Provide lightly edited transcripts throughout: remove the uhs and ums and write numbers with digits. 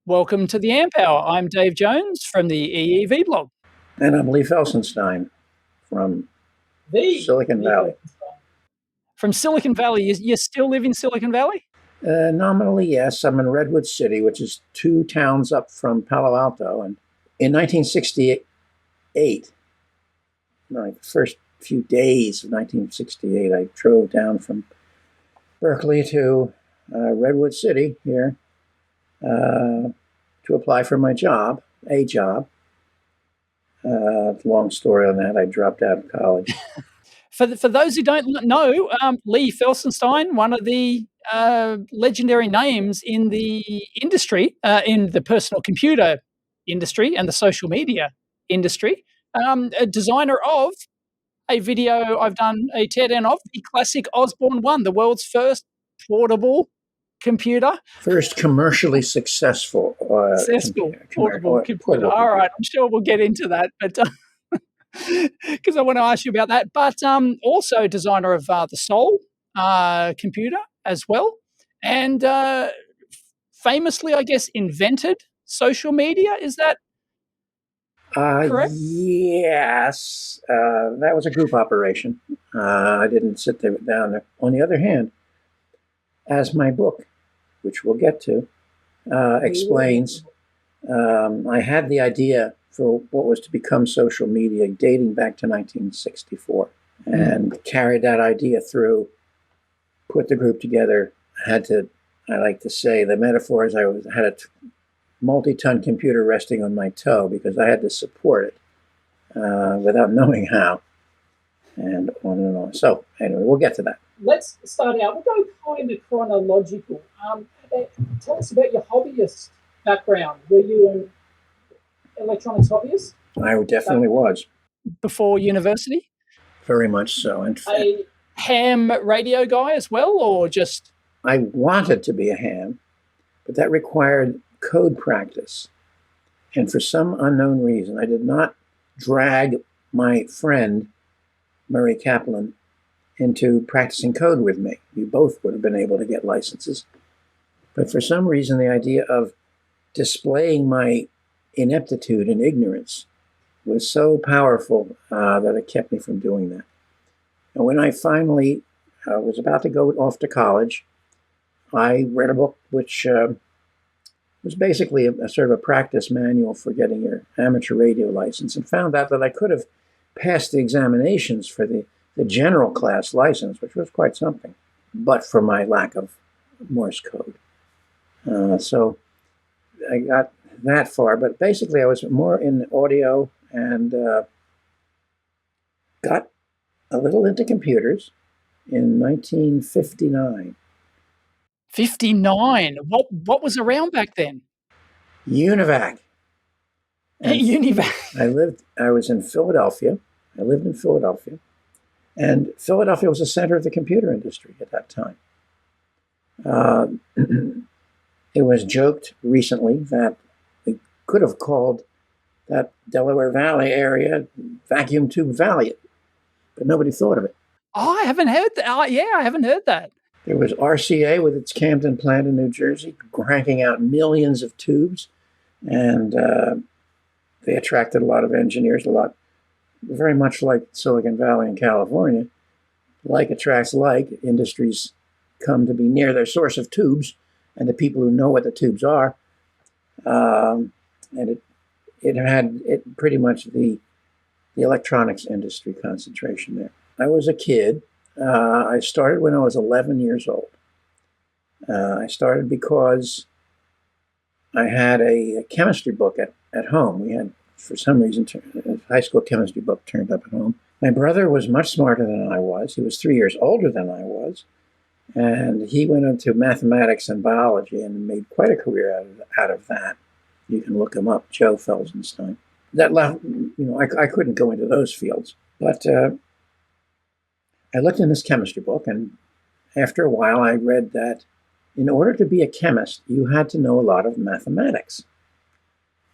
Welcome to the Amp Hour. I'm Dave Jones from the EEV blog. And I'm Lee Felsenstein from Silicon Valley. From Silicon Valley. You still live in Silicon Valley? Nominally, yes. I'm in Redwood City, which is 2 towns up from Palo Alto. And in 1968, the first few days of 1968, I drove down from Berkeley to Redwood City here to apply for my job, a job. Long story on that. I dropped out of college. For those who don't know, Lee Felsenstein, one of the legendary names in the industry, in the personal computer industry and the social media industry, a designer of a video I've done a teardown of, the classic Osborne 1, the world's first portable computer. First commercially successful portable computer. All right, I'm sure we'll get into that, but because I want to ask you about that. But also designer of the Sol computer as well, and famously, I guess, invented social media. Is that correct? Yes, that was a group operation. I didn't sit there down there. On the other hand, as my book, which we'll get to, explains, I had the idea for what was to become social media dating back to 1964 and carried that idea through, put the group together. I like to say, the metaphor is I had a multi-ton computer resting on my toe because I had to support it without knowing how, and on and on. So anyway, we'll get to that. Let's start out. We'll go kind of chronological. Tell us about your hobbyist background. Were you an electronics hobbyist? I definitely was. Before university? Very much so. And a ham radio guy as well, or just? I wanted to be a ham, but that required code practice. And for some unknown reason, I did not drag my friend, Murray Kaplan, into practicing code with me. We both would have been able to get licenses. But for some reason, the idea of displaying my ineptitude and ignorance was so powerful that it kept me from doing that. And when I finally was about to go off to college, I read a book which was basically a sort of a practice manual for getting your amateur radio license, and found out that I could have passed the examinations for the general class license, which was quite something, but for my lack of Morse code. So I got that far, but basically I was more in audio and got a little into computers in 1959. 59? What was around back then? Univac. Univac. I was in Philadelphia. I lived in Philadelphia. And Philadelphia was the center of the computer industry at that time. It was joked recently that we could have called that Delaware Valley area Vacuum Tube Valley, but nobody thought of it. Oh, I haven't heard that. I haven't heard that. There was RCA with its Camden plant in New Jersey, cranking out millions of tubes, and they attracted a lot of engineers, very much like Silicon Valley in California. Like attracts like, industries come to be near their source of tubes and the people who know what the tubes are. And it had pretty much the electronics industry concentration there. I was a kid. I started when I was 11 years old. I started because I had a chemistry book at home. We had, for some reason, a high school chemistry book turned up at home. My brother was much smarter than I was. He was 3 years older than I was. And he went into mathematics and biology and made quite a career out of that. You can look him up, Joe Felsenstein. That left, I couldn't go into those fields. But I looked in this chemistry book, and after a while I read that in order to be a chemist, you had to know a lot of mathematics.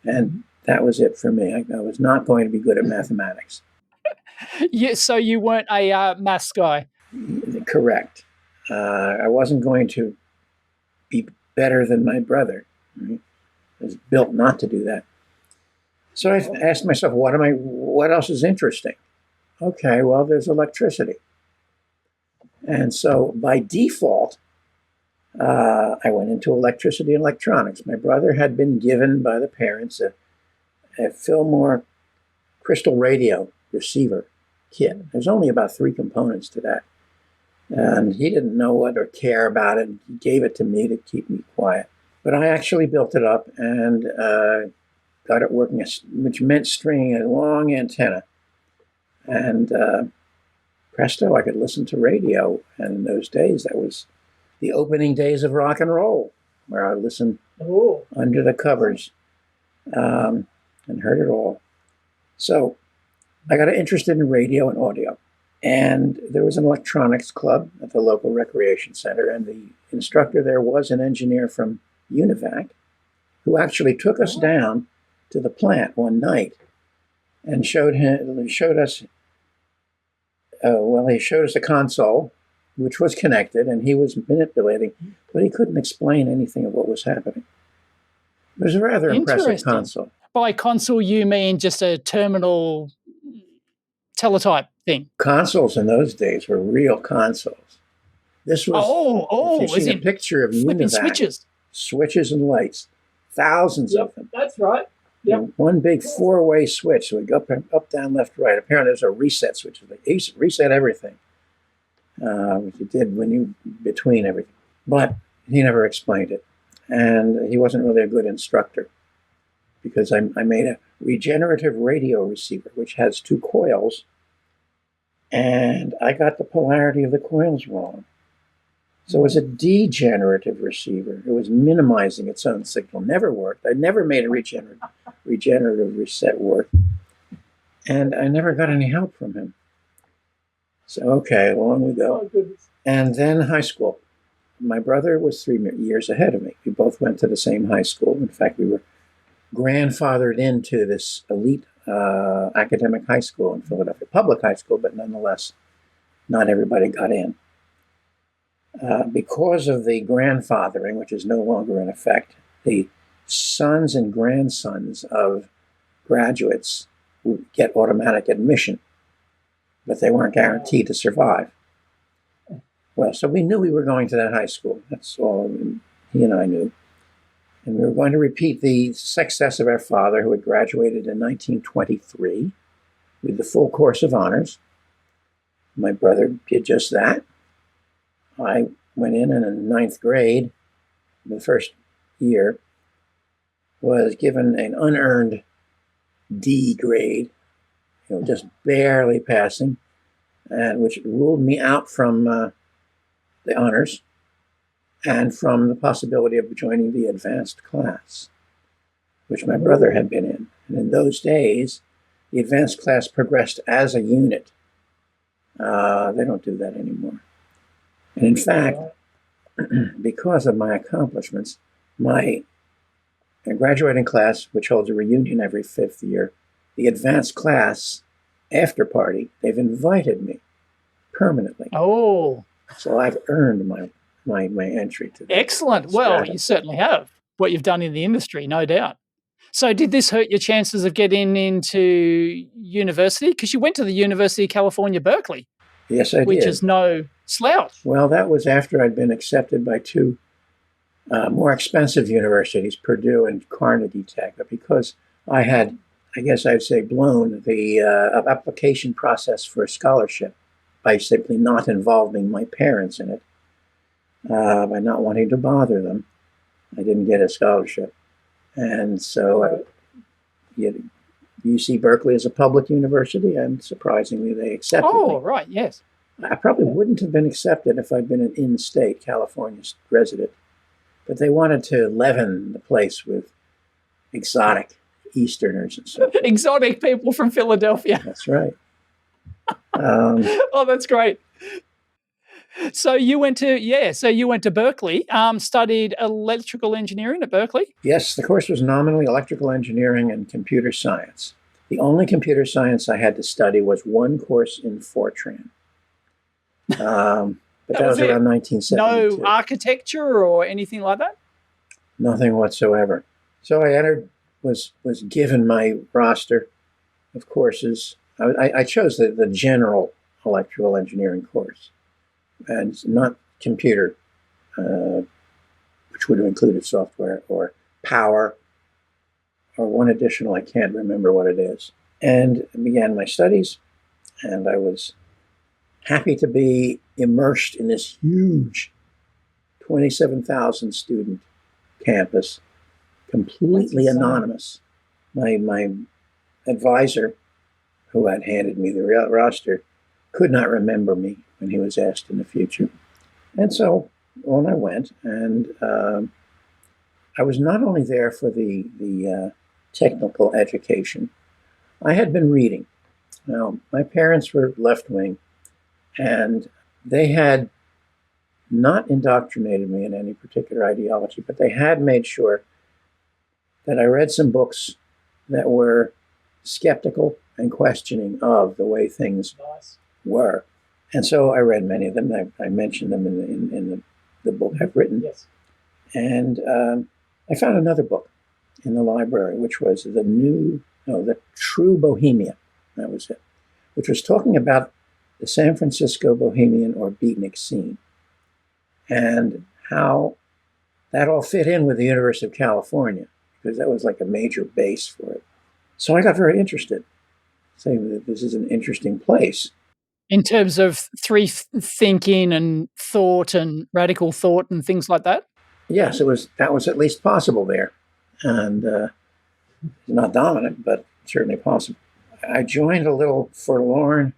And that was it for me. I was not going to be good at mathematics. So you weren't a maths guy? Correct. I wasn't going to be better than my brother. Right? built not to do that. So I asked myself, what else is interesting? Okay, well, there's electricity. And so by default, I went into electricity and electronics. My brother had been given by the parents a Fillmore crystal radio receiver kit. There's only about 3 components to that. And he didn't know what or care about it. He gave it to me to keep me quiet. But I actually built it up and got it working, which meant stringing a long antenna. And presto, I could listen to radio. And in those days, that was the opening days of rock and roll, where I listened under the covers and heard it all. So I got interested in radio and audio. And there was an electronics club at the local recreation center, and the instructor there was an engineer from UNIVAC who actually took us down to the plant one night and showed us a console which was connected, and he was manipulating, but he couldn't explain anything of what was happening. It was a rather impressive console. By console, you mean just a terminal teletype thing? Consoles in those days were real consoles. This was, if you've seen a picture of UNIVAC, switches and lights, thousands of them. That's right. Yep. One big 4-way switch, so we go up, down, left, right. Apparently there's a reset switch. They used to reset everything, which you did when you between everything. But he never explained it. And he wasn't really a good instructor, because I made a regenerative radio receiver, which has 2 coils, and I got the polarity of the coils wrong. So it was a degenerative receiver. It was minimizing its own signal. Never worked. I never made a regenerative reset work, and I never got any help from him. So, okay, along we go. And then high school. My brother was 3 years ahead of me. We both went to the same high school. In fact, we were grandfathered into this elite academic high school in Philadelphia, public high school, but nonetheless, not everybody got in. Because of the grandfathering, which is no longer in effect, the sons and grandsons of graduates would get automatic admission, but they weren't guaranteed to survive. Well, so we knew we were going to that high school. That's all he and I knew. And we were going to repeat the success of our father, who had graduated in 1923 with the full course of honors. My brother did just that. I went in 9th grade, the first year, was given an unearned D grade, just barely passing, and which ruled me out from the honors and from the possibility of joining the advanced class, which my brother had been in. And in those days, the advanced class progressed as a unit. They don't do that anymore. And in fact, because of my accomplishments, my graduating class, which holds a reunion every 5th year, the advanced class after party, they've invited me permanently. Oh. So I've earned my entry to that. Excellent. Well, you certainly have. What you've done in the industry, no doubt. So did this hurt your chances of getting into university? Because you went to the University of California, Berkeley. Yes, I did. Which is no slouch. Well, that was after I'd been accepted by 2 more expensive universities, Purdue and Carnegie Tech, but because I had, I guess I'd say, blown the application process for a scholarship by simply not involving my parents in it, by not wanting to bother them, I didn't get a scholarship. And so UC Berkeley is a public university, and surprisingly, they accepted me. Oh, right, yes. I probably wouldn't have been accepted if I'd been an in-state California resident, but they wanted to leaven the place with exotic Easterners and so forth. Exotic people from Philadelphia. That's right. Oh, that's great. So you went to Berkeley, studied electrical engineering at Berkeley? Yes, the course was nominally electrical engineering and computer science. The only computer science I had to study was one course in Fortran. But that was around 1972. No architecture or anything like that? Nothing whatsoever. So I entered, was given my roster of courses. I chose the general electrical engineering course, and not computer, which would have included software or power, or one additional, I can't remember what it is, and began my studies. And I was happy to be immersed in this huge 27,000 student campus, completely anonymous. My advisor, who had handed me the roster, could not remember me when he was asked in the future. And so on I went, and I was not only there for the technical education. I had been reading. Now, my parents were left-wing, and they had not indoctrinated me in any particular ideology, but they had made sure that I read some books that were skeptical and questioning of the way things were. And so I read many of them. I mentioned them in the book I've written. Yes. And I found another book in the library, which was The True Bohemia. That was it, which was talking about the San Francisco Bohemian or beatnik scene and how that all fit in with the University of California, because that was like a major base for it. So I got very interested, saying that this is an interesting place. In terms of thinking and thought and radical thought and things like that? Yes, that was at least possible there. And not dominant, but certainly possible. I joined a little forlorn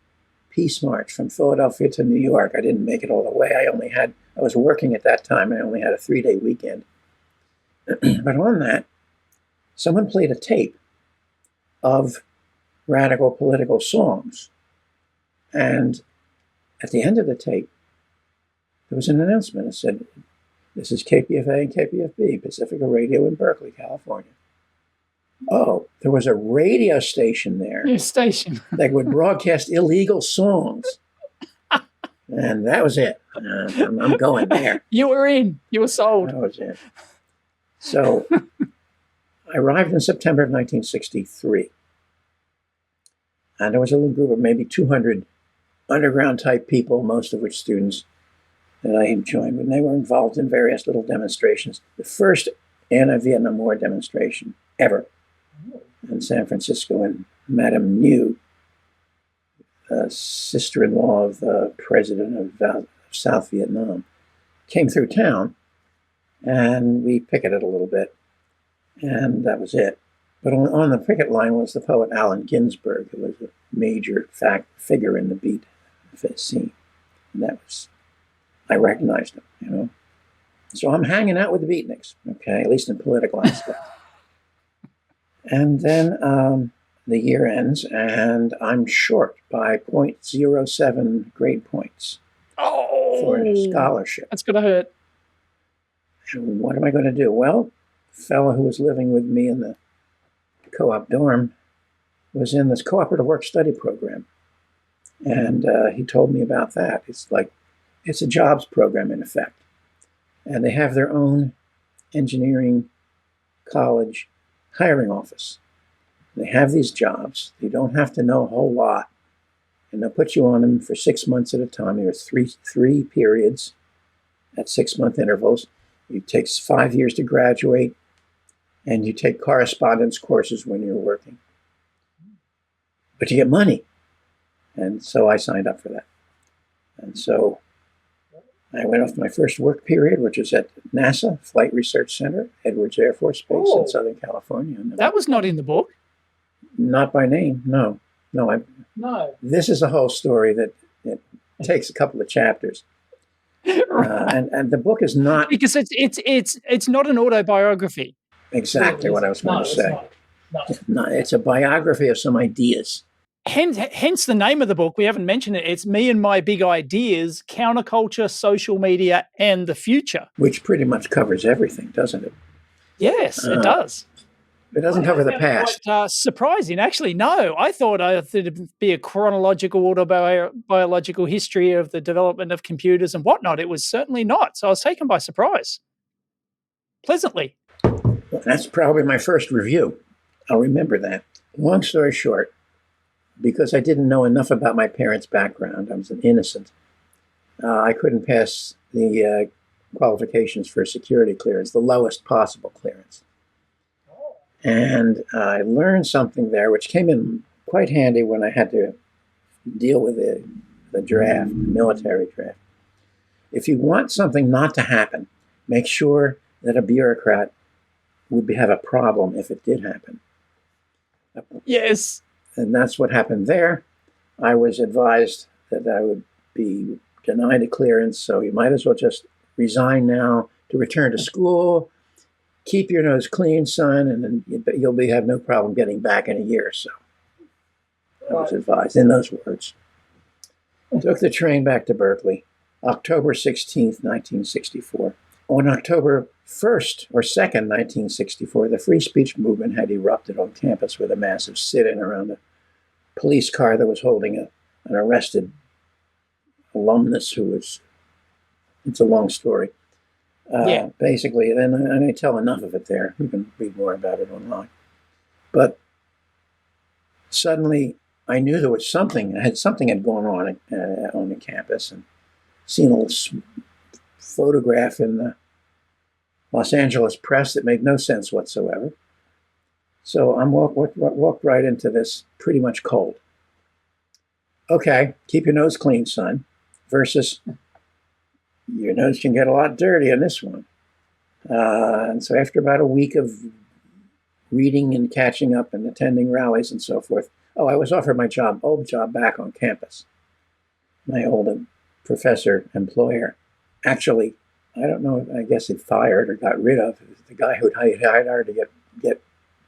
peace march from Philadelphia to New York. I didn't make it all the way. I was working at that time. I only had a 3-day weekend. But on that, someone played a tape of radical political songs. And at the end of the tape, there was an announcement. It said, "This is KPFA and KPFB, Pacifica Radio in Berkeley, California." Oh, there was a radio station there. Your station. That would broadcast illegal songs. And that was it. I'm going there. You were in. You were sold. That was it. So I arrived in September of 1963. And there was a little group of maybe 200 underground type people, most of which students, that I had joined. And they were involved in various little demonstrations. The first anti-Vietnam War demonstration ever in San Francisco, and Madame New, sister-in-law of the president of South Vietnam, came through town, and we picketed a little bit, and that was it. But on the picket line was the poet Allen Ginsberg, who was a major figure in the beat scene. And I recognized him, So I'm hanging out with the beatniks, okay, at least in political aspect. And then the year ends, and I'm short by 0.07 grade points for a scholarship. That's going to hurt. And what am I going to do? Well, the fellow who was living with me in the co-op dorm was in this cooperative work-study program. And he told me about that. It's a jobs program, in effect. And they have their own engineering college hiring office. They have these jobs. You don't have to know a whole lot. And they'll put you on them for 6 months at a time. There are three periods at 6-month intervals. It takes 5 years to graduate, and you take correspondence courses when you're working. But you get money. And so I signed up for that. And so I went off my first work period, which was at NASA Flight Research Center, Edwards Air Force Base in Southern California. That was not in the book. Not by name, no. No. This is a whole story that it takes a couple of chapters. Right. And the book is not, because it's not an autobiography. Exactly what I was going to say. No, it's a biography of some ideas. Hence the name of the book. We haven't mentioned it. It's Me and My Big Ideas, Counterculture, Social Media, and the Future. Which pretty much covers everything, doesn't it? Yes, it does. It doesn't cover the past. Quite, surprising, actually. No, I thought it'd be a chronological, autobiological history of the development of computers and whatnot. It was certainly not. So I was taken by surprise. Pleasantly. That's probably my first review. I'll remember that. Long story short, because I didn't know enough about my parents' background, I was an innocent. I couldn't pass the qualifications for security clearance, the lowest possible clearance. And I learned something there, which came in quite handy when I had to deal with the draft, the military draft. If you want something not to happen, make sure that a bureaucrat would have a problem if it did happen. Yes. And that's what happened there. I was advised that I would be denied a clearance, so you might as well just resign now to return to school. Keep your nose clean, son, and then you'll have no problem getting back in a year or so. I was advised in those words. I took the train back to Berkeley, October 16th, 1964. On October 1st or 2nd, 1964, the free speech movement had erupted on campus with a massive sit-in around a police car that was holding an arrested alumnus who was, it's a long story. Basically, and I tell enough of it there. You can read more about it online. But suddenly, I knew there was something had gone on the campus, and seen a little photograph in the Los Angeles press that made no sense whatsoever. So I walked right into this pretty much cold. Okay, keep your nose clean, son, versus your nose can get a lot dirty on this one. And so after about a week of reading and catching up and attending rallies and so forth, I was offered my old job back on campus. My old professor employer, actually, I don't know, I guess he fired or got rid of the guy who had hired to get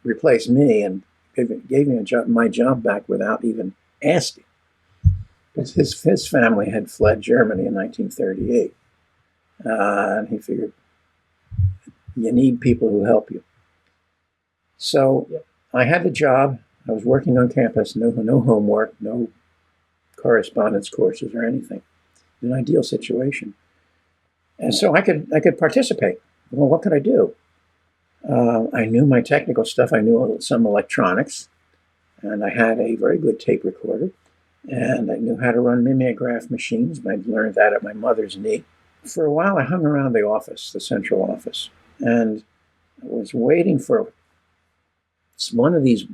replace me, and gave me my job back without even asking. Because his family had fled Germany in 1938. And he figured, you need people who help you. So I had the job. I was working on campus, no homework, no correspondence courses or anything. An ideal situation. And so I could participate. Well, what could I do? I knew my technical stuff. I knew some electronics, and I had a very good tape recorder, and I knew how to run mimeograph machines. I learned that at my mother's knee. For a while, I hung around the office, the central office, and I was waiting for one of these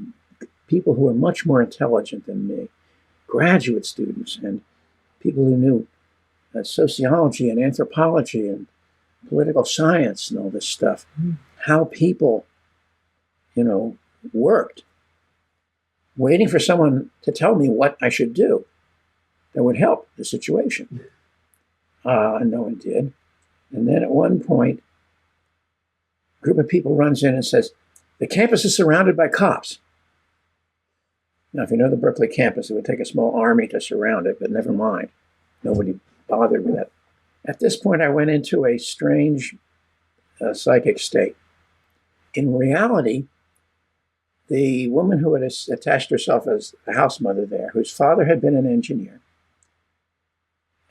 people who were much more intelligent than me, graduate students and people who knew sociology and anthropology and political science and all this stuff, how people, worked, waiting for someone to tell me what I should do that would help the situation. And no one did. And then at one point, a group of people runs in and says, the campus is surrounded by cops. Now, if you know the Berkeley campus, it would take a small army to surround it, but never mind. Nobody bothered with that. At this point, I went into a strange psychic state. In reality, the woman who had attached herself as a house mother there, whose father had been an engineer,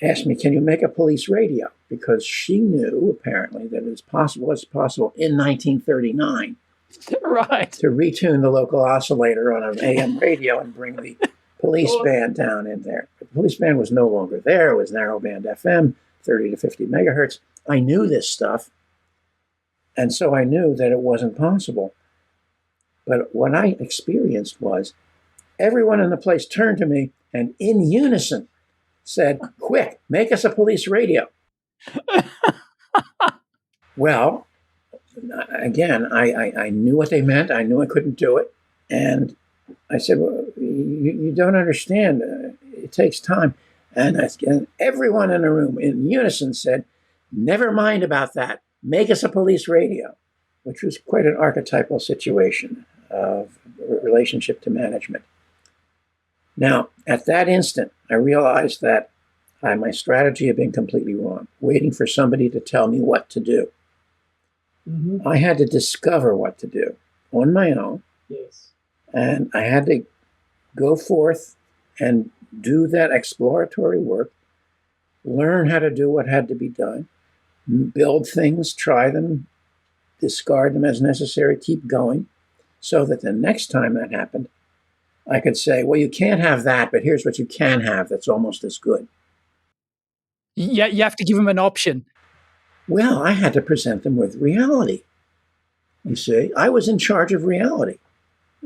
asked me, can you make a police radio? Because she knew, apparently, that it was possible in 1939 right, to retune the local oscillator on an AM radio and bring the police band down in there. The police band was no longer there. It was narrowband FM, 30 to 50 megahertz. I knew this stuff, and so I knew that it wasn't possible. But what I experienced was everyone in the place turned to me and in unison said, quick, make us a police radio. Well, again, I knew what they meant. I knew I couldn't do it. And I said, well, you don't understand. It takes time. And everyone in the room in unison said, never mind about that. Make us a police radio, which was quite an archetypal situation of relationship to management. Now, at that instant, I realized that my strategy had been completely wrong, waiting for somebody to tell me what to do. Mm-hmm. I had to discover what to do on my own. Yes. And I had to go forth and do that exploratory work, learn how to do what had to be done, build things, try them, discard them as necessary, keep going, so that the next time that happened, I could say, well, you can't have that, but here's what you can have that's almost as good. Yeah, you have to give them an option. Well, I had to present them with reality. You see, I was in charge of reality.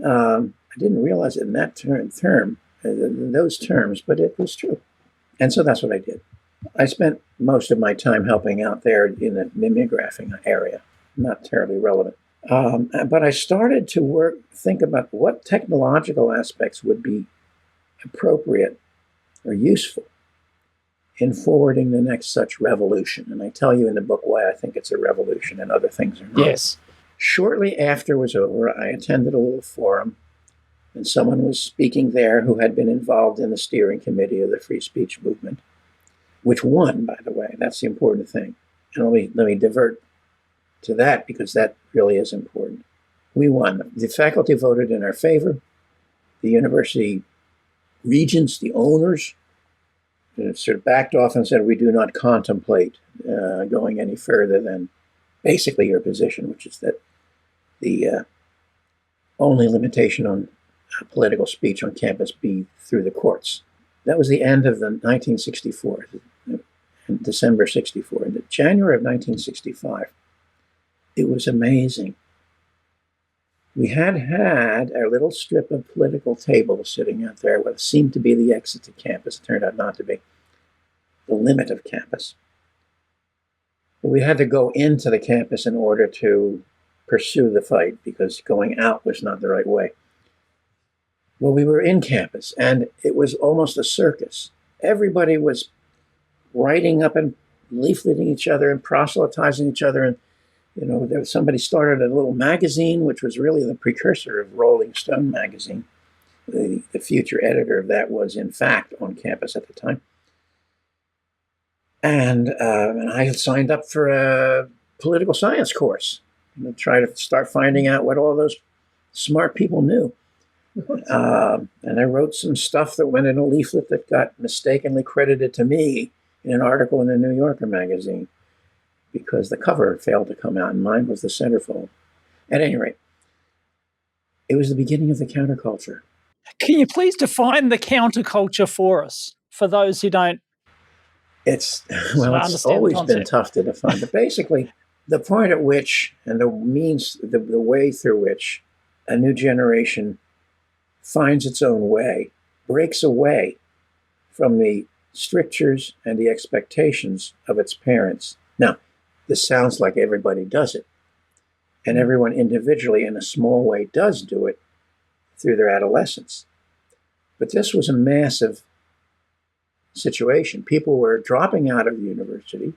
I didn't realize it in that in those terms, but it was true. And so that's what I did. I spent most of my time helping out there in the mimeographing area, not terribly relevant. But I started to think about what technological aspects would be appropriate or useful in forwarding the next such revolution. And I tell you in the book why I think it's a revolution and other things are not. Yes. Shortly after it was over, I attended a little forum, and someone was speaking there who had been involved in the steering committee of the free speech movement, which won, by the way. That's the important thing. And let me divert to that, because that really is important. We won. The faculty voted in our favor. The university regents, the owners, sort of backed off and said, we do not contemplate going any further than basically your position, which is that the only limitation on political speech on campus be through the courts. That was the end of the 1964, in December 64. In January of 1965, it was amazing. We had our little strip of political table sitting out there, what seemed to be the exit to campus. It turned out not to be the limit of campus. But we had to go into the campus in order to pursue the fight, because going out was not the right way. Well, we were in campus, and it was almost a circus. Everybody was writing up and leafleting each other and proselytizing each other. And, somebody started a little magazine, which was really the precursor of Rolling Stone magazine. The future editor of that was, in fact, on campus at the time. And I signed up for a political science course to try to start finding out what all those smart people knew. And I wrote some stuff that went in a leaflet that got mistakenly credited to me in an article in the New Yorker magazine, because the cover failed to come out and mine was the centerfold. At any rate, it was the beginning of the counterculture. Can you please define the counterculture for us, for those who don't? It's always been tough to define, but basically the point at which, and the way through which a new generation finds its own way, breaks away from the strictures and the expectations of its parents. Now, this sounds like everybody does it, and everyone individually in a small way does do it through their adolescence. But this was a massive situation. People were dropping out of university.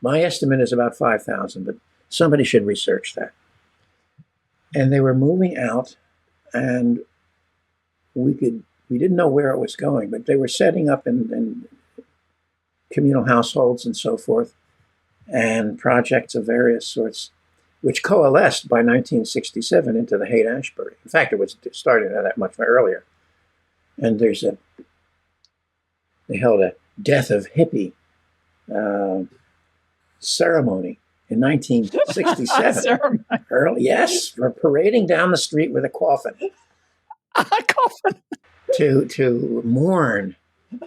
My estimate is about 5,000, but somebody should research that. And they were moving out, and we didn't know where it was going, but they were setting up in communal households and so forth, and projects of various sorts, which coalesced by 1967 into the Haight-Ashbury. In fact, it was started that much earlier. And they held a death of hippie ceremony in 1967. Early, yes, we're parading down the street with a coffin. A coffin. To mourn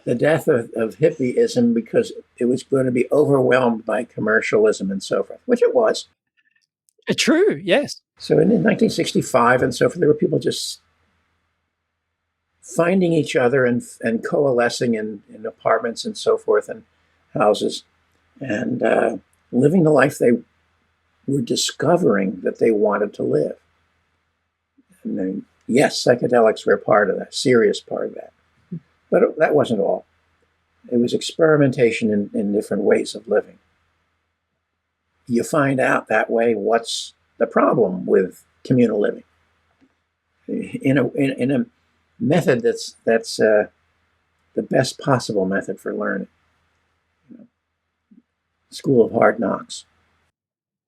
the death of hippieism, because it was going to be overwhelmed by commercialism and so forth, which it was. True, yes. So in 1965 and so forth, there were people just finding each other and coalescing in apartments and so forth and houses, and living the life they were discovering that they wanted to live. And then, yes, psychedelics were a part of that, serious part of that. But that wasn't all. It was experimentation in different ways of living. You find out that way what's the problem with communal living in a method that's the best possible method for learning. School of hard knocks.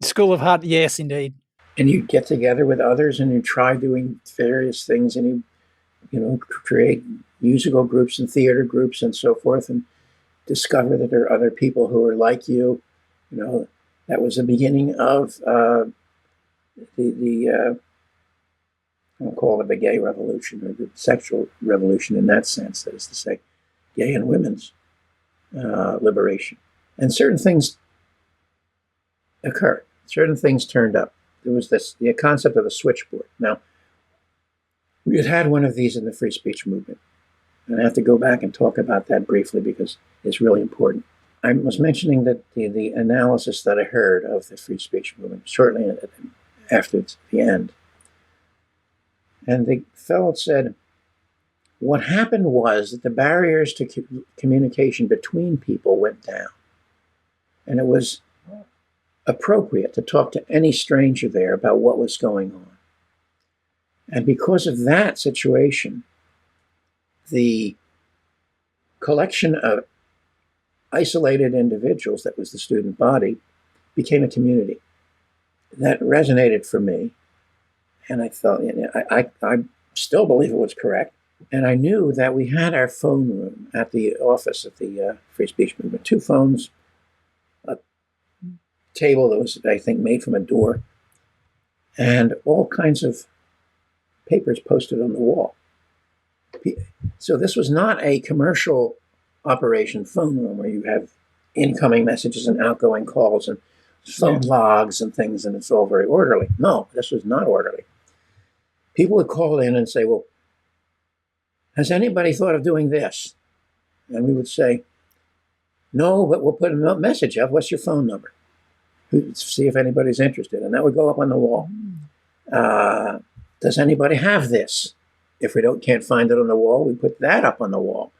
School of hard, yes, indeed. And you get together with others and you try doing various things, and you create musical groups and theater groups and so forth, and discover that there are other people who are like you. That was the beginning of the I don't call it the gay revolution or the sexual revolution in that sense, that is to say, gay and women's liberation. And certain things occurred. Certain things turned up. There was the concept of the switchboard. Now, we had one of these in the free speech movement. And I have to go back and talk about that briefly because it's really important. I was mentioning that the analysis that I heard of the free speech movement shortly after the end. And the fellow said, what happened was that the barriers to communication between people went down. And it was appropriate to talk to any stranger there about what was going on. And because of that situation, the collection of isolated individuals that was the student body became a community. That resonated for me. And I thought, I still believe it was correct. And I knew that we had our phone room at the office of the Free Speech Movement, 2 phones, a table that was, I think, made from a door, and all kinds of papers posted on the wall. So this was not a commercial operation phone room where you have incoming messages and outgoing calls and phone logs and things, and it's all very orderly. No, this was not orderly. People would call in and say, well, has anybody thought of doing this? And we would say, no, but we'll put a message up. What's your phone number? See if anybody's interested. And that would go up on the wall. Does anybody have this? If we can't find it on the wall, we put that up on the wall,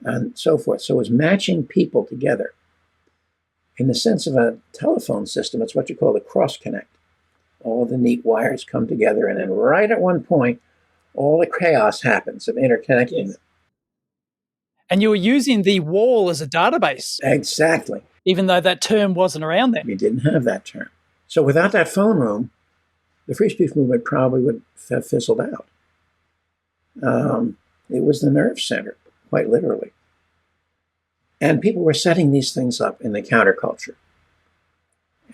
and so forth. So it was matching people together. In the sense of a telephone system, it's what you call the cross-connect. All the neat wires come together, and then right at one point, all the chaos happens of interconnecting them. And you were using the wall as a database. Exactly. Even though that term wasn't around then. We didn't have that term. So without that phone room, the free speech movement probably would have fizzled out. It was the nerve center, quite literally. And people were setting these things up in the counterculture.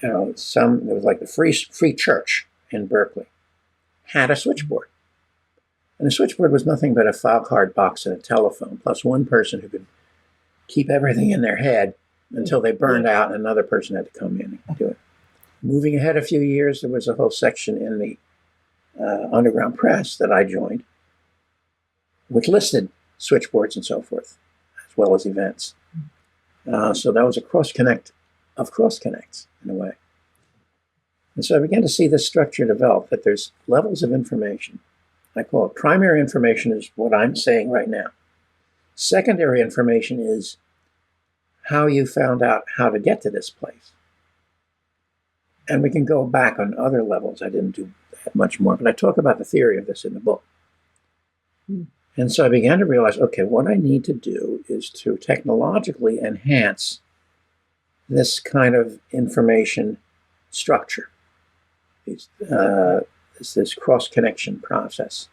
You know, there was like the free church in Berkeley had a switchboard. And the switchboard was nothing but a file card box and a telephone, plus one person who could keep everything in their head until they burned out and another person had to come in and do it. Moving ahead a few years, there was a whole section in the underground press that I joined, which listed switchboards and so forth, as well as events. So that was a cross-connect of cross-connects, in a way. And so I began to see this structure develop, that there's levels of information. I call it primary information is what I'm saying right now. Secondary information is how you found out how to get to this place. And we can go back on other levels. I didn't do that much more, but I talk about the theory of this in the book. And so I began to realize, okay, what I need to do is to technologically enhance this kind of information structure. It's this cross-connection process.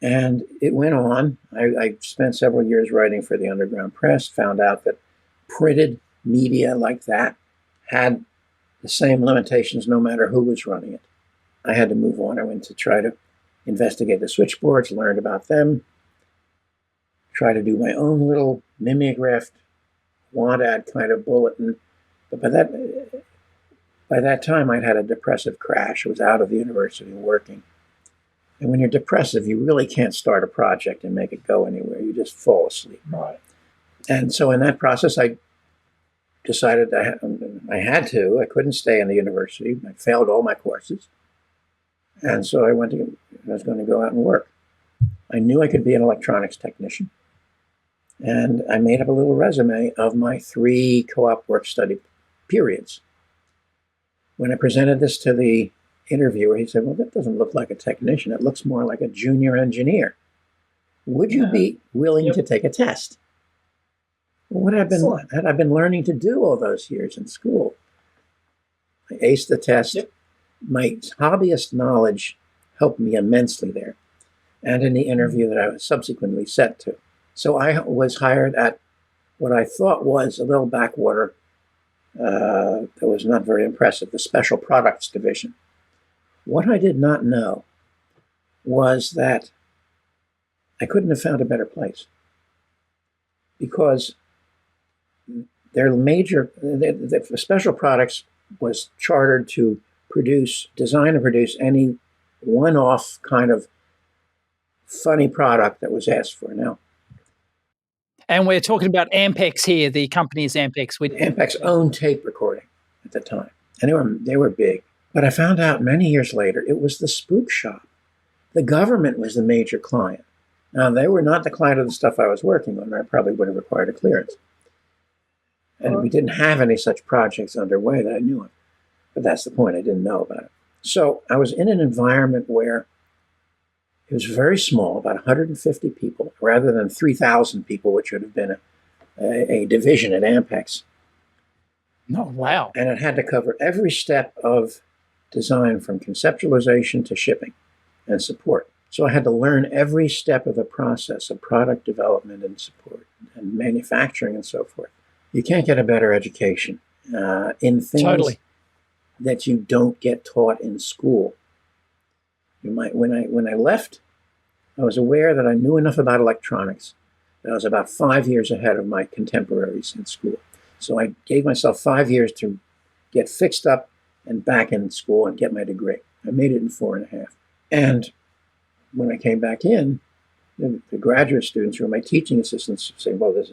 And it went on. I spent several years writing for the underground press, found out that printed media like that had the same limitations no matter who was running it. I had to move on. I went to try to investigate the switchboards, learned about them, try to do my own little mimeographed want ad kind of bulletin. But by that time, I'd had a depressive crash. I was out of the university working. And when you're depressive, you really can't start a project and make it go anywhere. You just fall asleep. Right. And so in that process, I decided I had to. I couldn't stay in the university. I failed all my courses. And so I was going to go out and work. I knew I could be an electronics technician. And I made up a little resume of my 3 co-op work-study periods. When I presented this to the interviewer, he said, well, that doesn't look like a technician. It looks more like a junior engineer. Would you be willing to take a test? Well, what had I been learning to do all those years in school? I aced the test. Yep. My hobbyist knowledge helped me immensely there, and in the interview that I was subsequently set to. So I was hired at what I thought was a little backwater that was not very impressive, the Special Products Division, What I did not know was that I couldn't have found a better place, because their the Special Products was chartered to design and produce any one-off kind of funny product that was asked for. Now, And we're talking about Ampex here. The company is Ampex. Ampex owned tape recording at the time, and they were big. But I found out many years later it was the spook shop. The government was the major client. Now, they were not the client of the stuff I was working on. I probably would have required a clearance. And we didn't have any such projects underway that I knew of. But that's the point. I didn't know about it. So I was in an environment where it was very small, about 150 people, rather than 3,000 people, which would have been a division at Ampex. Oh, wow. And it had to cover every step of design, from conceptualization to shipping and support. So I had to learn every step of the process of product development and support and manufacturing and so forth. You can't get a better education in things that you don't get taught in school. When I left, I was aware that I knew enough about electronics that I was about 5 years ahead of my contemporaries in school. So I gave myself 5 years to get fixed up and back in school and get my degree. I made it in 4.5. And when I came back in, the graduate students who were my teaching assistants saying, well, this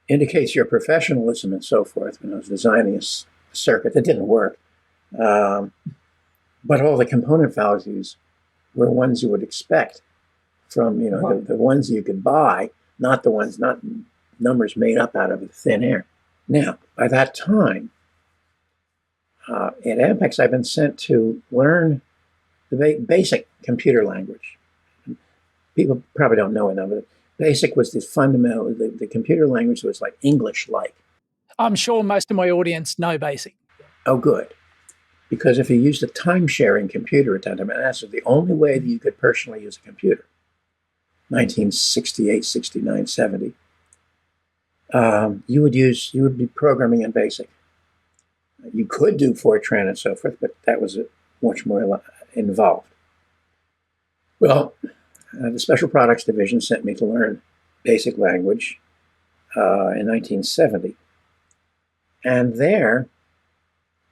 indicates your professionalism and so forth, when I was designing a circuit that didn't work. But all the component values were ones you would expect from, the ones you could buy, not numbers made up out of thin air. Now, by that time, at Ampex, I've been sent to learn the basic computer language. People probably don't know it now, but BASIC was the fundamental, the computer language was like English-like. I'm sure most of my audience know BASIC. Oh, good. Because if you used a time-sharing computer at that time, and that's the only way that you could personally use a computer, 1968, 69, 70, you would be programming in BASIC. You could do Fortran and so forth, but that was much more involved. Well, the Special Products Division sent me to learn BASIC language in 1970. And there,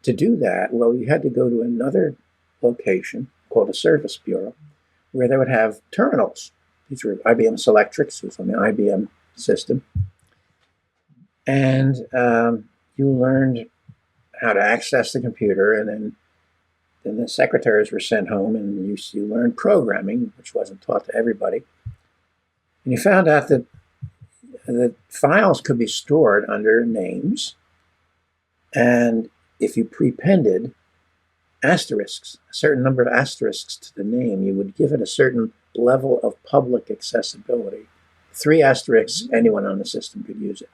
to do that, well, you had to go to another location called a service bureau, where they would have terminals. These were IBM Selectrics, it was on the IBM system. And you learned how to access the computer, and then the secretaries were sent home, and you learned programming, which wasn't taught to everybody. And you found out that the files could be stored under names, and if you prepended asterisks, a certain number of asterisks to the name, you would give it a certain level of public accessibility. 3 asterisks, anyone on the system could use it.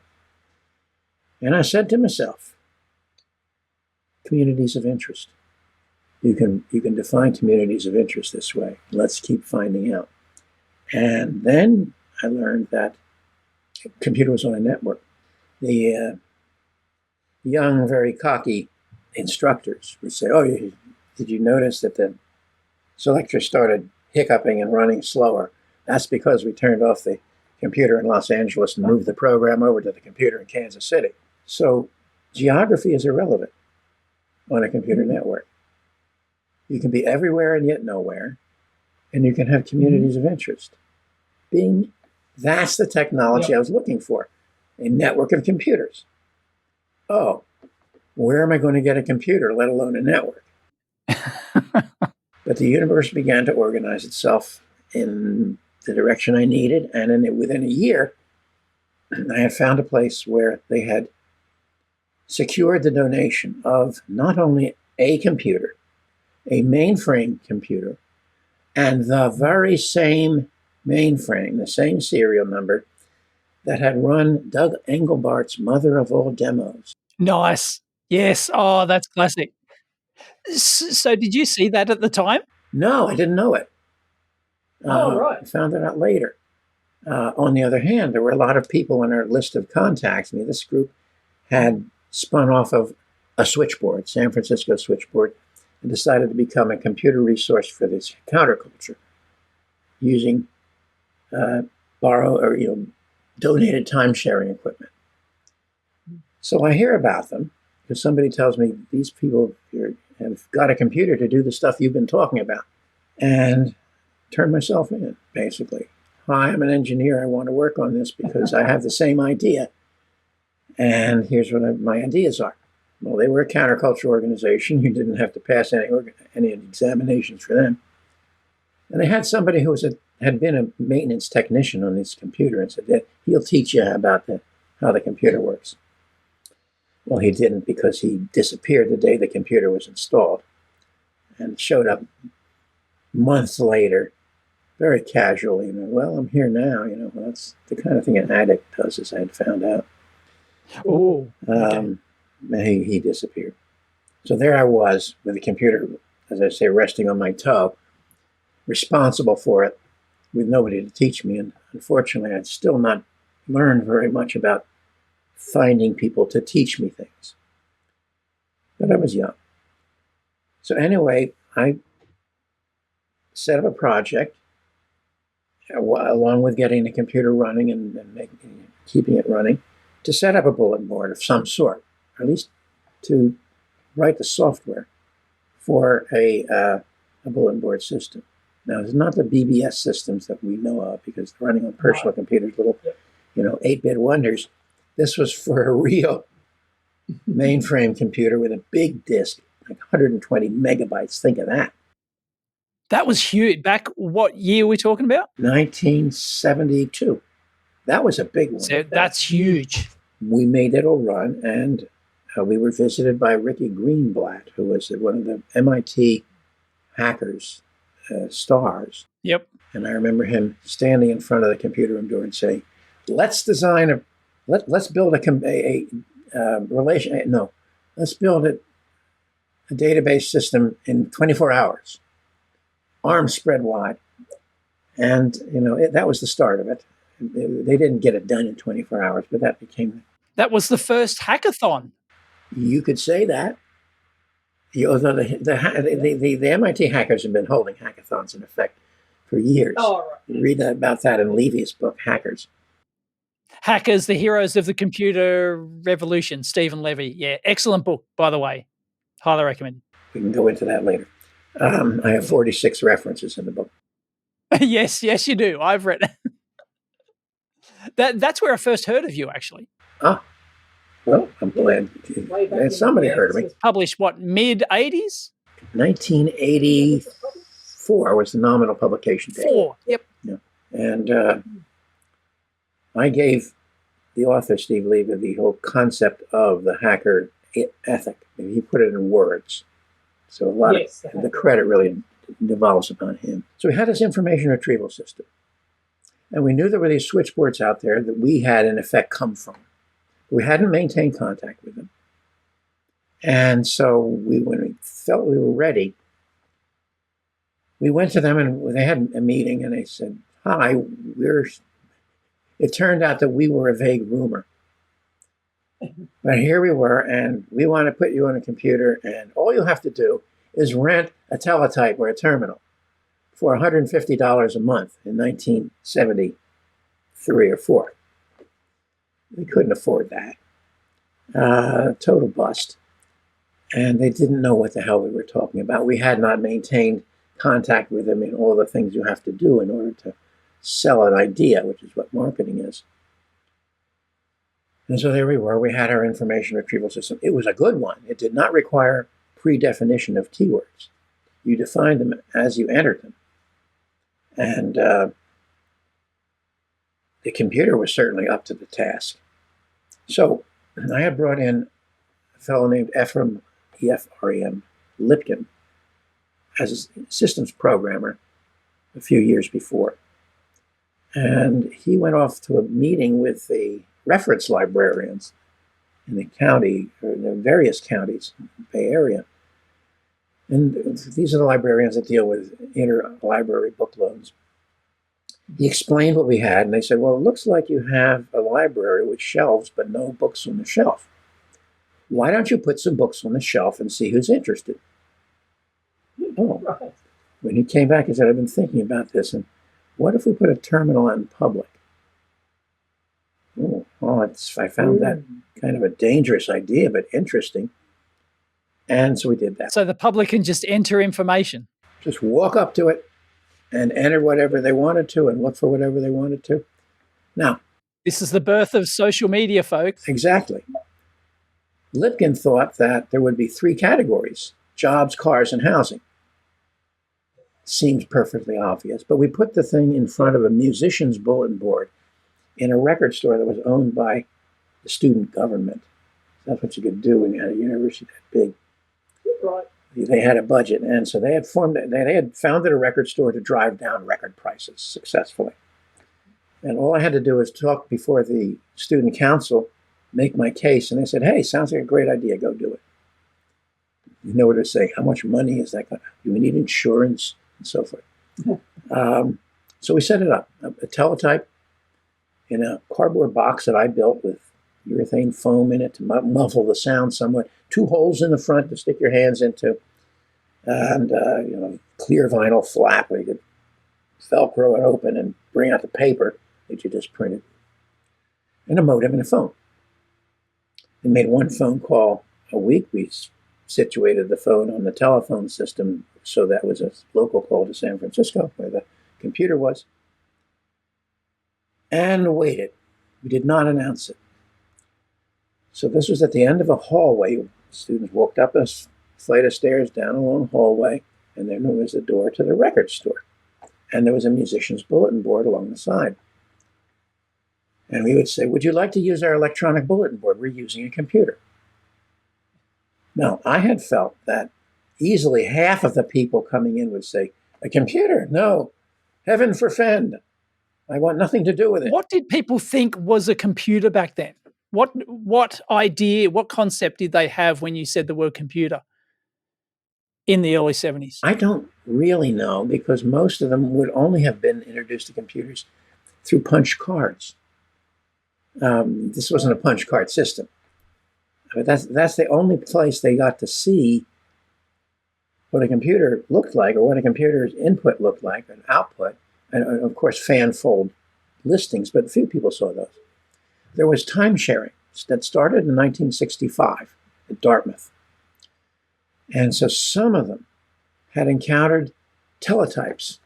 And I said to myself, communities of interest. You can define communities of interest this way. Let's keep finding out. And then I learned that computer was on a network. The young, very cocky instructors would say, oh, did you notice that the selector started hiccuping and running slower? That's because we turned off the computer in Los Angeles and moved the program over to the computer in Kansas City. So geography is irrelevant on a computer network. You can be everywhere and yet nowhere, and you can have communities of interest. That's the technology I was looking for, a network of computers. Oh, where am I going to get a computer, let alone a network? But the universe began to organize itself in the direction I needed, and within a year, I had found a place where they had secured the donation of not only a computer, a mainframe computer, and the very same mainframe, the same serial number that had run Doug Engelbart's Mother of All Demos. Nice. Yes. Oh, that's classic. So did you see that at the time? No, I didn't know it. Right. I found it out later. On the other hand, there were a lot of people on our list of contacts. This group had spun off of a switchboard, San Francisco switchboard, and decided to become a computer resource for this counterculture, using donated time-sharing equipment. So I hear about them because somebody tells me these people have got a computer to do the stuff you've been talking about, and turn myself in, basically. Hi, I'm an engineer. I want to work on this because I have the same idea, and here's what my ideas are. Well, they were a counterculture organization. You didn't have to pass any examinations for them. And they had somebody who had been a maintenance technician on this computer and said that he'll teach you about how the computer works. Well, he didn't, because he disappeared the day the computer was installed and showed up months later, very casually. Well, I'm here now. That's the kind of thing an addict does, as I had found out. Oh. He disappeared. So there I was with the computer, as I say, resting on my toe, responsible for it, with nobody to teach me. And unfortunately, I'd still not learned very much about finding people to teach me things. But I was young. So anyway, I set up a project, along with getting the computer running and keeping it running, to set up a bulletin board of some sort, or at least to write the software for a bulletin board system. Now, it's not the BBS systems that we know of, because they're running on personal computers, little, 8-bit wonders. This was for a real mainframe computer with a big disk, like 120 megabytes. Think of that. That was huge. Back, what year are we talking about? 1972. That was a big one. So that's huge. We made it all run, and we were visited by Richard Greenblatt, who was one of the MIT hackers, stars. Yep. And I remember him standing in front of the computer room door and saying, let's build let's build a database system in 24 hours, arms spread wide. And, that was the start of it. They didn't get it done in 24 hours, but that was the first hackathon. You could say that. The MIT hackers have been holding hackathons, in effect, for years. Oh, right. You read about that in Levy's book, Hackers. Hackers, the Heroes of the Computer Revolution, Stephen Levy. Yeah, excellent book, by the way. Highly recommend. We can go into that later. I have 46 references in the book. Yes, you do. I've read it. That's where I first heard of you, actually. Ah, well, I'm glad somebody heard of me. Published, what, mid-80s? 1984 was the nominal publication date. Yep. Yeah. And I gave the author, Steve Levy, the whole concept of the hacker ethic. And he put it in words. So a lot of the credit really devolves upon him. So we had this information retrieval system. And we knew there were these switchboards out there that we had, in effect, come from. We hadn't maintained contact with them. And so when we felt we were ready, we went to them, and they had a meeting, and they said, hi, it turned out that we were a vague rumor. But here we were, and we want to put you on a computer, and all you have to do is rent a teletype or a terminal for $150 a month in 1973 or 4. We couldn't afford that. Total bust. And they didn't know what the hell we were talking about. We had not maintained contact with them in all the things you have to do in order to sell an idea, which is what marketing is. And so there we were. We had our information retrieval system. It was a good one. It did not require pre-definition of keywords. You defined them as you entered them. And the computer was certainly up to the task. So I had brought in a fellow named Ephraim, E-F-R-E-M, Lipkin, as a systems programmer a few years before. And he went off to a meeting with the reference librarians in the county, or the various counties in the Bay Area. And these are the librarians that deal with interlibrary book loans. He explained what we had, and they said, well, it looks like you have a library with shelves, but no books on the shelf. Why don't you put some books on the shelf and see who's interested? Oh, Right. when he came back, he said, I've been thinking about this, and what if we put a terminal out in public? Oh, well, I found that kind of a dangerous idea, but interesting. And so we did that. So the public can just enter information. Just walk up to it and enter whatever they wanted to and look for whatever they wanted to. Now, This is the birth of social media, folks. exactly. Lipkin thought that there would be three categories: jobs, cars, and housing. Seems perfectly obvious, but we put the thing in front of a musician's bulletin board in a record store that was owned by the student government. That's what you could do when you had a university that big. Right. They had a budget, and so they had founded a record store to drive down record prices successfully. And all I had to do was talk before the student council, make my case, and they said, "Hey, sounds like a great idea. Go do it." You know what to say. How much money is that? Do we need insurance and so forth? So we set it up, a teletype in a cardboard box that I built with urethane foam in it to muffle the sound somewhat. 2 holes in the front to stick your hands into, and clear vinyl flap where you could Velcro it open and bring out the paper that you just printed, and a modem and a phone. We made 1 phone call a week. We situated the phone on the telephone system, so that was a local call to San Francisco, where the computer was, and waited. We did not announce it. So this was at the end of a hallway. Students walked up a flight of stairs, down a long hallway, and then there was a door to the record store. And there was a musician's bulletin board along the side. And we would say, would you like to use our electronic bulletin board? We're using a computer. Now, I had felt that easily half of the people coming in would say, a computer? No, heaven forfend. I want nothing to do with it. What did people think was a computer back then? What idea, what concept did they have when you said the word computer in the early 70s? I don't really know, because most of them would only have been introduced to computers through punch cards. This wasn't a punch card system. But that's the only place they got to see what a computer looked like, or what a computer's input looked like, an output, and of course fan-fold listings, but few people saw those. There was time sharing that started in 1965 at Dartmouth. And so some of them had encountered teletypes.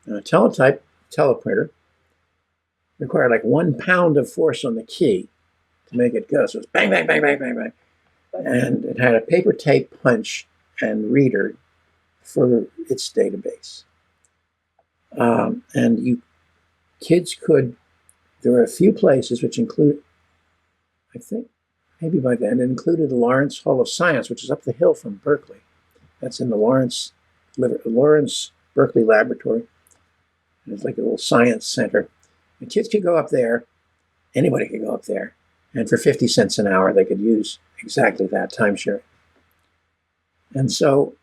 Now, a teletype, teleprinter, required like 1 pound of force on the key to make it go. So it was bang, bang, bang, bang, bang, bang. And it had a paper tape punch and reader for its database. Kids could, there were a few places which include, I think, maybe by then, it included the Lawrence Hall of Science, which is up the hill from Berkeley. That's in the Lawrence Berkeley Laboratory. It's like a little science center. And kids could go up there, anybody could go up there, and for 50 cents an hour, they could use exactly that, time sharing. And so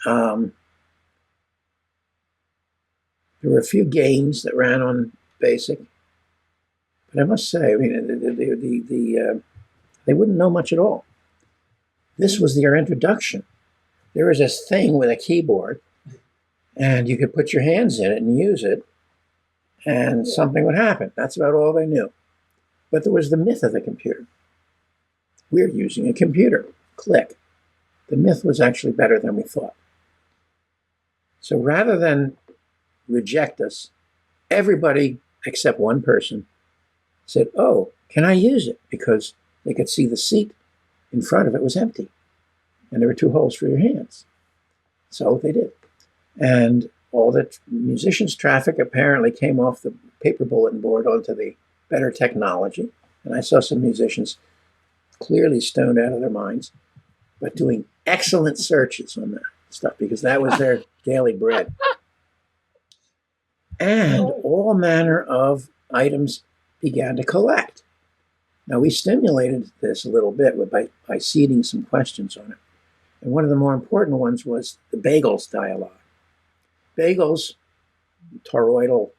there were a few games that ran on BASIC. But I must say, I mean, they wouldn't know much at all. This was their introduction. There was this thing with a keyboard, and you could put your hands in it and use it, and something would happen. That's about all they knew. But there was the myth of the computer. We're using a computer. Click. The myth was actually better than we thought. So rather than reject us, everybody except one person said, oh, can I use it? Because they could see the seat in front of it was empty, and there were 2 holes for your hands. So they did. And all the musicians' traffic apparently came off the paper bulletin board onto the better technology. And I saw some musicians clearly stoned out of their minds, but doing excellent searches on that stuff, because that was their daily bread. And all manner of items began to collect. Now, we stimulated this a little bit by seeding some questions on it. And one of the more important ones was the bagels dialogue. Bagels, toroidal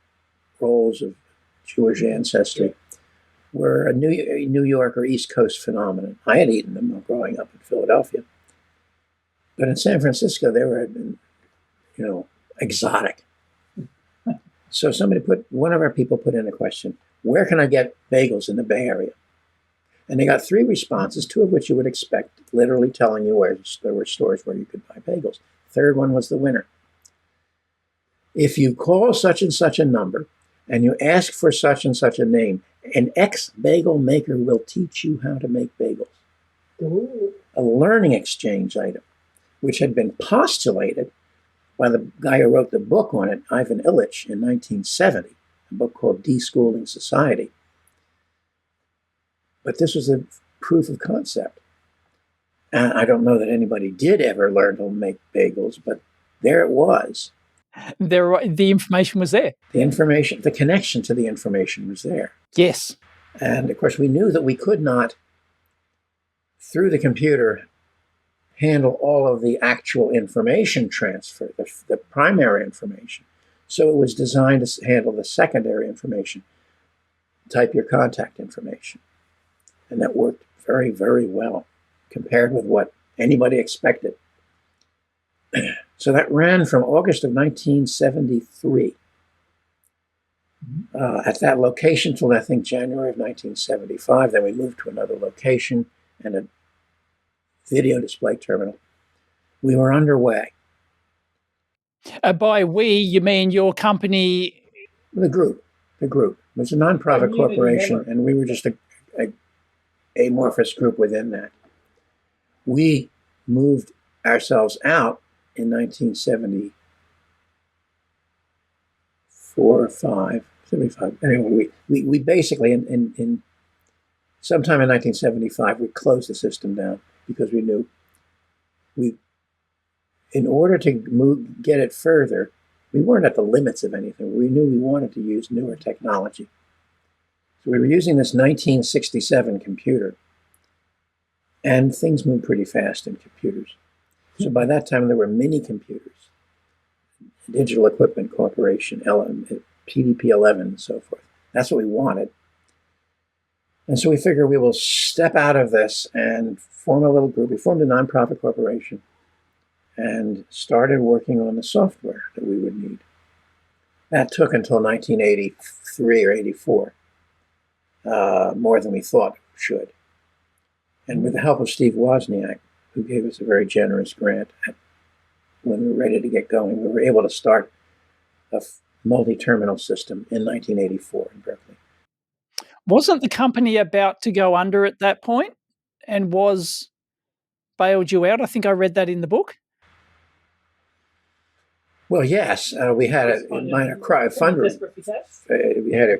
rolls of Jewish ancestry, were a New York or East Coast phenomenon. I had eaten them while growing up in Philadelphia. But in San Francisco, they were, exotic. So one of our people put in a question, where can I get bagels in the Bay Area? And they got 3 responses, 2 of which you would expect, literally telling you where there were stores where you could buy bagels. Third one was the winner. If you call such and such a number and you ask for such and such a name, an ex-bagel maker will teach you how to make bagels. Ooh. A learning exchange item, which had been postulated by the guy who wrote the book on it, Ivan Illich, in 1970, a book called Deschooling Society. But this was a proof of concept. And I don't know that anybody did ever learn to make bagels, but there it was. The information was there. The connection to the information was there. Yes. And of course, we knew that we could not, through the computer, handle all of the actual information transfer, the primary information. So it was designed to handle the secondary information, type your contact information. And that worked very, very well compared with what anybody expected. So that ran from August of 1973 at that location till I think January of 1975. Then we moved to another location and a video display terminal. We were underway. By we, you mean your company? The group. It was a nonprofit corporation, and we were just a amorphous group within that. We moved ourselves out in 1974 or 75. Anyway, we basically, in sometime in 1975, we closed the system down because we knew in order to get it further, we weren't at the limits of anything. We knew we wanted to use newer technology. So we were using this 1967 computer, and things moved pretty fast in computers. So by that time, there were mini computers, Digital Equipment Corporation, PDP-11, and so forth. That's what we wanted. And so we figured we will step out of this and form a little group. We formed a nonprofit corporation and started working on the software that we would need. That took until 1983 or 84, more than we thought it should. And with the help of Steve Wozniak, who gave us a very generous grant when we were ready to get going, we were able to start a multi-terminal system in 1984 in Berkeley. Wasn't the company about to go under at that point and bailed you out? I think I read that in the book. Well, yes, we had a minor we had a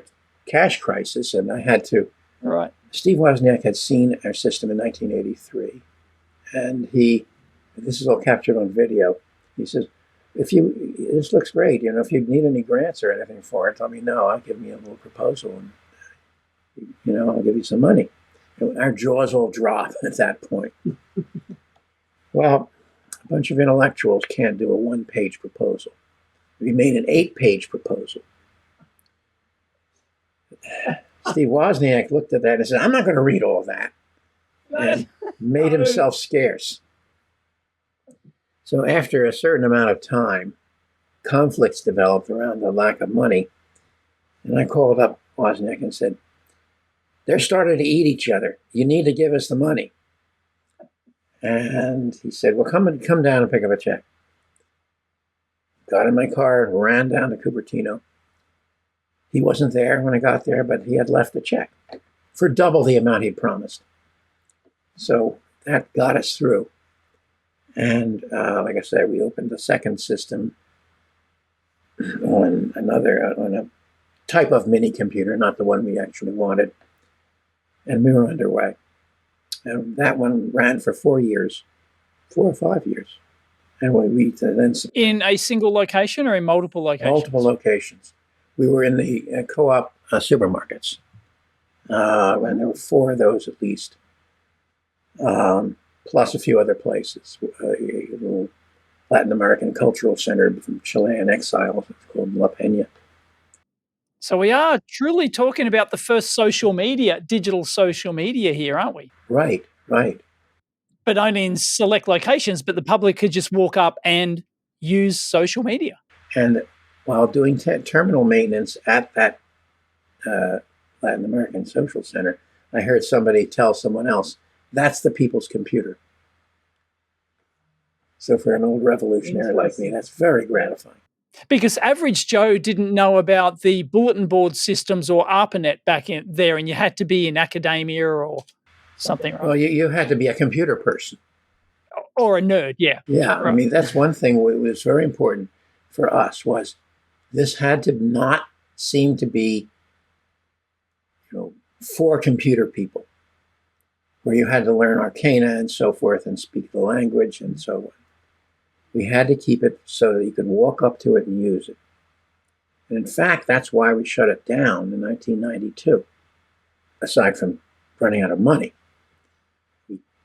cash crisis, and I had to. Right. Steve Wozniak had seen our system in 1983, and this is all captured on video. He says, this looks great. If you need any grants or anything for it, let me know. I'll give me a little proposal, and I'll give you some money. And our jaws all drop at that point. Well, a bunch of intellectuals can't do a 1-page proposal. We made an 8-page proposal. Steve Wozniak looked at that and said, I'm not going to read all that. And made himself scarce. So after a certain amount of time, conflicts developed around the lack of money. And I called up Wozniak and said, they're starting to eat each other. You need to give us the money. And he said, well, come down and pick up a check. Got in my car, ran down to Cupertino. He wasn't there when I got there, but he had left a check for double the amount he'd promised. So that got us through. And like I said, we opened the second system on a type of mini computer, not the one we actually wanted. And we were underway. And that one ran for 4 or 5 years. And we then in a single location or in multiple locations? Multiple locations. We were in the co-op supermarkets, and there were 4 of those at least, plus a few other places. A little Latin American cultural center from Chilean exiles called La Peña. So we are truly talking about the first digital social media here, aren't we? Right. but only in select locations, but the public could just walk up and use social media. And while doing terminal maintenance at that Latin American Social Center, I heard somebody tell someone else, that's the people's computer. So for an old revolutionary like me, that's very gratifying. Because average Joe didn't know about the bulletin board systems or ARPANET back in there, and you had to be in academia or something. Right? Well, you had to be a computer person. Or a nerd, yeah. Yeah, right. I mean, that's one thing that was very important for us, was this had to not seem to be, for computer people, where you had to learn arcana and so forth and speak the language and so on. We had to keep it so that you could walk up to it and use it. And in fact, that's why we shut it down in 1992, aside from running out of money.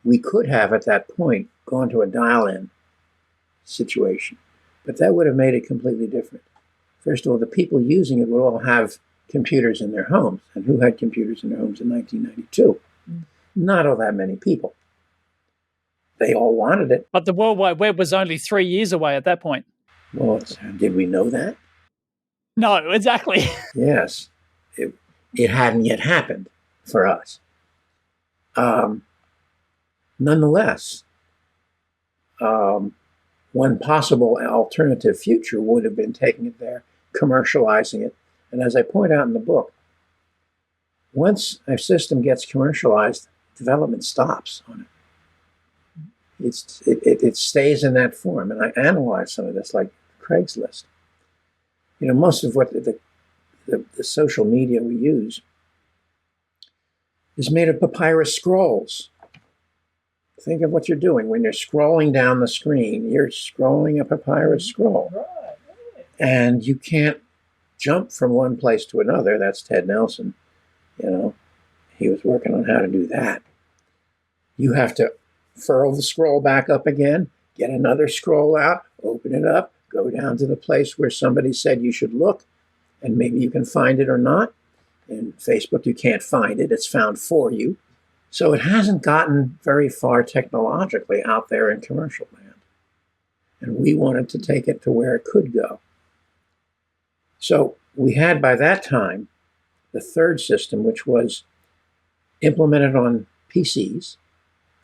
We could have, at that point, gone to a dial-in situation, but that would have made it completely different. First of all, the people using it would all have computers in their homes. And who had computers in their homes in 1992? Not all that many people. They all wanted it. But the World Wide Web was only 3 years away at that point. Well, did we know that? No, exactly. Yes. It hadn't yet happened for us. Nonetheless, one possible alternative future would have been taking it there, commercializing it. And as I point out in the book, once a system gets commercialized, development stops on it. It stays in that form. And I analyze some of this, like Craigslist. Most of what the social media we use is made of papyrus scrolls. Think of what you're doing when you're scrolling down the screen. You're scrolling a papyrus scroll. And you can't jump from one place to another. That's Ted Nelson. He was working on how to do that. You have to furl the scroll back up again, get another scroll out, open it up, go down to the place where somebody said you should look, and maybe you can find it or not. In Facebook, you can't find it. It's found for you. So it hasn't gotten very far technologically out there in commercial land. And we wanted to take it to where it could go. So we had, by that time, the third system, which was implemented on PCs.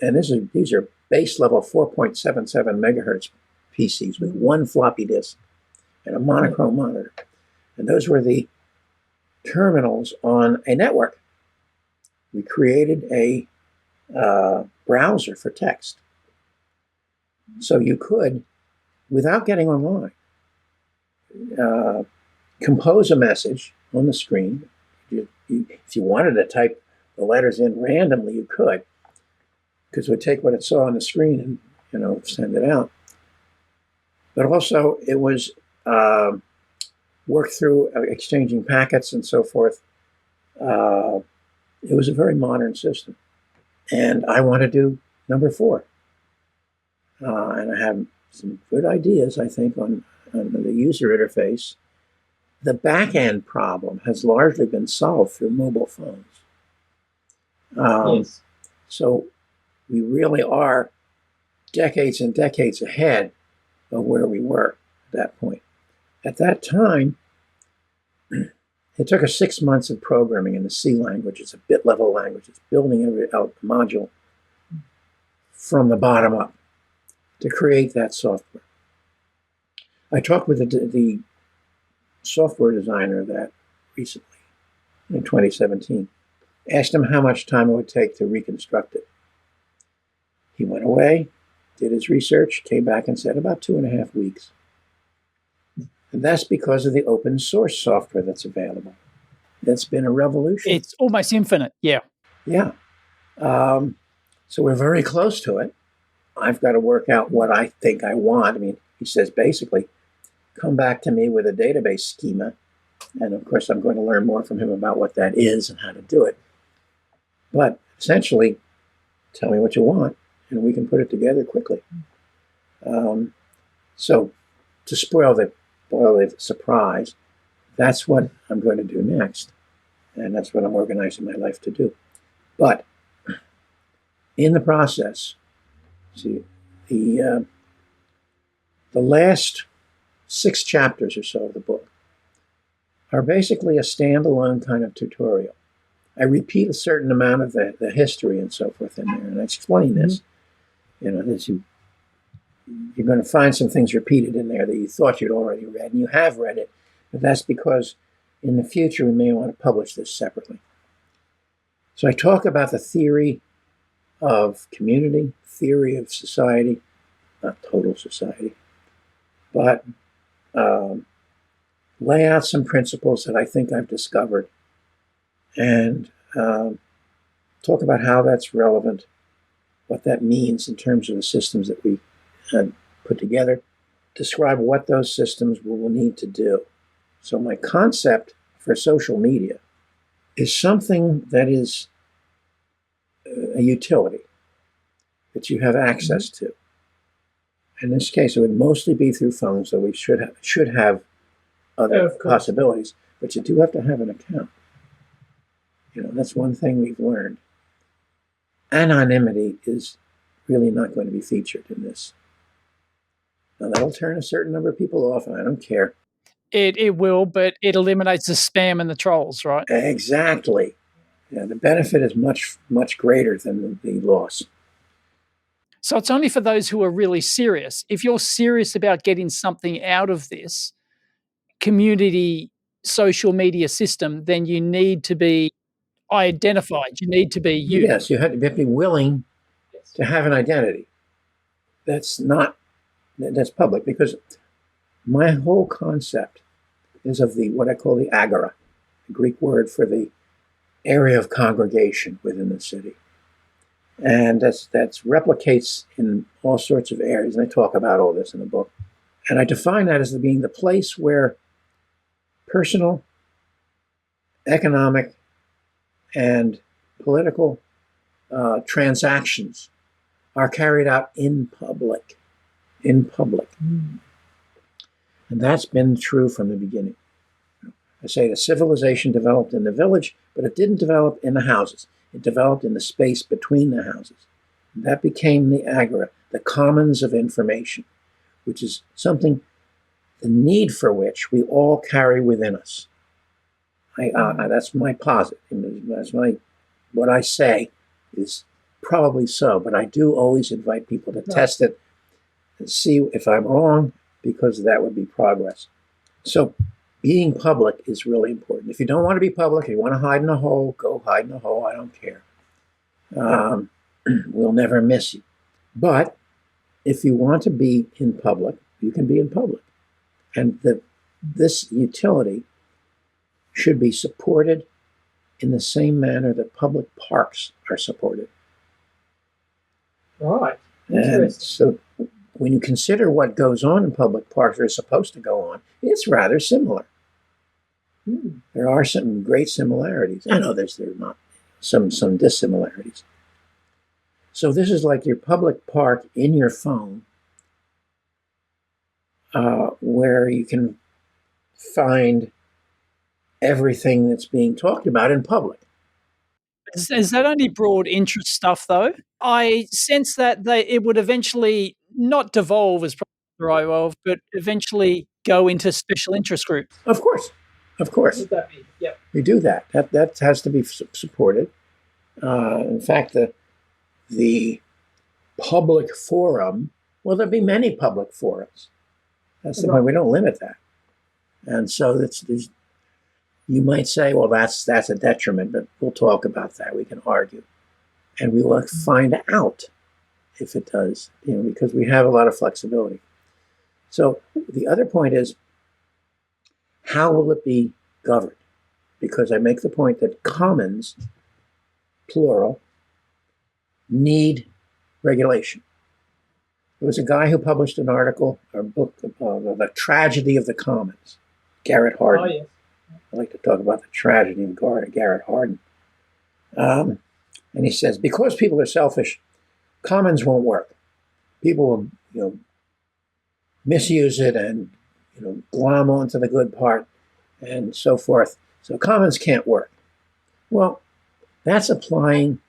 And these are base level 4.77 megahertz PCs with one floppy disk and a monochrome monitor. And those were the terminals on a network. We created a browser for text. So you could, without getting online, compose a message on the screen. If you wanted to type the letters in randomly, you could, because it would take what it saw on the screen and send it out. But also it was worked through exchanging packets and so forth. It was a very modern system. And I want to do number 4. And I have some good ideas, I think, on the user interface. The back-end problem has largely been solved through mobile phones. Yes. So we really are decades and decades ahead of where we were at that point. At that time, it took us 6 months of programming in the C language. It's a bit-level language. It's building a module from the bottom up to create that software. I talked with the software designer of that recently, in 2017. Asked him how much time it would take to reconstruct it. He went away, did his research, came back and said about 2.5 weeks. And that's because of the open source software that's available. That's been a revolution. It's almost infinite, yeah. Yeah. So we're very close to it. I've got to work out what I think I want. I mean, he says basically, come back to me with a database schema. And of course, I'm going to learn more from him about what that is and how to do it. But essentially, tell me what you want, and we can put it together quickly. So to spoil the surprise, that's what I'm going to do next. And that's what I'm organizing my life to do. But in the process, See, the last 6 chapters or so of the book are basically a standalone kind of tutorial. I repeat a certain amount of the history and so forth in there, and I explain this. You know, that you're going to find some things repeated in there that you thought you'd already read, and you have read it, but that's because in the future we may want to publish this separately. So I talk about the theory of community, theory of society, not total society, but lay out some principles that I think I've discovered, and talk about how that's relevant, what that means in terms of the systems that we put together, describe what those systems will need to do. So my concept for social media is something that is a utility that you have access to. In this case, it would mostly be through phones, so we should have other possibilities, but you do have to have an account. You know, that's one thing we've learned. Anonymity is really not going to be featured in this. Now, that'll turn a certain number of people off, and I don't care. It will, but it eliminates the spam and the trolls, right? Exactly. Yeah, the benefit is much, much greater than the loss. So it's only for those who are really serious. If you're serious about getting something out of this community social media system, then you need to be identified. You need to be you. Yes, you have to be willing to have an identity. That's public, because my whole concept is of what I call the agora, the Greek word for the area of congregation within the city. And that replicates in all sorts of areas, and I talk about all this in the book. And I define that as being the place where personal, economic, and political transactions are carried out in public. And that's been true from the beginning. I say the civilization developed in the village, but it didn't develop in the houses. It developed in the space between the houses. And that became the agora, the commons of information, which is something, the need for which we all carry within us. That's my posit. That's what I say is probably so, but I do always invite people to test it and see if I'm wrong, because that would be progress. So being public is really important. If you don't want to be public, if you want to hide in a hole, go hide in a hole. I don't care. We'll never miss you. But if you want to be in public, you can be in public. And this utility should be supported in the same manner that public parks are supported. Right. And so when you consider what goes on in public parks or is supposed to go on, it's rather similar. There are some great similarities. I know there's not some dissimilarities. So this is like your public park in your phone, where you can find everything that's being talked about in public. Is that only broad interest stuff, though? I sense that it would eventually not devolve, as probably the right word, but eventually go into special interest groups. Of course. Would that be? Yep. We do that. That has to be supported. In fact, the public forum, well, there'll be many public forums. That's the point. We don't limit that. And so you might say, well, that's a detriment, but we'll talk about that. We can argue. And we will find out if it does, because we have a lot of flexibility. So the other point is, how will it be governed? Because I make the point that commons, plural, need regulation. There was a guy who published an article or book of The Tragedy of the Commons, Garrett Hardin. Oh, yes. I like to talk about the tragedy of Garrett Hardin. And he says, because people are selfish, commons won't work. People will, misuse it and, glom onto the good part and so forth. So commons can't work. Well, that's applying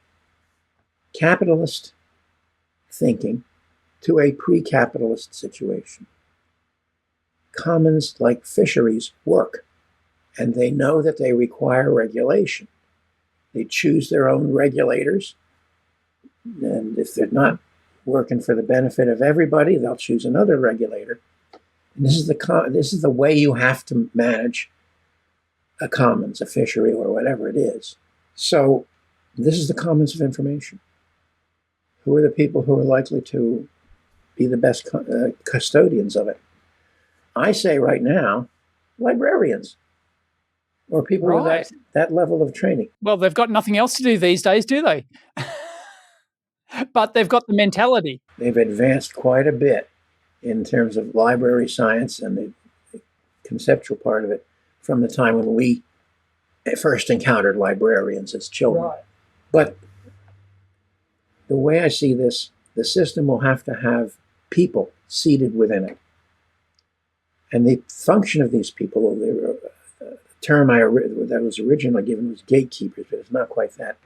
capitalist thinking to a pre-capitalist situation. Commons, like fisheries, work, and they know that they require regulation. They choose their own regulators, and if they're not working for the benefit of everybody, they'll choose another regulator. And this is the way you have to manage a commons, a fishery, or whatever it is. So this is the commons of information. Who are the people who are likely to be the best custodians of it? I say right now, librarians, or people with that level of training. Well, they've got nothing else to do these days, do they? But they've got the mentality. They've advanced quite a bit in terms of library science and the conceptual part of it from the time when we first encountered librarians as children. Right. But the way I see this, the system will have to have people seated within it. And the function of these people, the term that was originally given was gatekeepers, but it's not quite that.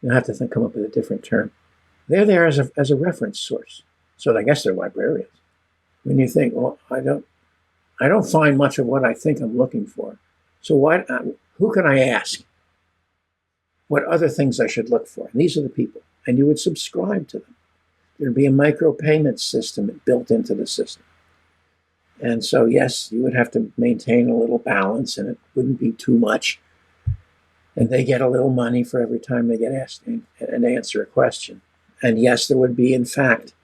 You'll have to come up with a different term. They're there as a reference source. So I guess they're librarians. When you think, well, I don't find much of what I think I'm looking for. So who can I ask? What other things I should look for? And these are the people. And you would subscribe to them. There'd be a micropayment system built into the system. And so, yes, you would have to maintain a little balance, and it wouldn't be too much. And they get a little money for every time they get asked and answer a question. And yes, there would be, in fact,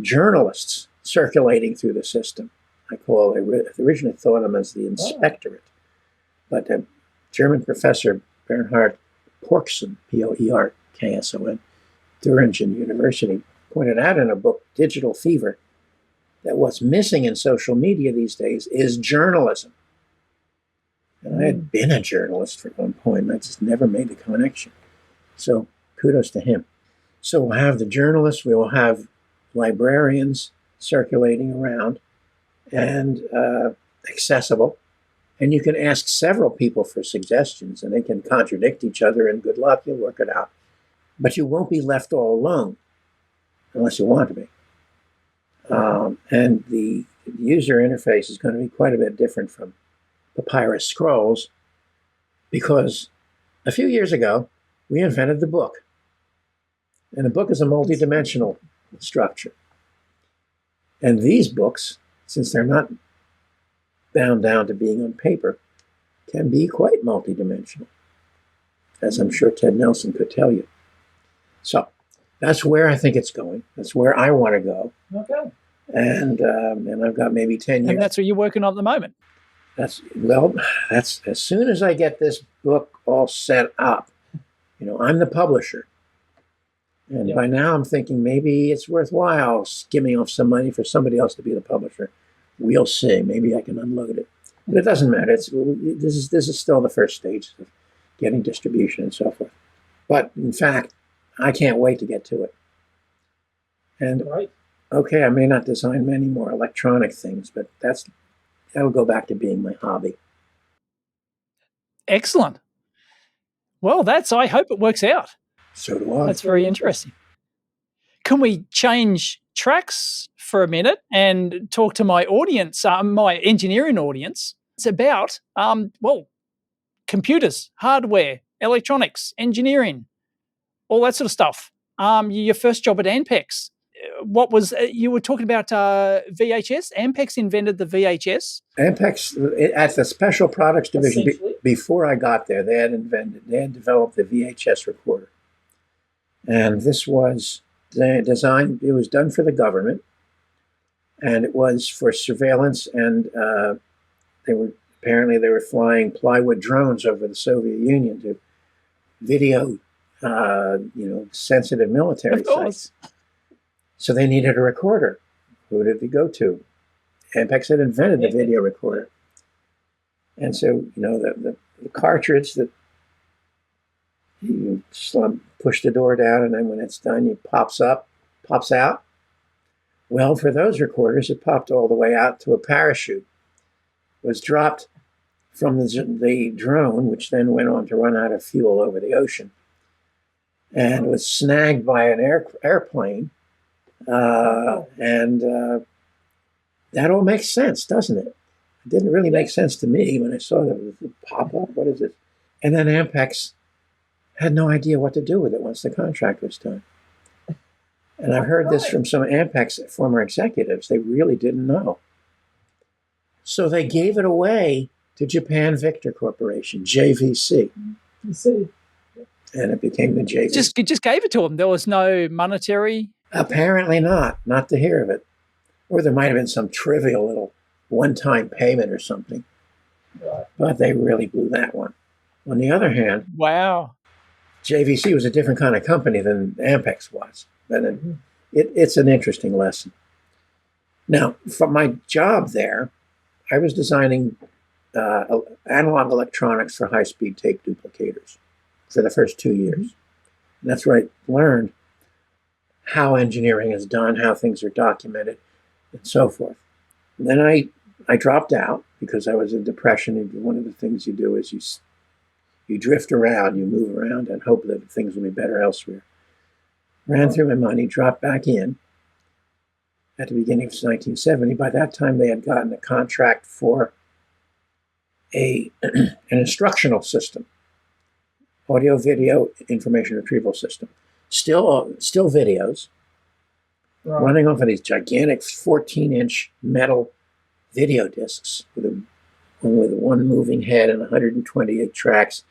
journalists circulating through the system. I originally thought of them as the inspectorate. But a German professor, Bernhard Porkson, P-O-E-R-K-S-O-N, Thuringen University, pointed out in a book, Digital Fever, that what's missing in social media these days is journalism. And I had been a journalist for one point, and I just never made the connection. So kudos to him. So we'll have the journalists, we will have librarians circulating around and accessible. And you can ask several people for suggestions, and they can contradict each other, and good luck, you'll work it out. But you won't be left all alone, unless you want to be. And the user interface is going to be quite a bit different from papyrus scrolls, because a few years ago, we invented the book. And a book is a multidimensional structure. And these books, since they're not bound down to being on paper, can be quite multidimensional, as I'm sure Ted Nelson could tell you. So that's where I think it's going. That's where I want to go. Okay. And I've got maybe 10 years. And that's what you're working on at the moment. That's as soon as I get this book all set up, I'm the publisher. And by now I'm thinking maybe it's worthwhile skimming off some money for somebody else to be the publisher. We'll see. Maybe I can unload it. But it doesn't matter. This is still the first stage of getting distribution and so forth. But in fact, I can't wait to get to it. And okay, I may not design many more electronic things, but that'll go back to being my hobby. Excellent. Well, I hope it works out. So do I. That's very interesting. Can we change tracks for a minute and talk to my audience, my engineering audience? It's about, computers, hardware, electronics, engineering, all that sort of stuff. Your first job at Ampex. What was you were talking about VHS? Ampex invented the VHS. Ampex at the Special Products Division. Before I got there, they had developed the VHS recorder, and this was designed. It was done for the government, and it was for surveillance. And they were flying plywood drones over the Soviet Union to video, sensitive military sites. So they needed a recorder. Who did they go to? Ampex had invented the video recorder. And so, the cartridge that you push the door down, and then when it's done, it pops out. Well, for those recorders, it popped all the way out to a parachute. It was dropped from the drone, which then went on to run out of fuel over the ocean, and was snagged by an airplane And that all makes sense, doesn't it? It didn't really make sense to me when I saw the pop-up. What is it? And then Ampex had no idea what to do with it once the contract was done. And I've heard this from some Ampex former executives. They really didn't know. So they gave it away to Japan Victor Corporation, JVC. And it became the JVC. Just gave it to them. There was no monetary... Apparently not to hear of it. Or there might have been some trivial little one-time payment or something. But they really blew that one. On the other hand, wow, JVC was a different kind of company than Ampex was. But it's an interesting lesson. Now, for my job there, I was designing analog electronics for high-speed tape duplicators for the first 2 years. And that's where I learned how engineering is done, how things are documented, and so forth. And then I dropped out because I was in depression, and one of the things you do is you drift around, you move around, and hope that things will be better elsewhere. Ran through my money, dropped back in at the beginning of 1970. By that time, they had gotten a contract for an instructional system, audio-video information retrieval system. Still videos, running off of these gigantic 14-inch metal video discs with one moving head and 128 tracks.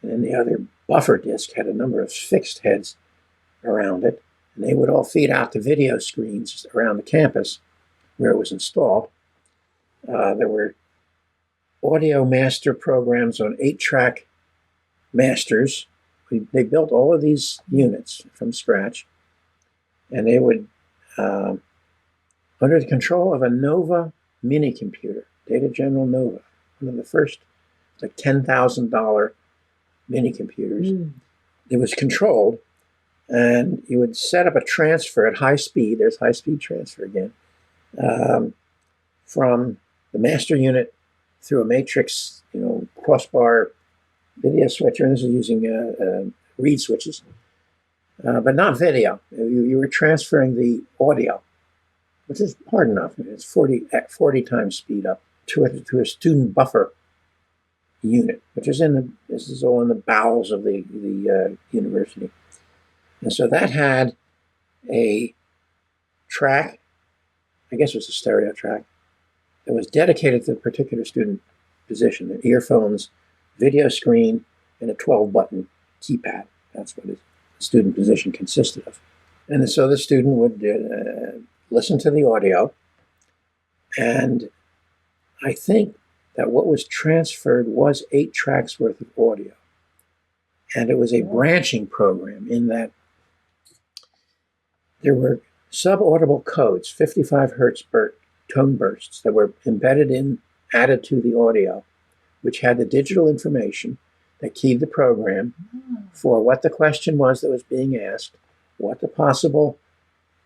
And then the other buffer disc had a number of fixed heads around it. And they would all feed out to video screens around the campus where it was installed. There were audio master programs on 8-track masters. They built all of these units from scratch. And they would, under the control of a Nova mini computer, Data General Nova, one of the first, like $10,000 mini computers. It was controlled, and you would set up a transfer at high speed. There's high speed transfer again, from the master unit through a matrix, crossbar video switcher. And this is using reed switches, but not video. You were transferring the audio, which is hard enough. It's 40 times speed up to a student buffer unit, which is this is all in the bowels of the university. And so that had a track, I guess it was a stereo track, that was dedicated to a particular student position, the earphones, video screen, and a 12-button keypad. That's what his student position consisted of. And so the student would listen to the audio, and I think that what was transferred was 8 tracks worth of audio. And it was a branching program in that there were subaudible codes, 55 hertz tone bursts that were added to the audio, which had the digital information that keyed the program for what the question was that was being asked, what the possible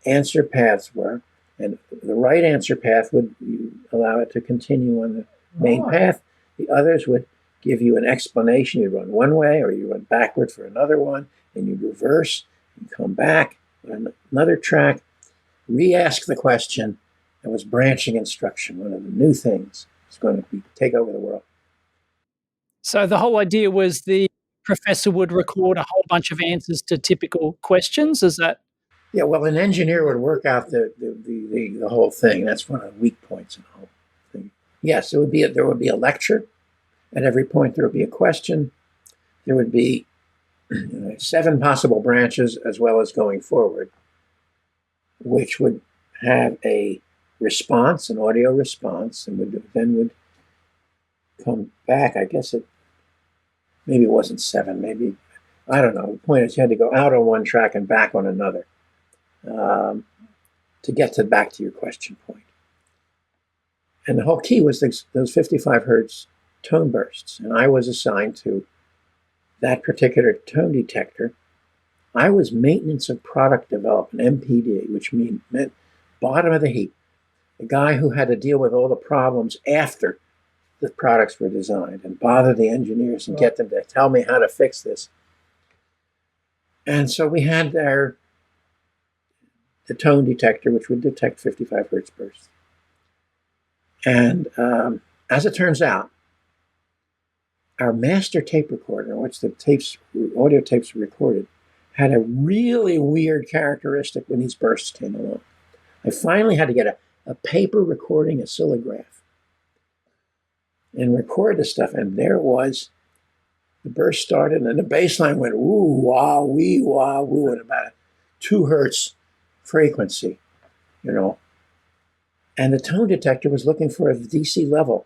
answer paths were, and the right answer path would allow it to continue on the main path. The others would give you an explanation. You'd run one way, or you run backward for another one, and you'd reverse and come back on another track, re-ask the question. It was branching instruction, one of the new things. It's going to take over the world. So the whole idea was the professor would record a whole bunch of answers to typical questions. Is that? Yeah, well, an engineer would work out the whole thing. That's one of the weak points in the whole thing. Yes, there would be a lecture. At every point, there would be a question. There would be 7 possible branches as well as going forward, which would have a response, an audio response, and would come back. I guess maybe it wasn't 7, maybe, I don't know. The point is you had to go out on one track and back on another to get back to your question point. And the whole key was those 55 hertz tone bursts. And I was assigned to that particular tone detector. I was maintenance of product development, MPD, which meant bottom of the heap. The guy who had to deal with all the problems after the products were designed and bother the engineers and get them to tell me how to fix this. And so we had our the tone detector, which would detect 55 hertz bursts. And as it turns out, our master tape recorder, in which the audio tapes were recorded, had a really weird characteristic when these bursts came along. I finally had to get a paper recording oscillograph and record the stuff. And there it was. The burst started, and the bass line went woo, wah, wee, wah, woo, at about a 2 hertz frequency, And the tone detector was looking for a DC level.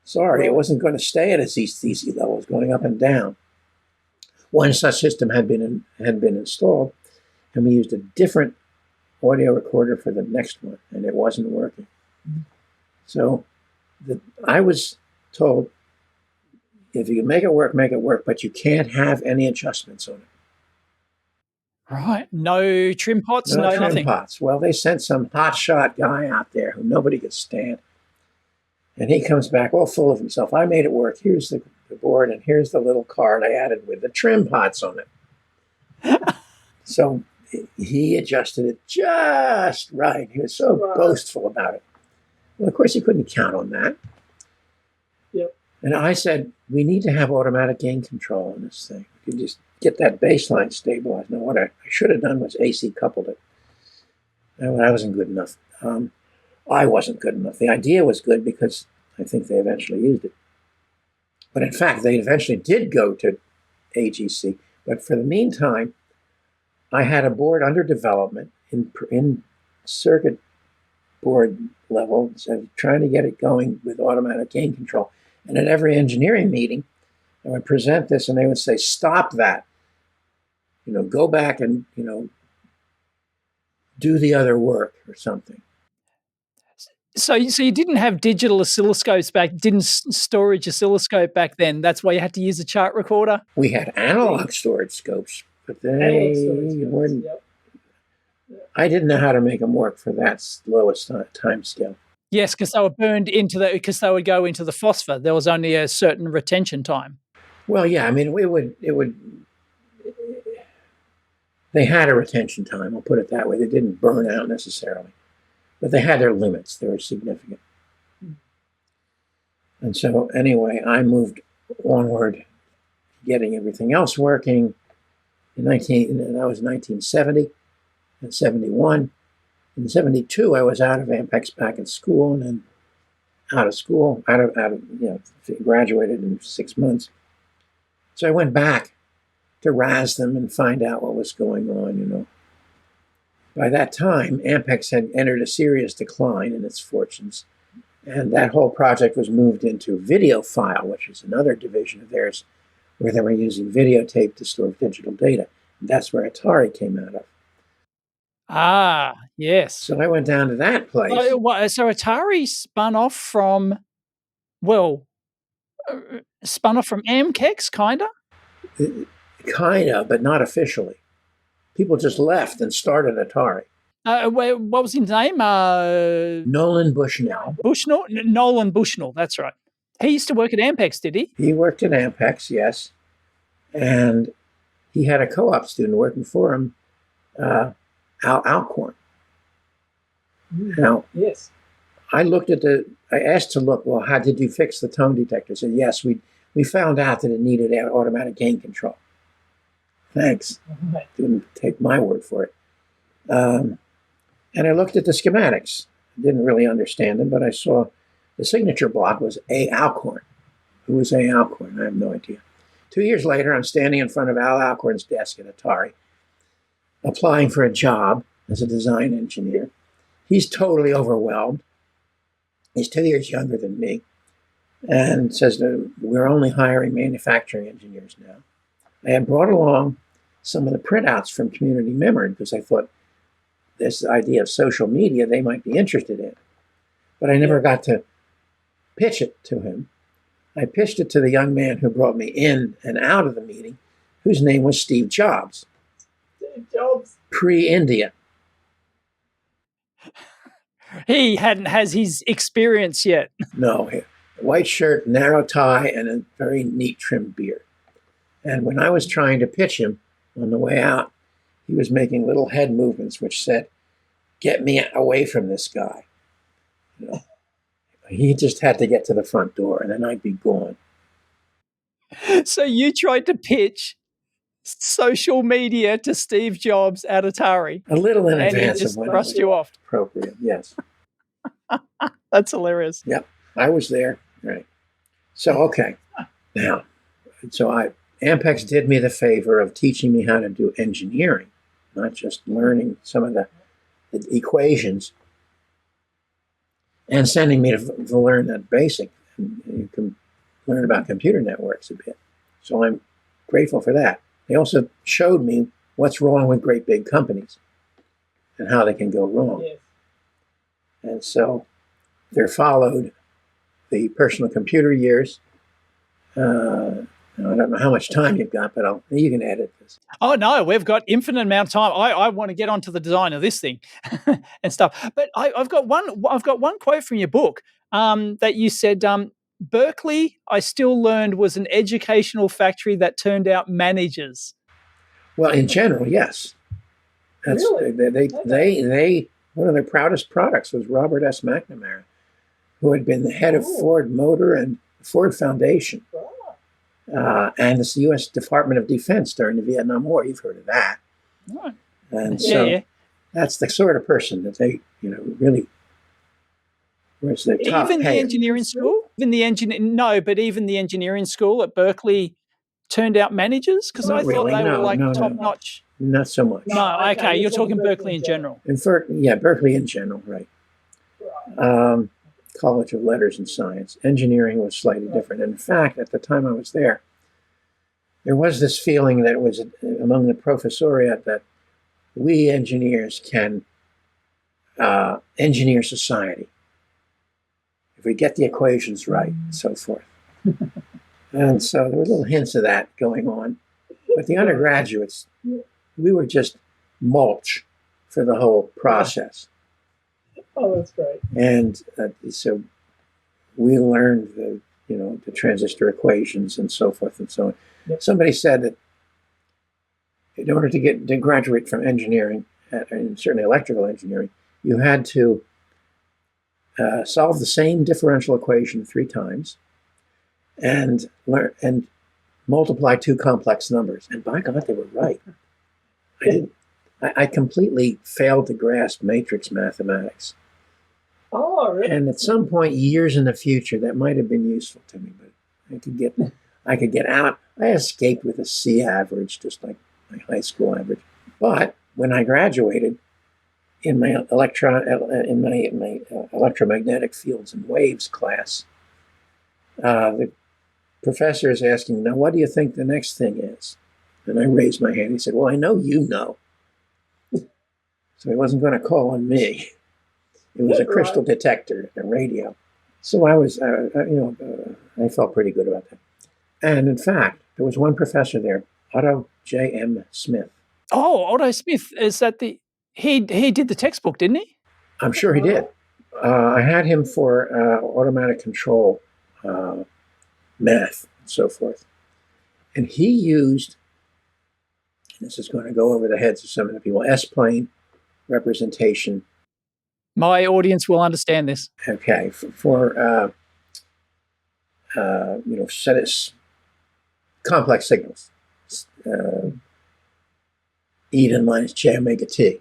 Sorry, it wasn't going to stay at a DC level. It was going up and down. One such system had been installed, and we used a different audio recorder for the next one, and it wasn't working. So I was told, if you can make it work, but you can't have any adjustments on it. Right. No trim pots, no trim nothing. pots. Well, they sent some hotshot guy out there who nobody could stand. And he comes back all full of himself. I made it work. Here's the board, and here's the little card I added with the trim pots on it. So he adjusted it just right. He was so boastful about it. Well, of course, he couldn't count on that. Yep. And I said, we need to have automatic gain control in this thing. You can just get that bass line stabilized. Now, what I should have done was AC coupled it. And that wasn't good enough. I wasn't good enough. The idea was good because I think they eventually used it. But in fact, they eventually did go to AGC. But for the meantime, I had a board under development in circuit board level, so trying to get it going with automatic gain control. And at every engineering meeting, I would present this, and they would say, "Stop that! Go back and do the other work or something." So you didn't have digital oscilloscopes storage oscilloscope back then. That's why you had to use a chart recorder. We had analog storage scopes, but they weren't. Yep. I didn't know how to make them work for that lowest time scale. Yes, because they were burned because they would go into the phosphor. There was only a certain retention time. Well, yeah, I mean, it would. They had a retention time. I'll put it that way. They didn't burn out necessarily, but they had their limits. They were significant. And so, anyway, I moved onward, getting everything else working. That was 1970 and 71. In 72, I was out of Ampex back in school, and then graduated in 6 months. So I went back to razz them and find out what was going on, By that time, Ampex had entered a serious decline in its fortunes, and that whole project was moved into Videophile, which is another division of theirs, where they were using videotape to store digital data. And that's where Atari came out of. Ah, yes. So I went down to that place. So Atari spun off from Ampex, kind of? Kind of, but not officially. People just left and started Atari. What was his name? Nolan Bushnall. Nolan Bushnall, that's right. He used to work at Ampex, did he? He worked at Ampex, yes. And he had a co-op student working for him, Allan Alcorn. Now, yes. I asked to look, well, how did you fix the tone detector? I said, yes, we found out that it needed automatic gain control. Thanks. Right. Didn't take my word for it. And I looked at the schematics. Didn't really understand them, but I saw the signature block was A. Alcorn. Who was A. Alcorn? I have no idea. 2 years later, I'm standing in front of Al Alcorn's desk at Atari, applying for a job as a design engineer. He's totally overwhelmed. He's 2 years younger than me, and says, we're only hiring manufacturing engineers now. I had brought along some of the printouts from Community Memory because I thought this idea of social media they might be interested in. But I never got to pitch it to him. I pitched it to the young man who brought me in and out of the meeting, whose name was Steve Jobs. Steve Jobs. Pre-India. He has his experience yet. No, white shirt, narrow tie, and a very neat trimmed beard. And when I was trying to pitch him on the way out, he was making little head movements which said, "Get me away from this guy." You know, he just had to get to the front door, and then I'd be gone. So you tried to pitch social media to Steve Jobs at Atari. A little in and he advance just of when thrust it you was off. appropriate. Yes. That's hilarious. Yep. I was there. Right. So, okay. Now, Ampex did me the favor of teaching me how to do engineering, not just learning some of the equations, and sending me to learn that basic. And you can learn about computer networks a bit. So I'm grateful for that. They also showed me what's wrong with great big companies and how they can go wrong. Yes. And so there followed the personal computer years. I don't know how much time you've got, but you can edit this. Oh no, we've got infinite amount of time. I want to get onto the design of this thing and stuff. But I've got one quote from your book that you said, Berkeley, I still learned, was an educational factory that turned out managers. Well, in general, yes. That's Really? They one of their proudest products was Robert S. McNamara, who had been the head of Ford Motor and Ford Foundation. And it's the U.S. Department of Defense during the Vietnam War. You've heard of that. Right. And so that's the sort of person that they, really, where's their top Even payer. the engineering school? Even the engineering school at Berkeley turned out managers? Because I thought they were top-notch. Not so much. No, okay, you're talking Berkeley in general. Berkeley in general, right. College of Letters and Science. Engineering was slightly different. And in fact, at the time I was there was this feeling that was among the professoriate that we engineers can engineer society if we get the equations right and so forth. And so there were little hints of that going on. But the undergraduates, we were just mulch for the whole process. Oh, that's great. And so we learned the transistor equations and so forth and so on. Yep. Somebody said that in order to graduate from engineering, and certainly electrical engineering, you had to solve the same differential equation 3 times and multiply 2 complex numbers. And by God, they were right. I completely failed to grasp matrix mathematics. Oh, really? And at some point, years in the future, that might have been useful to me, but I could get out. I escaped with a C average, just like my high school average. But when I graduated in my electromagnetic fields and waves class, the professor is asking, "Now, what do you think the next thing is?" And I raised my hand. He said, "Well, I know you know." So he wasn't going to call on me. It was a crystal detector, a radio. So I was, I felt pretty good about that. And in fact, there was one professor there, Otto J.M. Smith. Oh, Otto Smith, is that he did the textbook, didn't he? I'm sure he did. I had him for automatic control, math, and so forth. And he used, and this is going to go over the heads of some of the people, S-plane representation. My audience will understand this. Okay, for complex signals, e to the minus j omega t,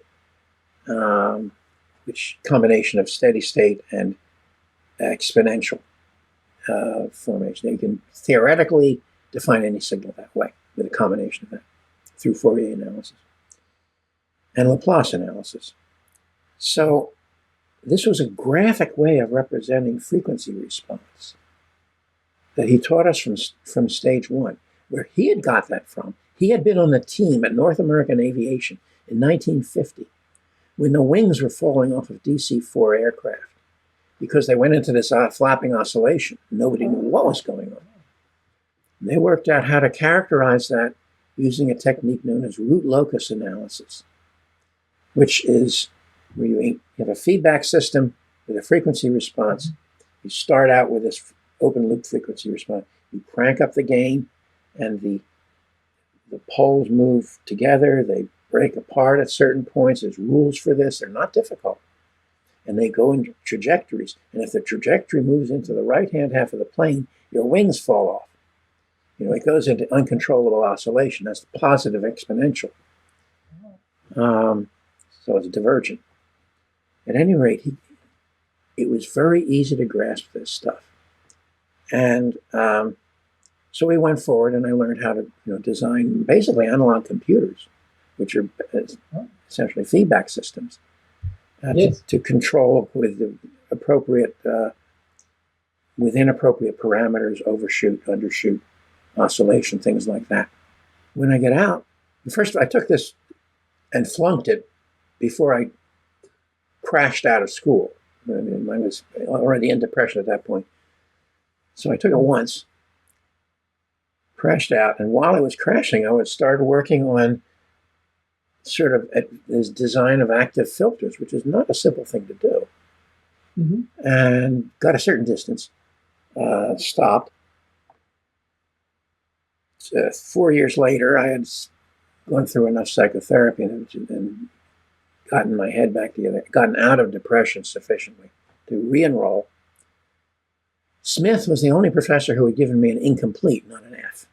which combination of steady state and exponential formation. You can theoretically define any signal that way with a combination of that through Fourier analysis and Laplace analysis. So this was a graphic way of representing frequency response that he taught us from stage 1. Where he had got that from, he had been on the team at North American Aviation in 1950 when the wings were falling off of DC-4 aircraft because they went into this flapping oscillation. Nobody knew what was going on. And they worked out how to characterize that using a technique known as root locus analysis, which is where you have a feedback system with a frequency response. You start out with this open loop frequency response. You crank up the gain, and the poles move together. They break apart at certain points. There's rules for this. They're not difficult. And they go in trajectories. And if the trajectory moves into the right-hand half of the plane, your wings fall off. It goes into uncontrollable oscillation. That's the positive exponential. So it's divergent. At any rate, it was very easy to grasp this stuff. And so we went forward, and I learned how to design basically analog computers, which are essentially feedback systems, Yes. to control with the appropriate, within appropriate parameters, overshoot, undershoot, oscillation, things like that. When I get out, first I took this and flunked it before I crashed out of school. I was already in depression at that point. So I took it once, crashed out, and while I was crashing, I would start working on sort of this design of active filters, which is not a simple thing to do. Mm-hmm. And got a certain distance, stopped. 4 years later, I had gone through enough psychotherapy and gotten my head back together, gotten out of depression sufficiently to re-enroll. Smith was the only professor who had given me an incomplete, not an F.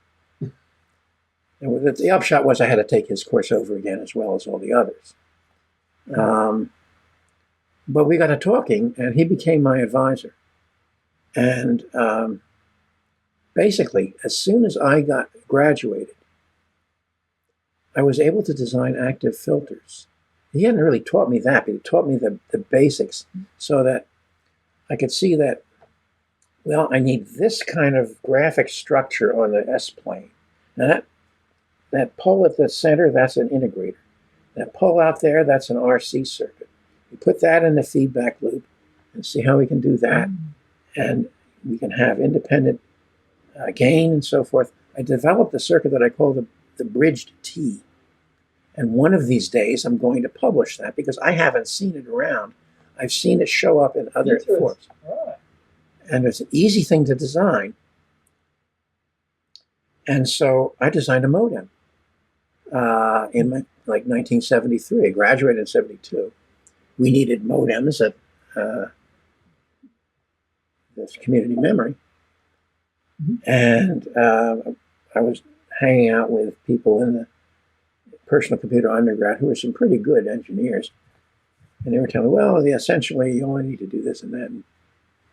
And the upshot was I had to take his course over again, as well as all the others. But we got to talking, and he became my advisor. And basically, as soon as I graduated, I was able to design active filters. He hadn't really taught me that, but he taught me the basics so that I could see that, well, I need this kind of graphic structure on the S-plane. Now that pole at the center, that's an integrator. That pole out there, that's an RC circuit. We put that in the feedback loop and see how we can do that. And we can have independent gain and so forth. I developed a circuit that I call the bridged T. And one of these days, I'm going to publish that because I haven't seen it around. I've seen it show up in other forms. Right. And it's an easy thing to design. And so I designed a modem in 1973. I graduated in 72. We needed modems at this community memory. Mm-hmm. And I was hanging out with people in the personal computer undergrad who were some pretty good engineers. And they were telling me, well, essentially, you only need to do this and that. And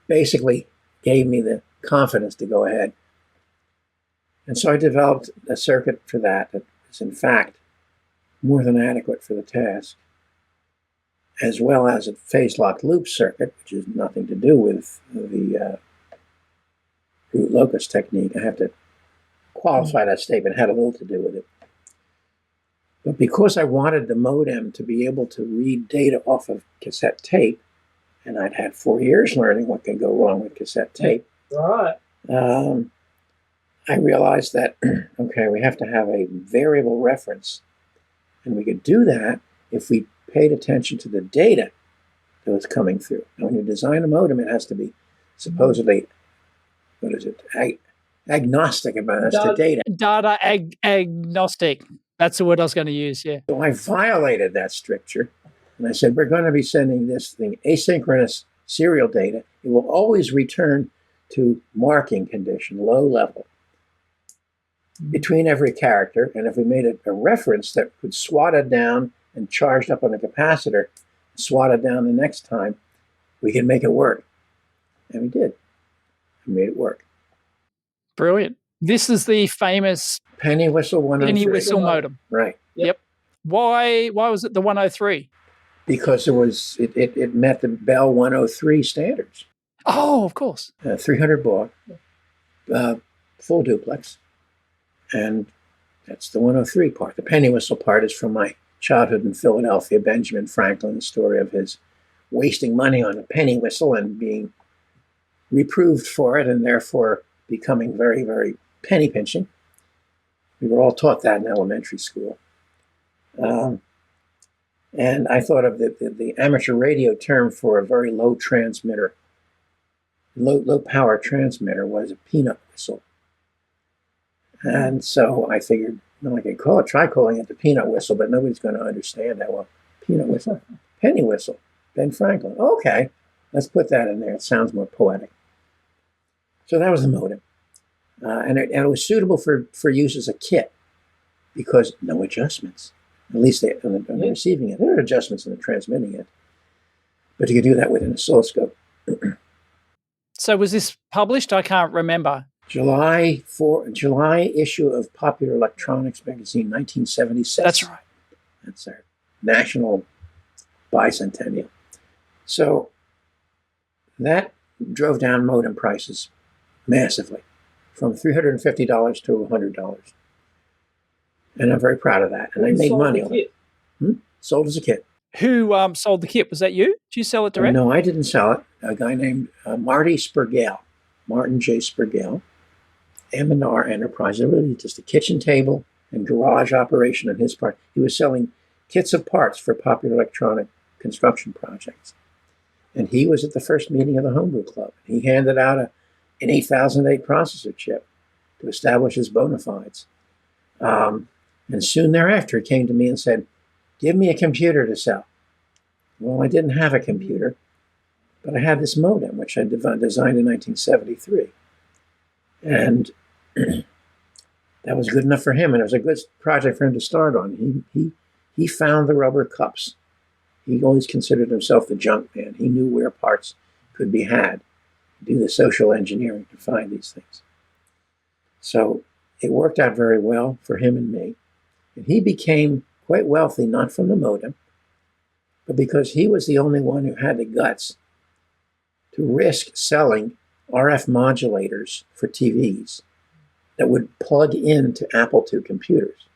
basically gave me the confidence to go ahead. And so I developed a circuit for that is, in fact, more than adequate for the task, as well as a phase-locked loop circuit, which has nothing to do with the root locus technique. I have to qualify that statement. It had a little to do with it. But because I wanted the modem to be able to read data off of cassette tape, and I'd had 4 years learning what can go wrong with cassette tape, Right. I realized that, okay, we have to have a variable reference. And we could do that if we paid attention to the data that was coming through. Now, when you design a modem, it has to be supposedly, agnostic about as to data. Data agnostic. That's the word I was going to use, yeah. So I violated that stricture. And I said, we're going to be sending this thing asynchronous serial data. It will always return to marking condition, low level, between every character. And if we made a reference that would swat it down and charged up on a capacitor, swat it down the next time, we could make it work. And we did. We made it work. Brilliant. This is the famous Pennywhistle 103. Pennywhistle modem. Right. Yep. Why was it the 103? Because it met the Bell 103 standards. Oh, of course. 300 baud, full duplex. And that's the 103 part. The Pennywhistle part is from my childhood in Philadelphia. Benjamin Franklin, the story of his wasting money on a penny whistle and being reproved for it and therefore becoming very, very penny pinching. We were all taught that in elementary school. And I thought of the amateur radio term for a very low transmitter, low power transmitter was a peanut whistle. And so I figured, Well, I can try calling it the peanut whistle, but nobody's going to understand that. Well, peanut whistle, Pennywhistle, Ben Franklin. Okay, let's put that in there. It sounds more poetic. So that was the modem. And it was suitable for use as a kit because no adjustments. At least on the receiving it. There are adjustments in the transmitting it. But you could do that with an oscilloscope. So was this published? I can't remember. July issue of Popular Electronics magazine, 1976. That's right. That's our national bicentennial. So that drove down modem prices massively, from $350 to $100. And I'm very proud of that. And I made money on it. Sold as a kit. Who sold the kit? Was that you? Did you sell it direct? No, I didn't sell it. A guy named Marty Spergel, Martin J. Spergel, M&R Enterprises. Really just a kitchen table and garage operation on his part. He was selling kits of parts for popular electronic construction projects. And he was at the first meeting of the Homebrew Club. He handed out an 8008 processor chip to establish his bona fides. And soon thereafter, he came to me and said, "Give me a computer to sell." Well, I didn't have a computer, but I had this modem, which I designed in 1973. And that was good enough for him, and it was a good project for him to start on. He found the rubber cups. He always considered himself the junk man. He knew where parts could be had, do the social engineering to find these things. So it worked out very well for him and me. And he became quite wealthy, not from the modem, but because he was the only one who had the guts to risk selling RF modulators for TVs that would plug into Apple II computers.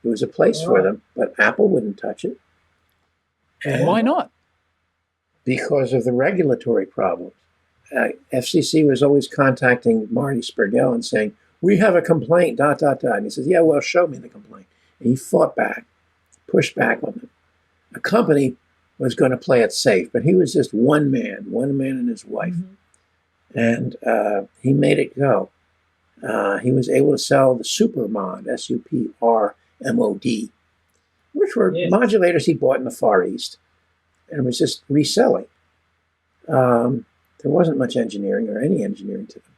There was a place for them, but Apple wouldn't touch it. And why not? Because of the regulatory problems. FCC was always contacting Marty Spergel and saying, "We have a complaint, ... And he says, "Yeah, well, show me the complaint." And he fought back, pushed back on them. A company was going to play it safe, but he was just one man and his wife. And he made it go. He was able to sell the Supermod, SUPRMOD, which were modulators he bought in the Far East and was just reselling. There wasn't much engineering or any engineering to them.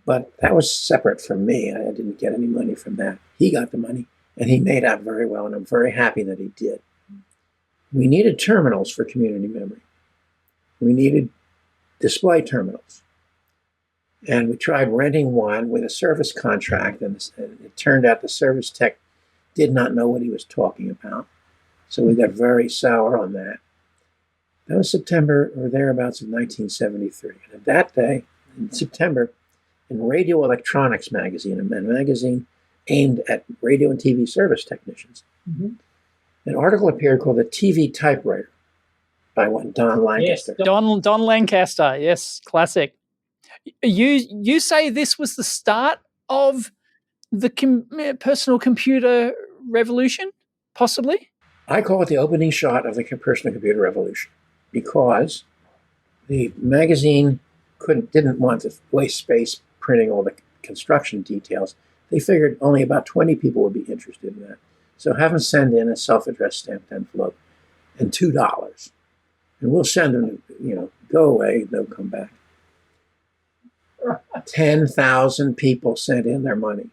But that was separate from me. I didn't get any money from that. He got the money, and he made out very well, and I'm very happy that he did. We needed terminals for community memory. We needed display terminals. And we tried renting one with a service contract, and it turned out the service tech did not know what he was talking about. So we got very sour on that. That was September or thereabouts of 1973. And at that day, in September, in Radio Electronics magazine, a magazine aimed at radio and TV service technicians, an article appeared called "The TV Typewriter" by one Don Lancaster. Yes, Don Lancaster, yes, classic. You say this was the start of the personal computer revolution, possibly? I call it the opening shot of the personal computer revolution because the magazine didn't want to waste space printing all the construction details. They figured only about 20 people would be interested in that. So have them send in a self-addressed stamped envelope and $2. And we'll send them, go away, they'll come back. 10,000 people sent in their money.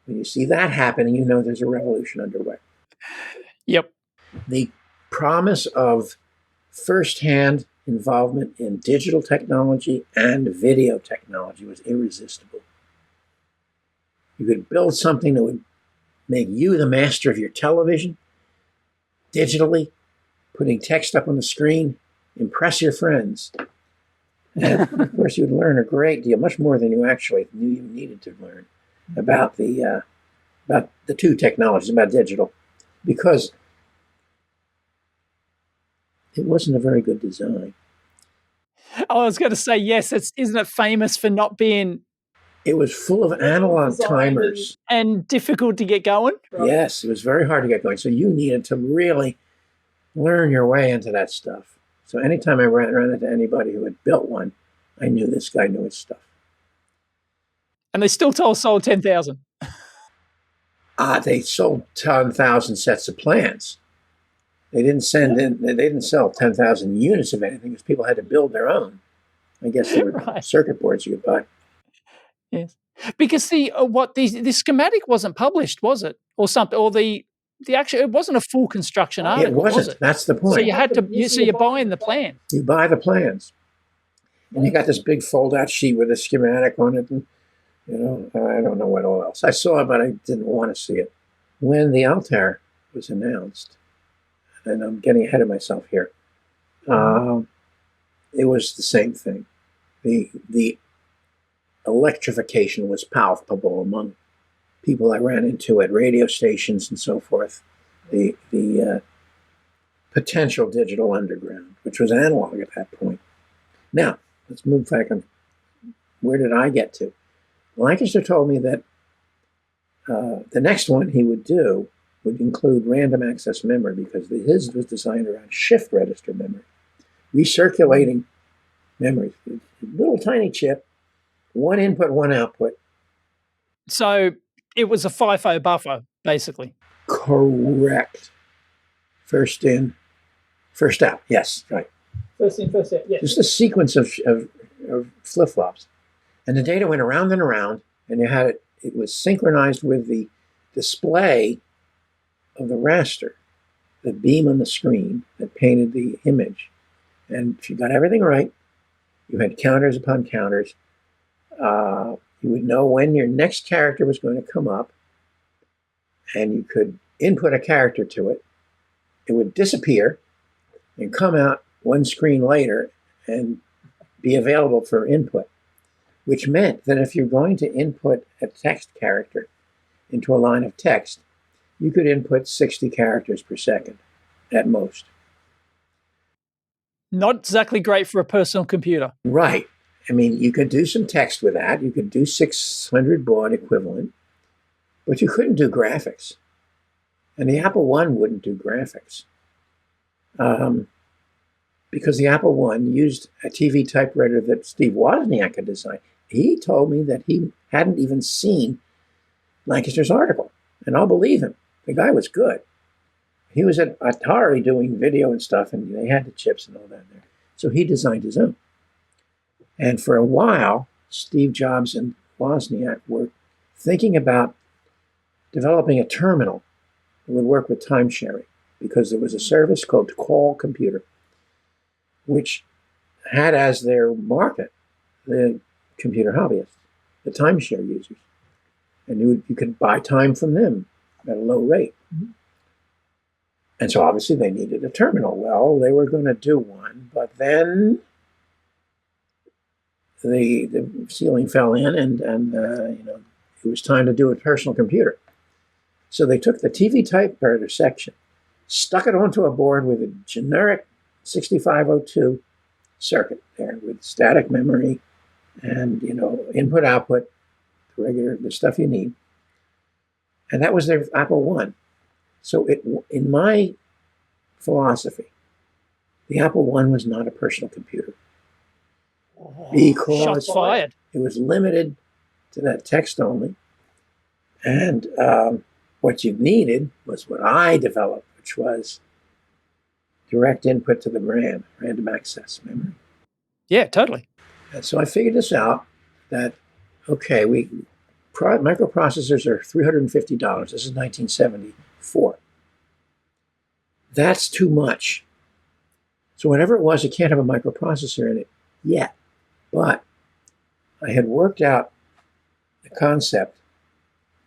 When you see that happening, you know there's a revolution underway. Yep. The promise of firsthand involvement in digital technology and video technology was irresistible. You could build something that would make you the master of your television digitally, putting text up on the screen, impress your friends. And of course, you'd learn a great deal, much more than you actually knew you needed to learn about the two technologies, about digital, because it wasn't a very good design. I was going to say, yes, isn't it famous for not being... It was full of analog timers. And difficult to get going? Yes, it was very hard to get going. So you needed to really learn your way into that stuff. So anytime I ran into anybody who had built one, I knew this guy knew his stuff. And they still sold 10,000. They sold 10,000 sets of plans. They didn't They didn't sell 10,000 units of anything because people had to build their own. I guess they were Right. circuit boards you could buy. Yes. Because the schematic wasn't published, was it? Or something, or the actual, it wasn't a full construction It article, was wasn't. it? That's the So point. you had to, you're buying the plan. You buy the plans, and you got this big fold-out sheet with a schematic on it, and I don't know what all else. I saw it, but I didn't want to see it. When the Altair was announced, and I'm getting ahead of myself here, it was the same thing. The electrification was palpable among people I ran into at radio stations and so forth. The potential digital underground, which was analog at that point. Now, let's move back on. Where did I get to? Lancaster told me that the next one he would do would include random access memory because his was designed around shift register memory, recirculating memory. Little tiny chip, one input, one output. So it was a FIFO buffer, basically. Correct. First in, first out. Yes, right. First in, first out. Yes. Just a sequence of flip-flops. And the data went around and around, and you had it. It was synchronized with the display of the raster, the beam on the screen that painted the image. And if you got everything right, you had counters upon counters. You would know when your next character was going to come up, and you could input a character to it. It would disappear and come out one screen later and be available for input, which meant that if you're going to input a text character into a line of text, you could input 60 characters per second at most. Not exactly great for a personal computer. Right. I mean, you could do some text with that. You could do 600 baud equivalent, but you couldn't do graphics. And the Apple I wouldn't do graphics. Because the Apple I used a TV typewriter that Steve Wozniak had designed. He told me that he hadn't even seen Lancaster's article, and I'll believe him. The guy was good. He was at Atari doing video and stuff, and they had the chips and all that there. So he designed his own. And for a while, Steve Jobs and Wozniak were thinking about developing a terminal that would work with time sharing, because there was a service called Counterculture, which had as their market the computer hobbyists, the timeshare users. And you could buy time from them at a low rate. Mm-hmm. And so obviously they needed a terminal. Well, they were going to do one, but then the ceiling fell in, and it was time to do a personal computer. So they took the TV typewriter section, stuck it onto a board with a generic 6502 circuit there with static memory and input output, the stuff you need. And that was their Apple I. So in my philosophy, the Apple I was not a personal computer. Because shots fired. It was limited to that text only. And what you needed was what I developed, which was direct input to the RAM, random access memory. Yeah, totally. And so I figured this out, that, okay, microprocessors are $350. This is 1974. That's too much. So whatever it was, you can't have a microprocessor in it yet. But I had worked out the concept,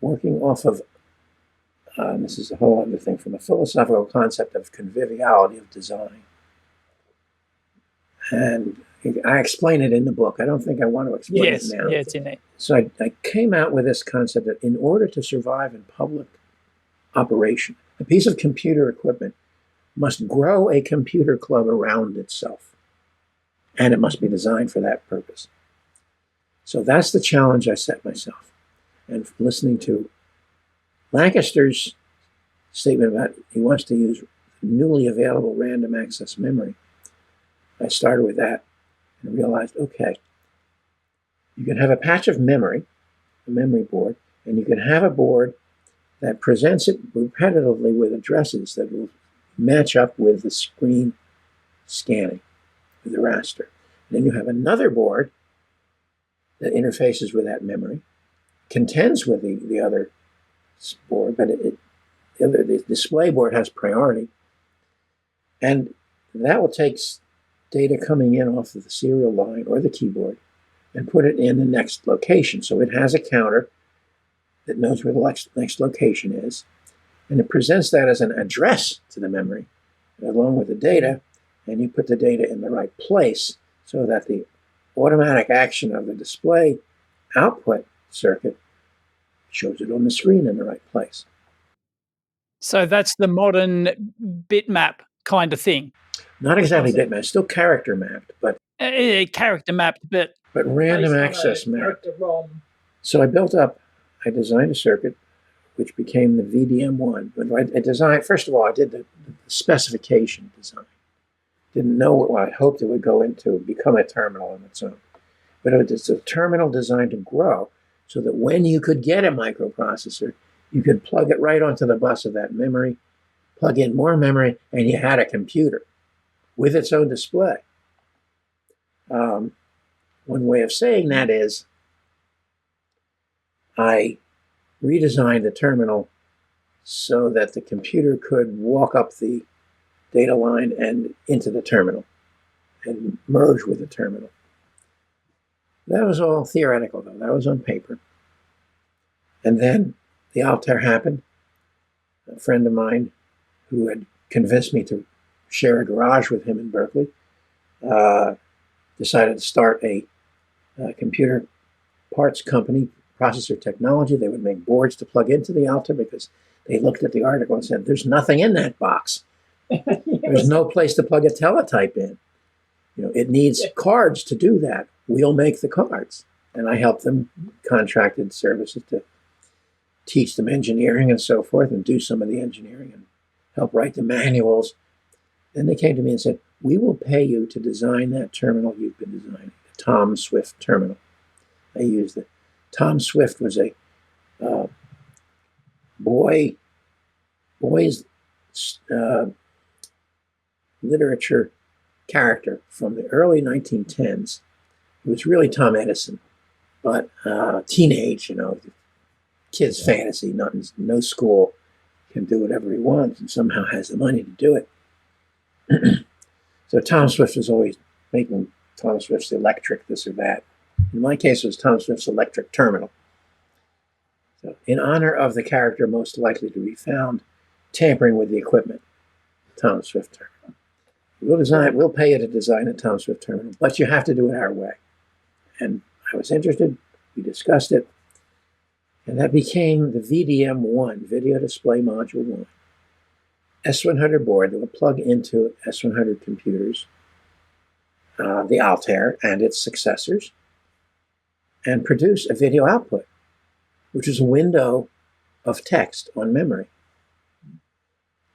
working off of, this is a whole other thing, from a philosophical concept of conviviality of design. And I explain it in the book. I don't think I want to explain it now. Yeah, it's in there. So I came out with this concept that in order to survive in public operation, a piece of computer equipment must grow a computer club around itself. And it must be designed for that purpose. So that's the challenge I set myself. And listening to Lancaster's statement about he wants to use newly available random access memory, I started with that and realized, okay, you can have a patch of memory, a memory board, and you can have a board that presents it repetitively with addresses that will match up with the screen scanning with the raster. And then you have another board that interfaces with that memory, contends with the other board, but the display board has priority. And that will take data coming in off of the serial line or the keyboard and put it in the next location. So it has a counter that knows where the next location is, and it presents that as an address to the memory along with the data, and you put the data in the right place so that the automatic action of the display output circuit shows it on the screen in the right place. So that's the modern bitmap kind of thing. Not exactly bitmap, still character mapped, but character mapped, but random access mapped. So I designed a circuit which became the VDM1. But I designed, first of all, I did the specification design. Didn't know what I hoped it would go into, become a terminal on its own. But it was a terminal designed to grow so that when you could get a microprocessor, you could plug it right onto the bus of that memory, plug in more memory, and you had a computer with its own display. One way of saying that is I redesigned the terminal so that the computer could walk up the data line and into the terminal and merge with the terminal. That was all theoretical, though. That was on paper. And then the Altair happened. A friend of mine who had convinced me to share a garage with him in Berkeley decided to start a computer parts company, processor technology. They would make boards to plug into the Altair because they looked at the article and said, there's nothing in that box. There's no place to plug a teletype in. It needs cards to do that. We'll make the cards. And I helped them, contracted services to teach them engineering and so forth, and do some of the engineering and help write the manuals. Then they came to me and said, we will pay you to design that terminal you've been designing, the Tom Swift terminal. I used it. Tom Swift was a boys literature character from the early 1910s. It was really Tom Edison, but teenage, kid's fantasy, no school, can do whatever he wants and somehow has the money to do it. So Tom Swift was always making Tom Swift's electric this or that. In my case, it was Tom Swift's electric terminal. So in honor of the character most likely to be found tampering with the equipment, Tom Swift terminal. We'll pay you to design a Tom Swift terminal, but you have to do it our way. And I was interested. We discussed it. And that became the VDM1, Video Display Module 1. S100 board that would plug into S100 computers, the Altair and its successors, and produce a video output, which is a window of text on memory.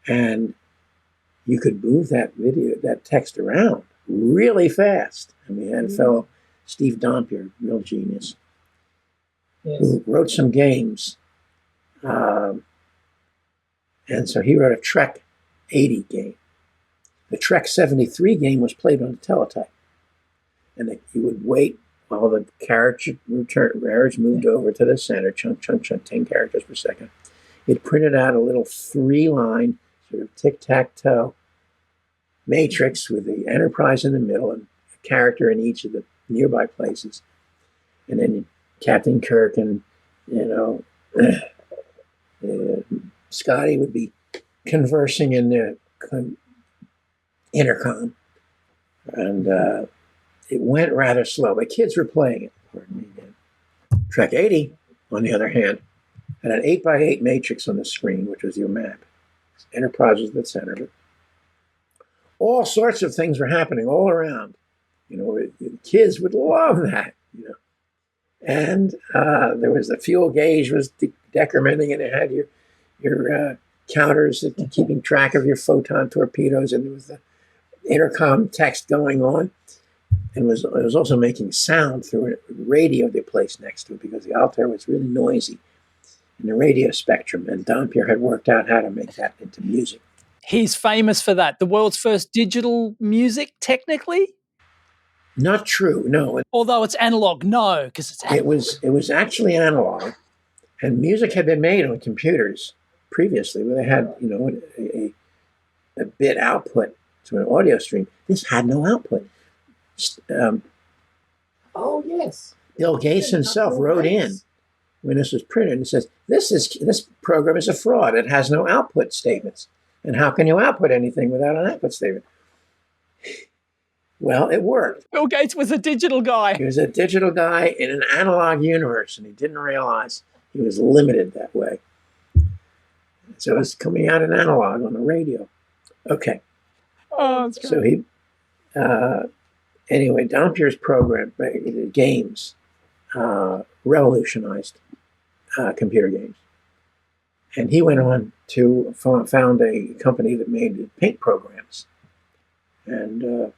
And you could move that text around really fast. And we had a fellow, Steve Dompier, real genius, who wrote some games. And so he wrote a Trek 80 game. The Trek 73 game was played on a teletype. And you would wait while the carriage moved over to the center, chunk, 10 characters per second. It printed out a little 3-line sort of tic-tac-toe matrix with the Enterprise in the middle and a character in each of the nearby places. And then Captain Kirk and, Scotty would be conversing in the intercom. And it went rather slow, but kids were playing it. Pardon me again. Trek 80, on the other hand, had an 8x8 matrix on the screen, which was your map. Enterprise was the center of it. All sorts of things were happening all around. Kids would love that. And there was the fuel gauge was decrementing, and it had your counters that keeping track of your photon torpedoes, and there was the intercom text going on. And it was also making sound through a radio they placed next to it because the Altair was really noisy. in the radio spectrum, and Dampier had worked out how to make that into music. He's famous for that. The world's first digital music, technically? Not true, no. Although it's analog, no, because it's analog. It was actually analog, and music had been made on computers previously, where they had, you know, a bit output to an audio stream. This had no output. Oh, yes. Bill Gates himself wrote in when this was printed and says, this program is a fraud. It has no output statements. And how can you output anything without an output statement? Well, it worked. Bill Gates was a digital guy. He was a digital guy in an analog universe, and he didn't realize he was limited that way. So it was coming out in analog on the radio. Okay. Oh, that's great. So he, anyway, Dampier's program, games, revolutionized computer games. And he went on to found a company that made paint programs, and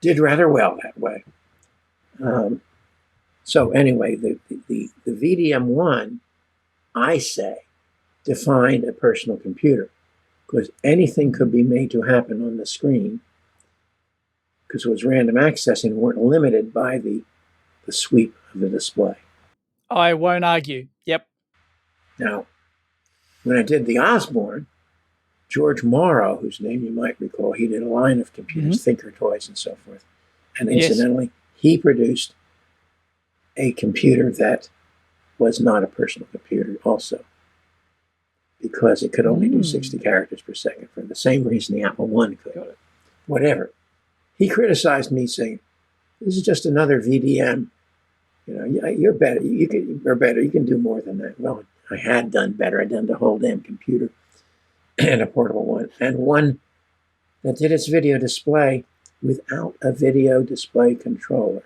did rather well that way. So anyway, the VDM1, I say, defined a personal computer, because anything could be made to happen on the screen, because it was random accessing, weren't limited by the sweep of the display. I won't argue. Yep. Now, when I did the Osborne, George Morrow, whose name you might recall, he did a line of computers, Thinker Toys and so forth. And incidentally, he produced a computer that was not a personal computer also, because it could only do 60 characters per second, for the same reason the Apple I could. Whatever. He criticized me, saying, this is just another VDM. You know, you're better. You're better. You can do more than that. Well, I had done better. I'd done the whole damn computer, and a portable one, and one that did its video display without a video display controller.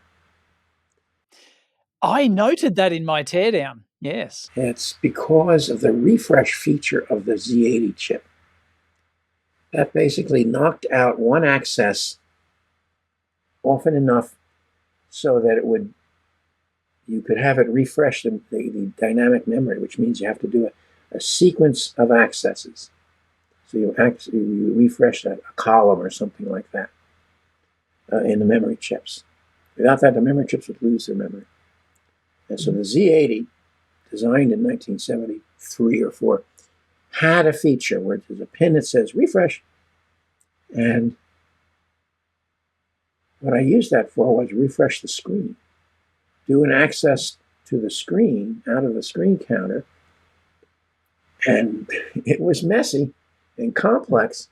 I noted that in my teardown. Yes. It's because of the refresh feature of the Z80 chip. That basically knocked out one access often enough so that you could have it refresh the dynamic memory, which means you have to do a sequence of accesses. So you refresh a column or something like that in the memory chips. Without that, the memory chips would lose their memory. And so the Z80, designed in 1973 or 4, had a feature where there's a pin that says refresh. And what I used that for was refresh the screen. Do an access to the screen out of the screen counter. And it was messy and complex,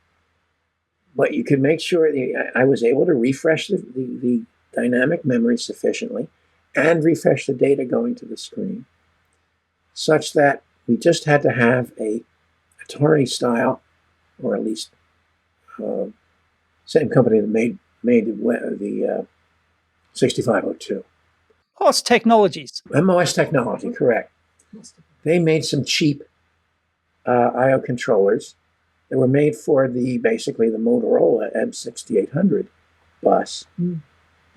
but you could make sure I was able to refresh the dynamic memory sufficiently and refresh the data going to the screen, such that we just had to have a Atari style, or at least same company that made the 6502. MOS Technologies. MOS Technology, correct. They made some cheap I/O controllers that were made for basically the Motorola M6800 bus.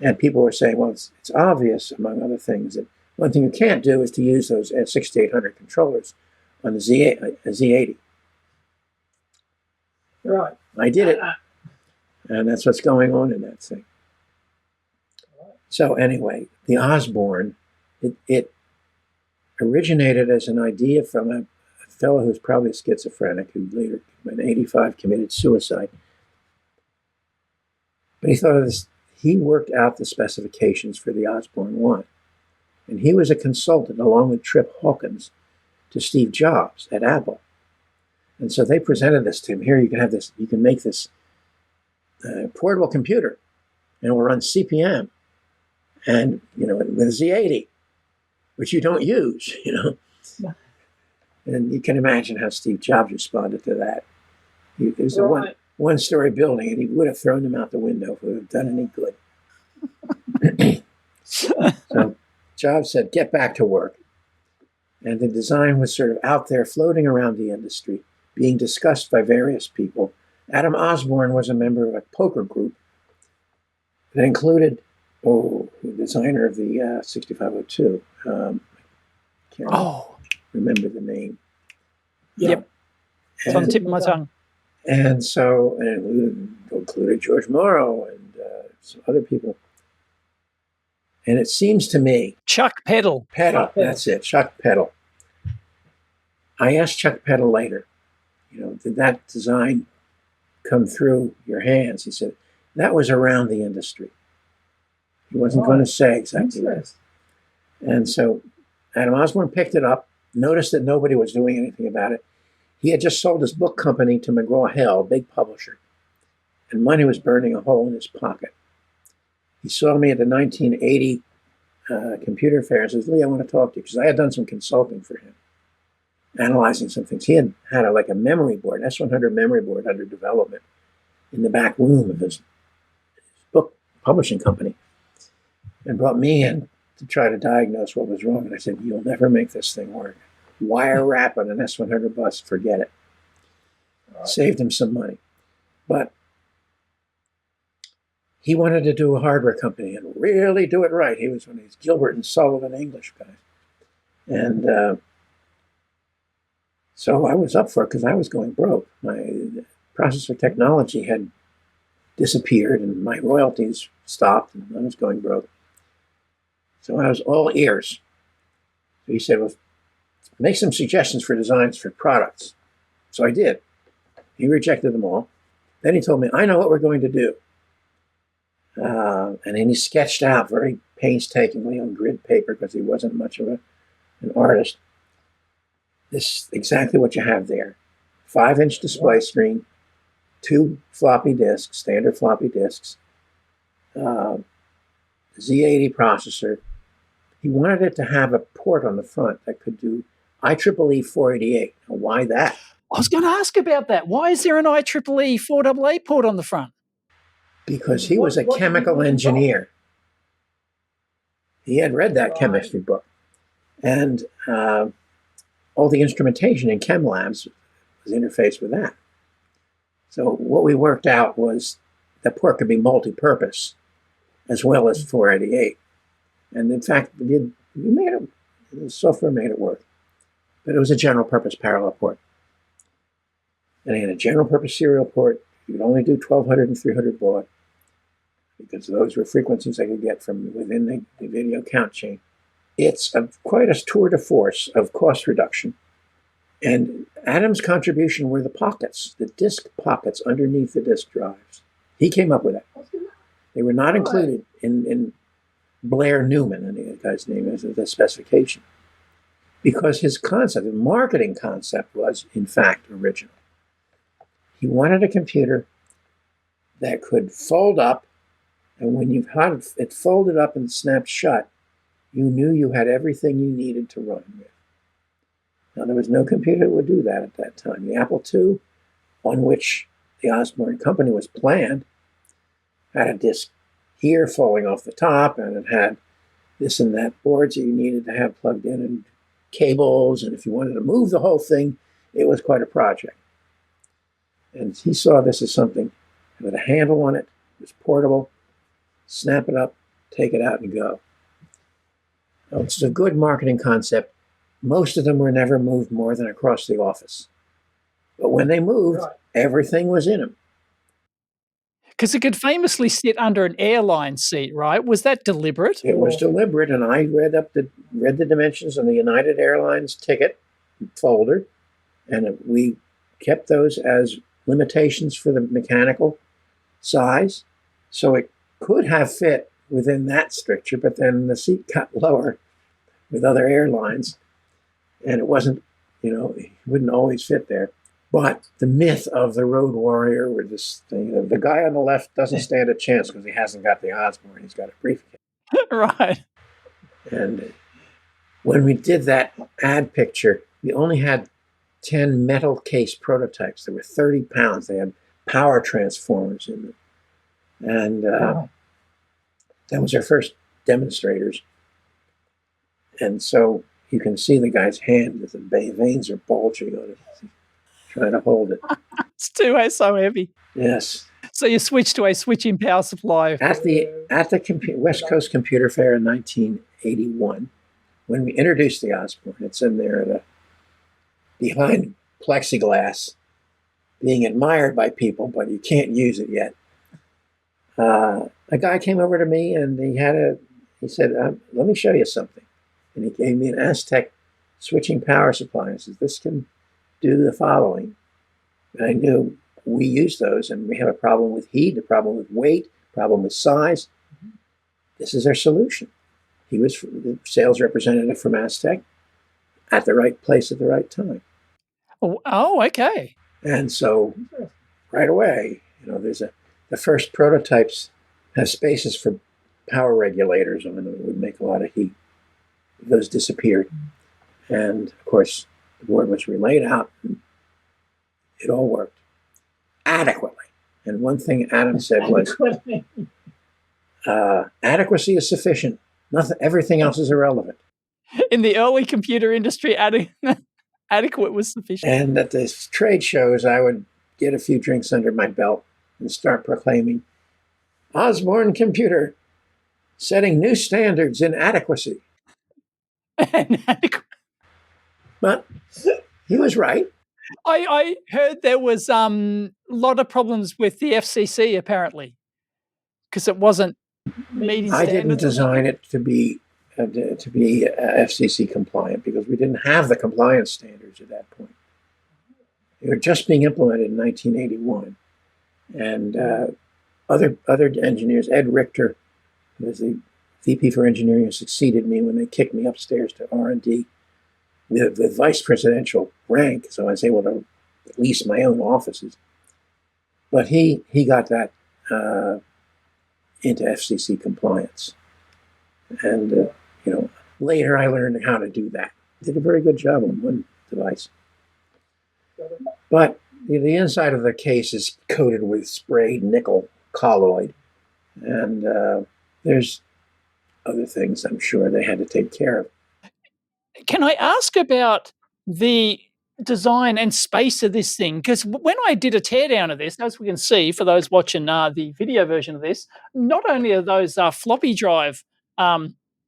And people were saying, well, it's obvious, among other things, that one thing you can't do is to use those 6800 controllers on the Z80. Right. I did it. And that's what's going on in that thing. So anyway, the Osborne, it originated as an idea from a fellow who's probably schizophrenic, who later, in 85, committed suicide. But he thought of this. He worked out the specifications for the Osborne 1. And he was a consultant, along with Trip Hawkins, to Steve Jobs at Apple. And so they presented this to him. Here, you can have this, you can make this portable computer, and it will run CP/M. And, you know, with a Z80, which you don't use, you know. Yeah. And you can imagine how Steve Jobs responded to that. It was a one-story building, and he would have thrown them out the window if it would have done any good. So Jobs said, get back to work. And the design was sort of out there, floating around the industry, being discussed by various people. Adam Osborne was a member of a poker group that included, the designer of the 6502. remember the name. Yep. It's on the tip of my tongue. And so, and it included George Morrow and some other people. And it seems to me... Chuck Peddle. That's it, Chuck Peddle. I asked Chuck Peddle later, did that design come through your hands? He said, that was around the industry. He wasn't going to say exactly that. And so Adam Osborne picked it up, noticed that nobody was doing anything about it. He had just sold his book company to McGraw-Hill, a big publisher, and money was burning a hole in his pocket. He saw me at the 1980 computer fair and says, Lee, I want to talk to you, because I had done some consulting for him, analyzing some things. He had a memory board, an S100 memory board under development in the back room of his book publishing company, and brought me in to try to diagnose what was wrong. And I said, you'll never make this thing work. Wire wrap on an S100 bus, forget it. Saved him some money. But he wanted to do a hardware company and really do it right. He was one of these Gilbert and Sullivan English guys. And so I was up for it because I was going broke. My processor technology had disappeared and my royalties stopped and I was going broke. So I was all ears. So he said, well, make some suggestions for designs for products. So I did. He rejected them all. Then he told me, I know what we're going to do. And then he sketched out very painstakingly on grid paper, because he wasn't much of an artist, this exactly what you have there. 5-inch display screen, 2 floppy disks, standard floppy disks, Z80 processor. He wanted it to have a port on the front that could do IEEE 488. Now, why that? I was going to ask about that. Why is there an IEEE 488 port on the front? Because he was a chemical engineer. He had read that chemistry book. And all the instrumentation in chem labs was interfaced with that. So what we worked out was the port could be multi-purpose as well as 488. And in fact, the software made it work. But it was a general purpose parallel port. And he had a general purpose serial port. You could only do 1200 and 300 baud, because those were frequencies I could get from within the video count chain. It's quite a tour de force of cost reduction. And Adam's contribution were the pockets, the disk pockets underneath the disk drives. He came up with that. They were not included in Blair Newman, and the guy's name is the specification, because his concept, his marketing concept, was in fact original. He wanted a computer that could fold up, and when you had it folded up and snapped shut, you knew you had everything you needed to run with. Now, there was no computer that would do that at that time. The Apple II, on which the Osborne Company was planned, had a disk here falling off the top, and it had this and that boards that you needed to have plugged in, and cables, and if you wanted to move the whole thing, it was quite a project. And he saw this as something with a handle on it. It was portable. Snap it up, take it out, and go. Now, it's a good marketing concept. Most of them were never moved more than across the office. But when they moved, everything was in them. Because it could famously sit under an airline seat, right? Was that deliberate? It was deliberate, and I read the dimensions on the United Airlines ticket folder, and we kept those as limitations for the mechanical size. So it could have fit within that stricture, but then the seat got lower with other airlines, and it wasn't, it wouldn't always fit there. But the myth of the road warrior, with this thing, the guy on the left doesn't stand a chance because he hasn't got the Osborne, he's got a briefcase. Right. And when we did that ad picture, we only had 10 metal case prototypes. They were 30 pounds. They had power transformers in them. And that was our first demonstrators. And so you can see the guy's hand, the veins are bulging on it, trying to hold it. It's so heavy. Yes. So you switched to a switching power supply. At the West Coast Computer Fair in 1981, when we introduced the Osborne, it's in there, behind plexiglass, being admired by people, but you can't use it yet. A guy came over to me and he said, let me show you something. And he gave me an Aztec switching power supply. And says, this can do the following. And I knew we use those, and we have a problem with heat, a problem with weight, a problem with size. This is our solution. He was the sales representative from Aztec at the right place at the right time. Oh, okay. And so right away, the first prototypes have spaces for power regulators on them that would make a lot of heat. Those disappeared. And of course, the board was relayed out, and it all worked adequately. And one thing Adam said was, adequacy is sufficient. Everything else is irrelevant. In the early computer industry, adequate was sufficient. And at the trade shows, I would get a few drinks under my belt and start proclaiming, Osborne Computer, setting new standards in adequacy. But he was right. I heard there was a lot of problems with the FCC, apparently, because it wasn't meeting standards. I didn't design it to be FCC compliant because we didn't have the compliance standards at that point. They were just being implemented in 1981. And other engineers, Ed Richter, who was the VP for engineering, who succeeded me when they kicked me upstairs to R&D with vice presidential rank, so I was able to lease my own offices. But he got that into FCC compliance. And, later I learned how to do that. Did a very good job on one device. But the inside of the case is coated with sprayed nickel colloid. And there's other things I'm sure they had to take care of. Can I ask about the design and space of this thing? Because when I did a teardown of this, as we can see for those watching the video version of this, not only are those floppy drive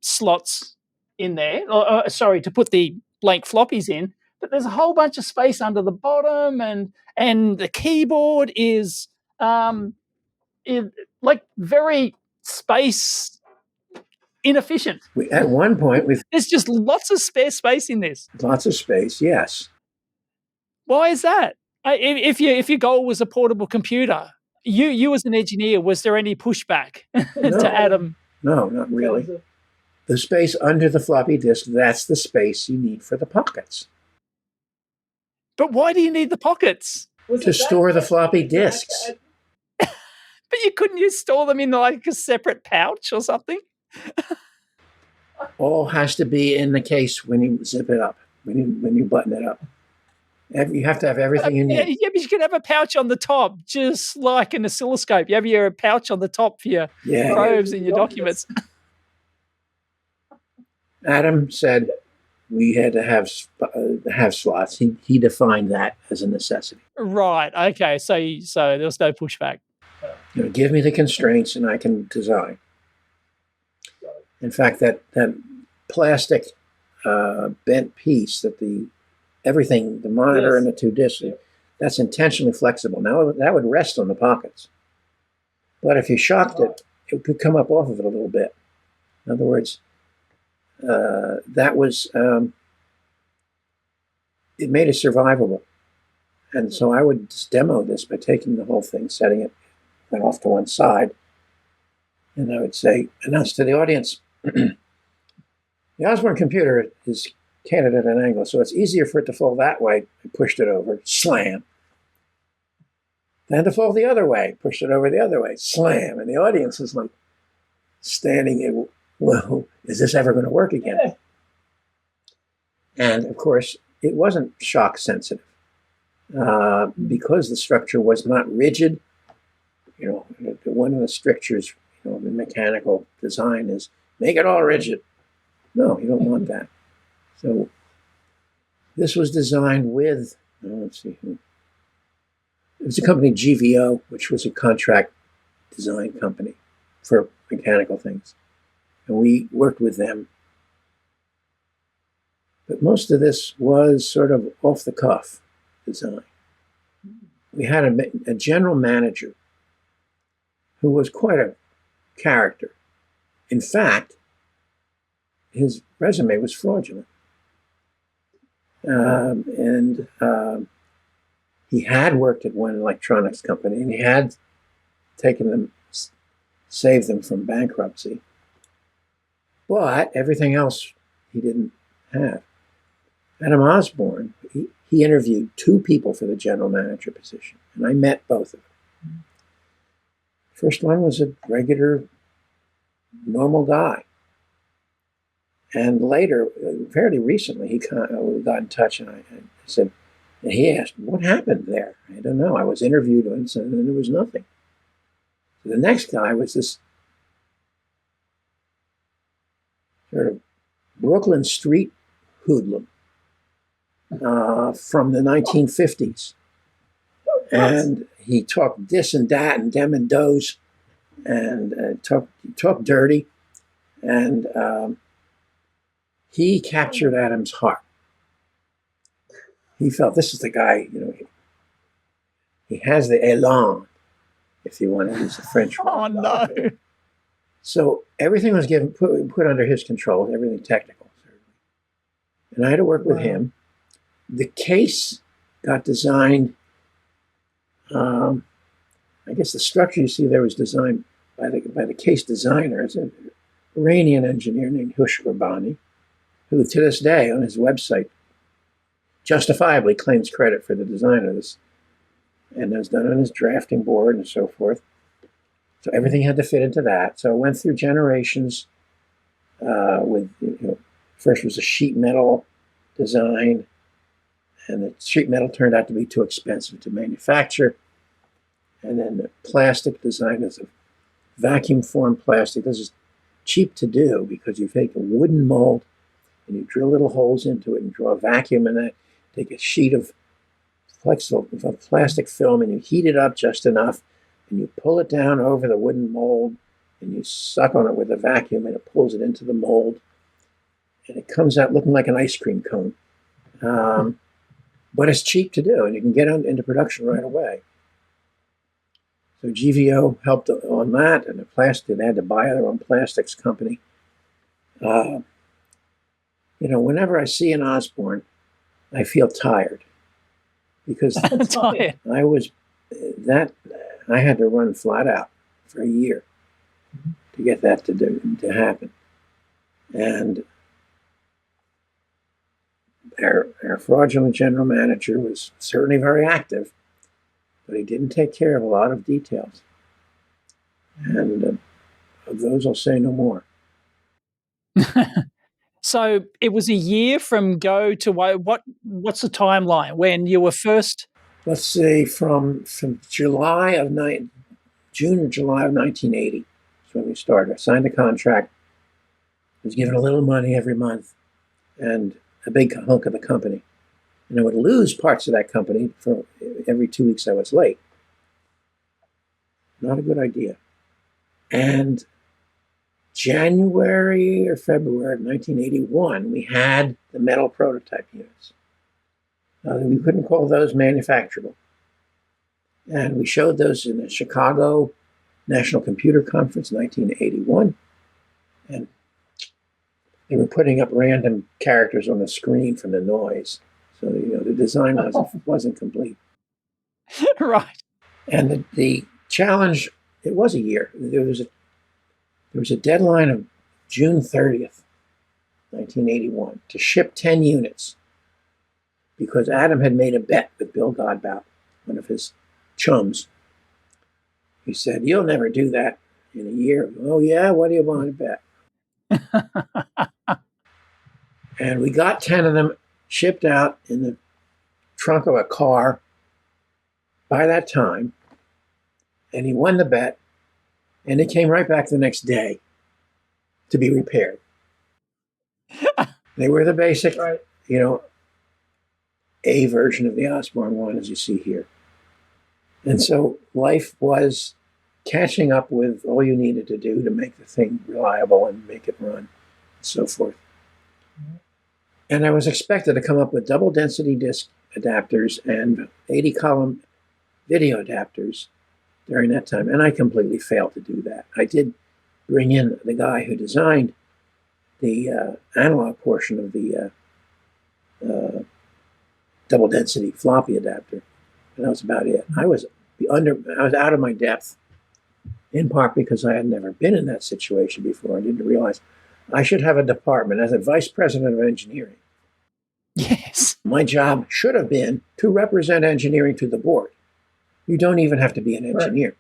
slots in there, to put the blank floppies in, but there's a whole bunch of space under the bottom, and the keyboard is very space inefficient. At one point, there's just lots of spare space in this. Lots of space, yes. Why is that? If your goal was a portable computer, you as an engineer, was there any pushback to Adam? No, not really. The space under the floppy disk, that's the space you need for the pockets. But why do you need the pockets? To store the floppy disks. But you couldn't store them in like a separate pouch or something? All has to be in the case when you zip it up, when you button it up. You have to have everything you need. Yeah, but you can have a pouch on the top, just like an oscilloscope. You have your pouch on the top for your probes and your documents. Adam said we had to have slots. He defined that as a necessity. Right. Okay. So there was no pushback. Give me the constraints and I can design. In fact, that plastic bent piece that the monitor and the two discs, that's intentionally flexible. Now that would rest on the pockets. But if you shocked it, it could come up off of it a little bit. In other words, it made it survivable. And so I would just demo this by taking the whole thing, setting it off to one side. And I would say, announce to the audience, the Osborne computer is canted at an angle, so it's easier for it to fall that way. I pushed it over, slam. Then to fall the other way, pushed it over the other way, slam. And the audience is like standing in, well, is this ever going to work again? And of course, it wasn't shock sensitive because the structure was not rigid. One of the strictures, the mechanical design is make it all rigid. No, you don't want that. So this was designed with, let's see, it was a company, GVO, which was a contract design company for mechanical things. And we worked with them But most of this was sort of off the cuff design. We had a general manager who was quite a character. In fact, his resume was fraudulent. He had worked at one electronics company, and he had saved them from bankruptcy. But everything else he didn't have. Adam Osborne, he interviewed 2 people for the general manager position, and I met both of them. First one was a regular, normal guy. And later, fairly recently, we got in touch, and I said, and he asked, what happened there? I don't know. I was interviewed once, and there was nothing. So the next guy was this sort of Brooklyn street hoodlum from the 1950s. And he talked this and that and dem and does and talked dirty. And he captured Adam's heart. He felt this is the guy, he has the élan, if you want to use the French word. Oh, no. So everything was put under his control, everything technical. And I had to work with him. The case got designed, I guess the structure you see there was designed by the case designer, as an Iranian engineer named Hush Gurbani, who to this day on his website justifiably claims credit for the design of this, and it was done on his drafting board and so forth. So everything had to fit into that. So it went through generations with, first was a sheet metal design, and the sheet metal turned out to be too expensive to manufacture. And then the plastic design is a vacuum formed plastic. This is cheap to do because you take a wooden mold and you drill little holes into it and draw a vacuum in that. Take a sheet of plastic film and you heat it up just enough, and you pull it down over the wooden mold, and you suck on it with a vacuum, and it pulls it into the mold, and it comes out looking like an ice cream cone. But it's cheap to do, and you can get into production right away. So GVO helped on that, and they had to buy their own plastics company. Whenever I see an Osborne, I feel tired because I had to run flat out for a year to get that to happen. And our fraudulent general manager was certainly very active, but he didn't take care of a lot of details. And of those, I'll say no more. So it was a year from go to what's the timeline when you were first? Let's say from June or July of 1980 is when we started. I signed a contract, was given a little money every month, and a big hunk of the company. And I would lose parts of that company for every 2 weeks I was late. Not a good idea. And January or February of 1981, we had the metal prototype units. We couldn't call those manufacturable. And we showed those in the Chicago National Computer Conference, 1981. And they were putting up random characters on the screen from the noise. So, the design wasn't complete. Right. And the challenge, it was a year. There was a deadline of June 30th, 1981, to ship 10 units because Adam had made a bet with Bill Godbout, one of his chums. He said, "You'll never do that in a year." "Oh, yeah? What do you want to bet?" And we got 10 of them shipped out in the trunk of a car by that time, and he won the bet. And it came right back the next day to be repaired. They were the basic, right. A version of the Osborne one, as you see here. And so life was catching up with all you needed to do to make the thing reliable and make it run, and so forth. And I was expected to come up with double density disk adapters and 80 column video adapters during that time. And I completely failed to do that. I did bring in the guy who designed the analog portion of the double density floppy adapter. And that was about it. I was out of my depth, in part because I had never been in that situation before. I didn't realize I should have a department as a vice president of engineering. Yes. My job should have been to represent engineering to the board. You don't even have to be an engineer.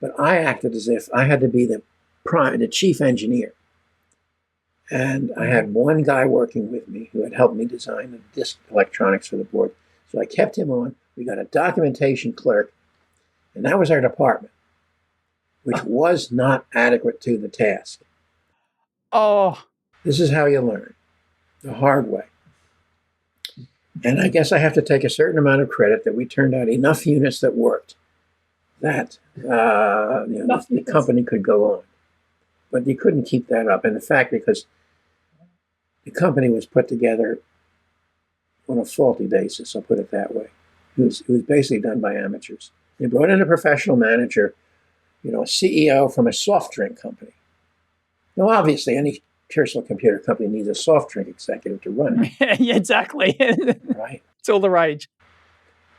Right. But I acted as if I had to be the chief engineer. And I had one guy working with me who had helped me design the disk electronics for the board. So I kept him on. We got a documentation clerk, and that was our department, which was not adequate to the task. Oh. This is how you learn, the hard way. And I guess I have to take a certain amount of credit that we turned out enough units that worked, that the company could go on. But you couldn't keep that up. And in fact, because the company was put together on a faulty basis, I'll put it that way. It was basically done by amateurs. They brought in a professional manager, a CEO from a soft drink company. Now, obviously, any personal computer company needs a soft drink executive to run it. Yeah, exactly. Right. It's all the rage.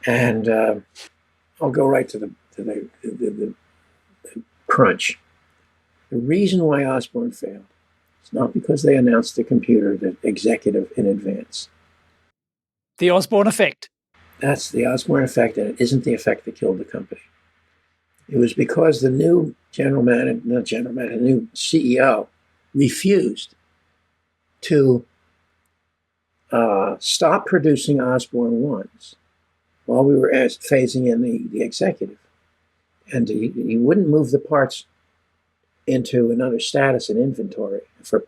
And I'll go right to the crunch. The reason why Osborne failed is not because they announced the computer, the executive, in advance. The Osborne Effect. That's the Osborne Effect, and it isn't the effect that killed the company. It was because the new new CEO refused to stop producing Osborne 1s while we were phasing in the executive. And he wouldn't move the parts into another status in inventory for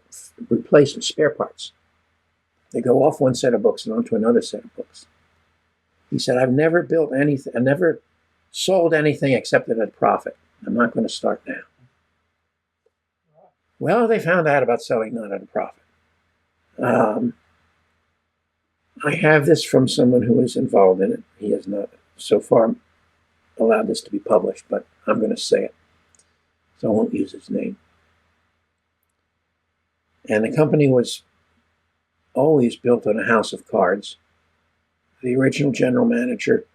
replacement spare parts. They go off one set of books and onto another set of books. He said, I've never built anything, I never sold anything except at a profit. I'm not going to start now. Well, they found out about selling not at a profit. I have this from someone who was involved in it. He has not so far allowed this to be published, but I'm going to say it. So I won't use his name. And the company was always built on a house of cards. The original general manager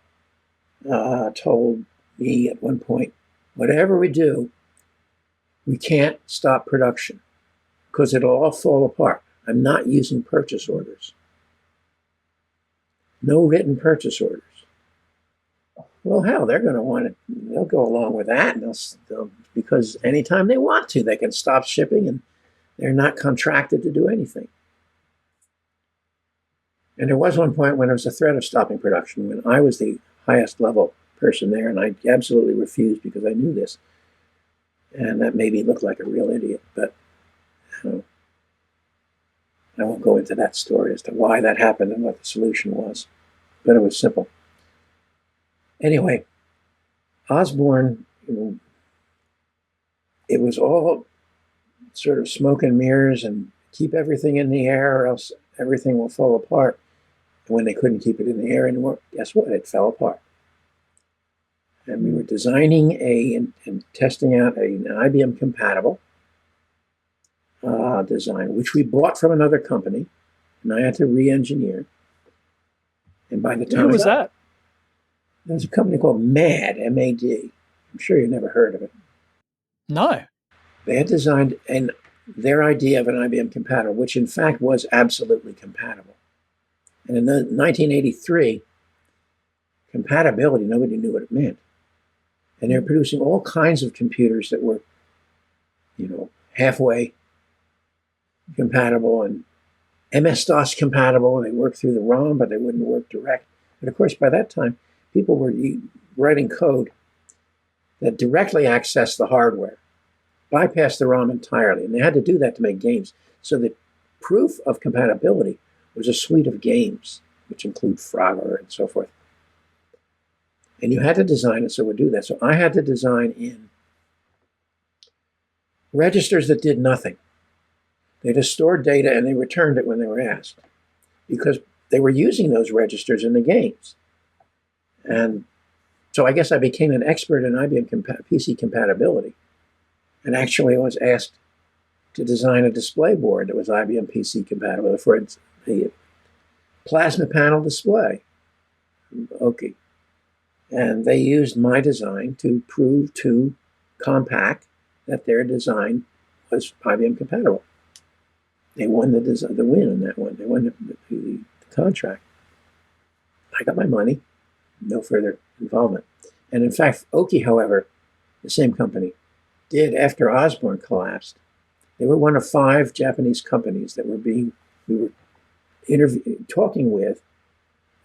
told me at one point, whatever we do, we can't stop production because it'll all fall apart. I'm not using purchase orders. No written purchase orders. Well, hell, they're going to want it. They'll go along with that, and they'll because anytime they want to, they can stop shipping, and they're not contracted to do anything. And there was one point when there was a threat of stopping production when I was the highest level person there, and I absolutely refused because I knew this. And that made me look like a real idiot, but I won't go into that story as to why that happened and what the solution was, but it was simple. Anyway, Osborne, it was all sort of smoke and mirrors and keep everything in the air or else everything will fall apart. And when they couldn't keep it in the air anymore, guess what? It fell apart. And we were designing and testing out an IBM compatible design, which we bought from another company, and I had to re-engineer. And by the time who was that? There was a company called MAD, M-A-D. I'm sure you never heard of it. No. They had designed their idea of an IBM compatible, which in fact was absolutely compatible. And in 1983, compatibility, nobody knew what it meant. And they were producing all kinds of computers that were, halfway compatible and MS-DOS compatible. They worked through the ROM, but they wouldn't work direct. But of course, by that time, people were writing code that directly accessed the hardware, bypassed the ROM entirely. And they had to do that to make games. So the proof of compatibility was a suite of games, which include Frogger and so forth. And you had to design it so it would do that. So I had to design in registers that did nothing. They just stored data and they returned it when they were asked. because they were using those registers in the games. And so I guess I became an expert in IBM PC compatibility. And actually I was asked to design a display board that was IBM PC compatible for a plasma panel display. Okay. And they used my design to prove to Compaq that their design was IBM compatible. They won the win on that one. They won the contract. I got my money, no further involvement. And in fact, Oki, however, the same company, did, after Osborne collapsed, they were one of 5 Japanese companies that we were talking with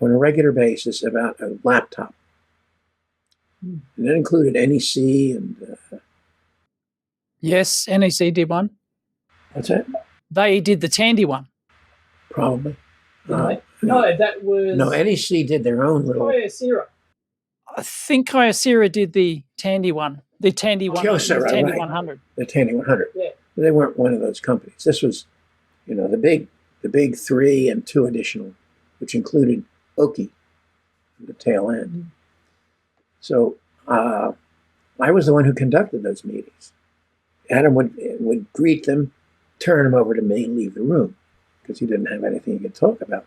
on a regular basis about a laptop. And that included NEC and... Yes, NEC did one. What's that? They did the Tandy one. Probably. No, that was... No, NEC did their own little... Kyocera. I think Kyocera did the Tandy one. The Tandy one. Kyocera, the Tandy right. 100. The Tandy 100. Yeah. But they weren't one of those companies. This was, the big 3 and 2 additional, which included Oki at the tail end. Mm-hmm. So I was the one who conducted those meetings. Adam would greet them, turn them over to me, and leave the room because he didn't have anything he could talk about.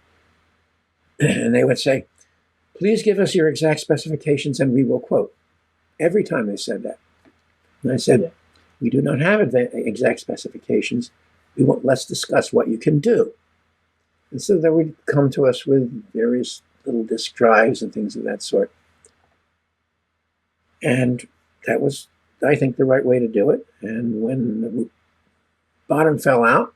And they would say, "Please give us your exact specifications and we will quote." Every time they said that. And I said, "We do not have exact specifications. Let's discuss what you can do." And so they would come to us with various little disk drives and things of that sort. And that was, I think, the right way to do it. And when the bottom fell out,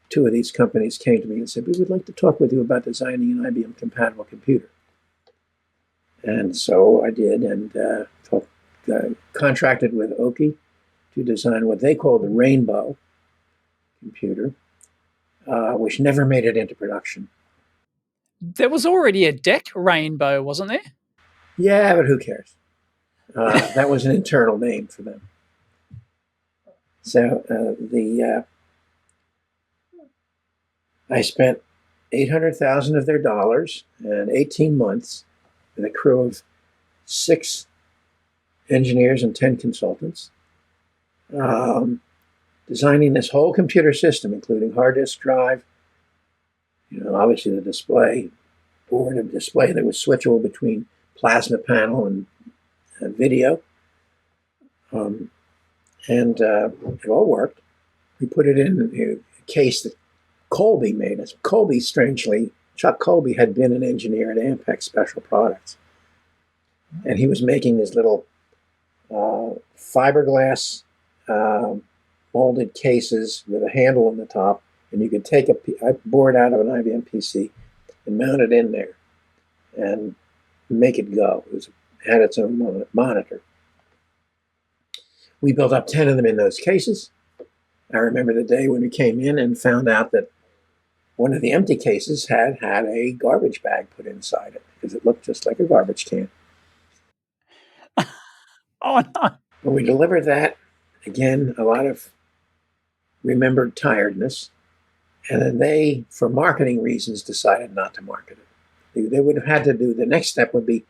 2 of these companies came to me and said, "We would like to talk with you about designing an IBM compatible computer." And so I did, and contracted with Oki to design what they call the Rainbow computer, which never made it into production. There was already a DEC Rainbow, wasn't there? Yeah, but who cares? That was an internal name for them. So I spent $800,000 of their dollars and 18 months with a crew of 6 engineers and 10 consultants, designing this whole computer system, including hard disk drive, obviously the display, board of display that was switchable between plasma panel and video. And it all worked. We put it in a case that Colby made us. Colby, strangely, Chuck Colby had been an engineer at Ampex Special Products. And he was making these little fiberglass molded cases with a handle on the top, and you could take a board out of an IBM PC and mount it in there and make it go. It had its own monitor. We built up 10 of them in those cases. I remember the day when we came in and found out that one of the empty cases had a garbage bag put inside it because it looked just like a garbage can. Oh, no. When we delivered that, again, a lot of remembered tiredness. And then they, for marketing reasons, decided not to market it. They would have had to do, the next step would be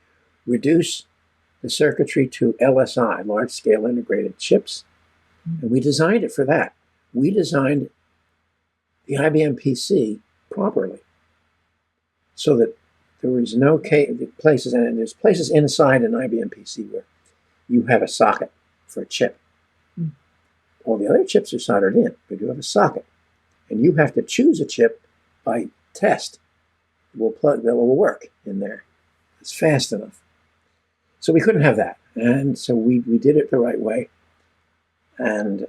reduce the circuitry to LSI, large-scale integrated chips. And we designed it for that. We designed the IBM PC properly so that there was no places, and there's places inside an IBM PC where you have a socket for a chip. All the other chips are soldered in, but you have a socket. And you have to choose a chip by test that will work in there. It's fast enough. So we couldn't have that. And so we did it the right way. And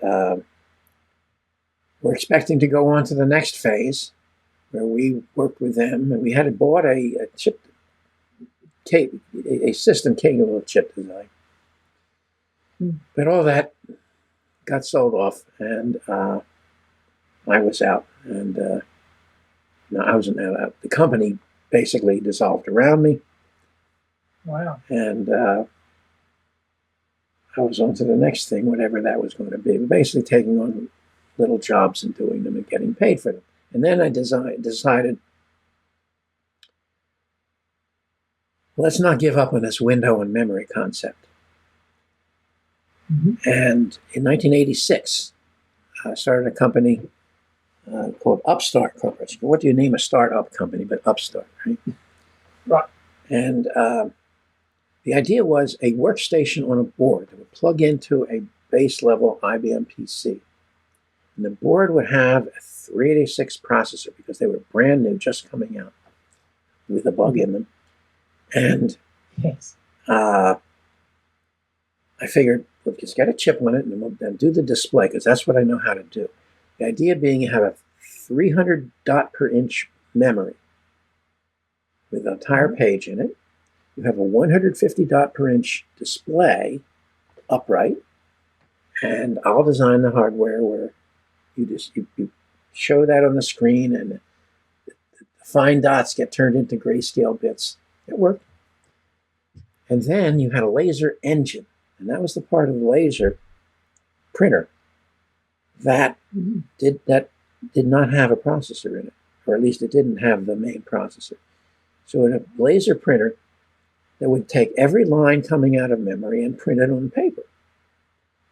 we're expecting to go on to the next phase where we worked with them. And we had bought a system capable of chip design. But all that got sold off, and I was out. And no, I wasn't out. The company basically dissolved around me. Wow. And I was on to the next thing, whatever that was going to be. Basically taking on little jobs and doing them and getting paid for them. And then I decided let's not give up on this window and memory concept. Mm-hmm. And in 1986, I started a company called Upstart Corporation. What do you name a startup company but Upstart, right? Right. And the idea was a workstation on a board that would plug into a base level IBM PC. And the board would have a 386 processor because they were brand new, just coming out with a bug in them. And Yes. I figured, we'll just get a chip on it and we'll do the display because that's what I know how to do. The idea being you have a 300 dot per inch memory with an entire page in it. You have a 150 dot per inch display upright, and I'll design the hardware where you show that on the screen and the fine dots get turned into grayscale bits. It worked. And then you had a laser engine, and that was the part of the laser printer that did not have a processor in it, or at least it didn't have the main processor. So in a laser printer, that would take every line coming out of memory and print it on paper,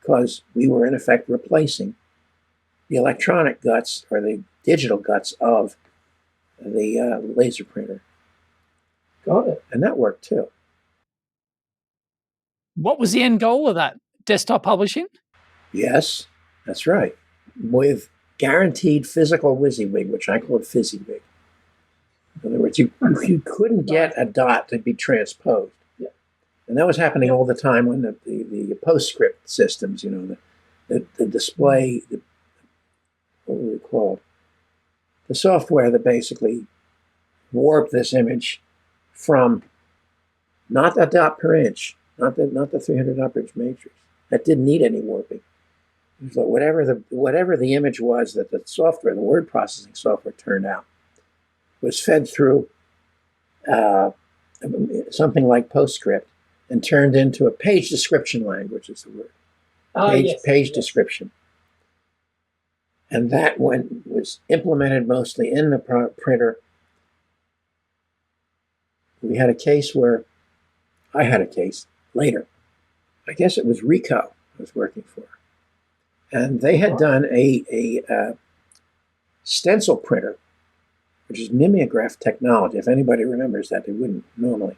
because we were in effect replacing the electronic guts or the digital guts of the laser printer. Got it. And that worked too. What was the end goal of that? Desktop publishing? Yes, that's right. With guaranteed physical WYSIWYG, which I call FYSIWYG. In other words, you couldn't get a dot to be transposed. Yeah. And that was happening all the time on the PostScript systems, the display, what were they called? The software that basically warped this image from not a dot per inch, not the 300 dot per inch matrix. That didn't need any warping. So whatever the image was that the software, the word processing software, turned out, was fed through something like PostScript and turned into a page description language, is the word. Page description. And that was implemented mostly in the printer. We had a case where I had a case later. I guess it was Ricoh I was working for. And they had done a stencil printer, which is mimeograph technology. If anybody remembers that, they wouldn't normally.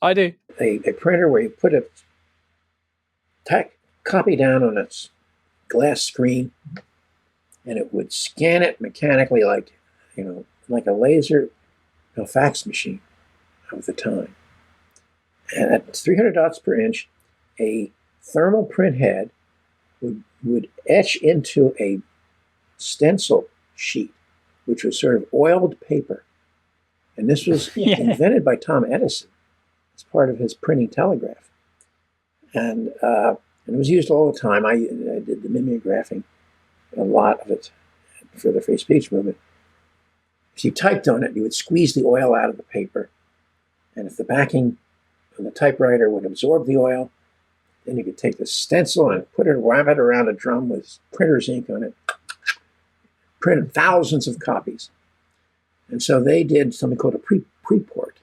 I do. A printer where you put a copy down on its glass screen, and it would scan it mechanically like a laser, fax machine of the time. And at 300 dots per inch, a thermal print head would etch into a stencil sheet, which was sort of oiled paper. And this was invented by Tom Edison as part of his printing telegraph. And it was used all the time. I did the mimeographing, a lot of it for the free speech movement. If you typed on it, you would squeeze the oil out of the paper. And if the backing on the typewriter would absorb the oil, then you could take the stencil and wrap it around a drum with printer's ink on it, printed thousands of copies. And so they did something called a pre-port.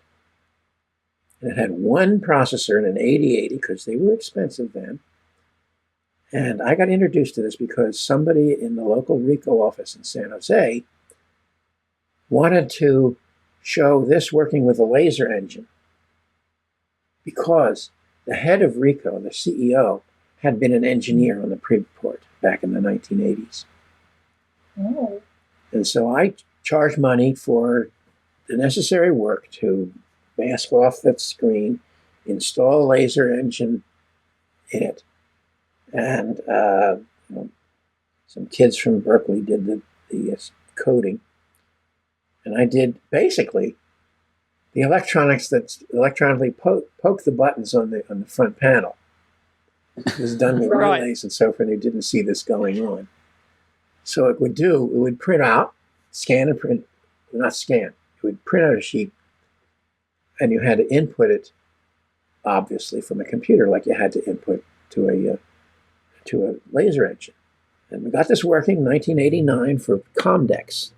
And it had one processor and an 8080 because they were expensive then. And I got introduced to this because somebody in the local Ricoh office in San Jose wanted to show this working with a laser engine, because the head of Ricoh, the CEO, had been an engineer on the pre-port back in the 1980s. Oh. And so I charged money for the necessary work to mask off that screen, install a laser engine in it. And some kids from Berkeley did the coding. And I did basically the electronics that electronically poke the buttons on the front panel. It was done with relays and so forth. You didn't see this going on. So it would print out, scan and print, not scan. It would print out a sheet, and you had to input it, obviously, from a computer, like you had to input to a laser engine. And we got this working in 1989 for Comdex.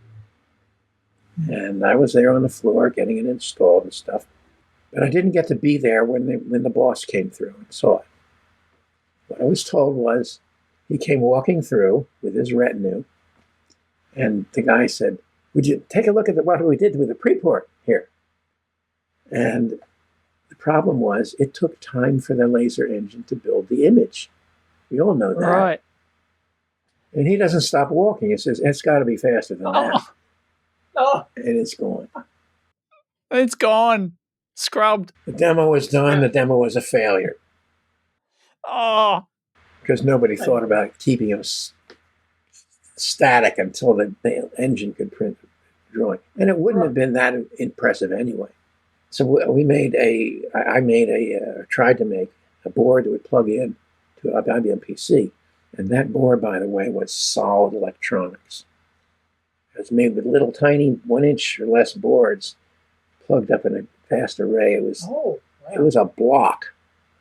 And I was there on the floor getting it installed and stuff. But I didn't get to be there when the boss came through and saw it. What I was told was he came walking through with his retinue, and the guy said, "Would you take a look at what we did with the pre-port here?" And the problem was it took time for the laser engine to build the image. We all know that. Right. And he doesn't stop walking. He says, "It's got to be faster than that." Oh, And it's gone. it's gone. Scrubbed. The demo was done. The demo was a failure. Oh. Because nobody thought about keeping him static until the engine could print the drawing. And it wouldn't have been that impressive anyway. So I tried to make a board that would plug in to an IBM PC. And that board, by the way, was solid electronics. It was made with little tiny 1 inch or less boards plugged up in a vast array. It was a block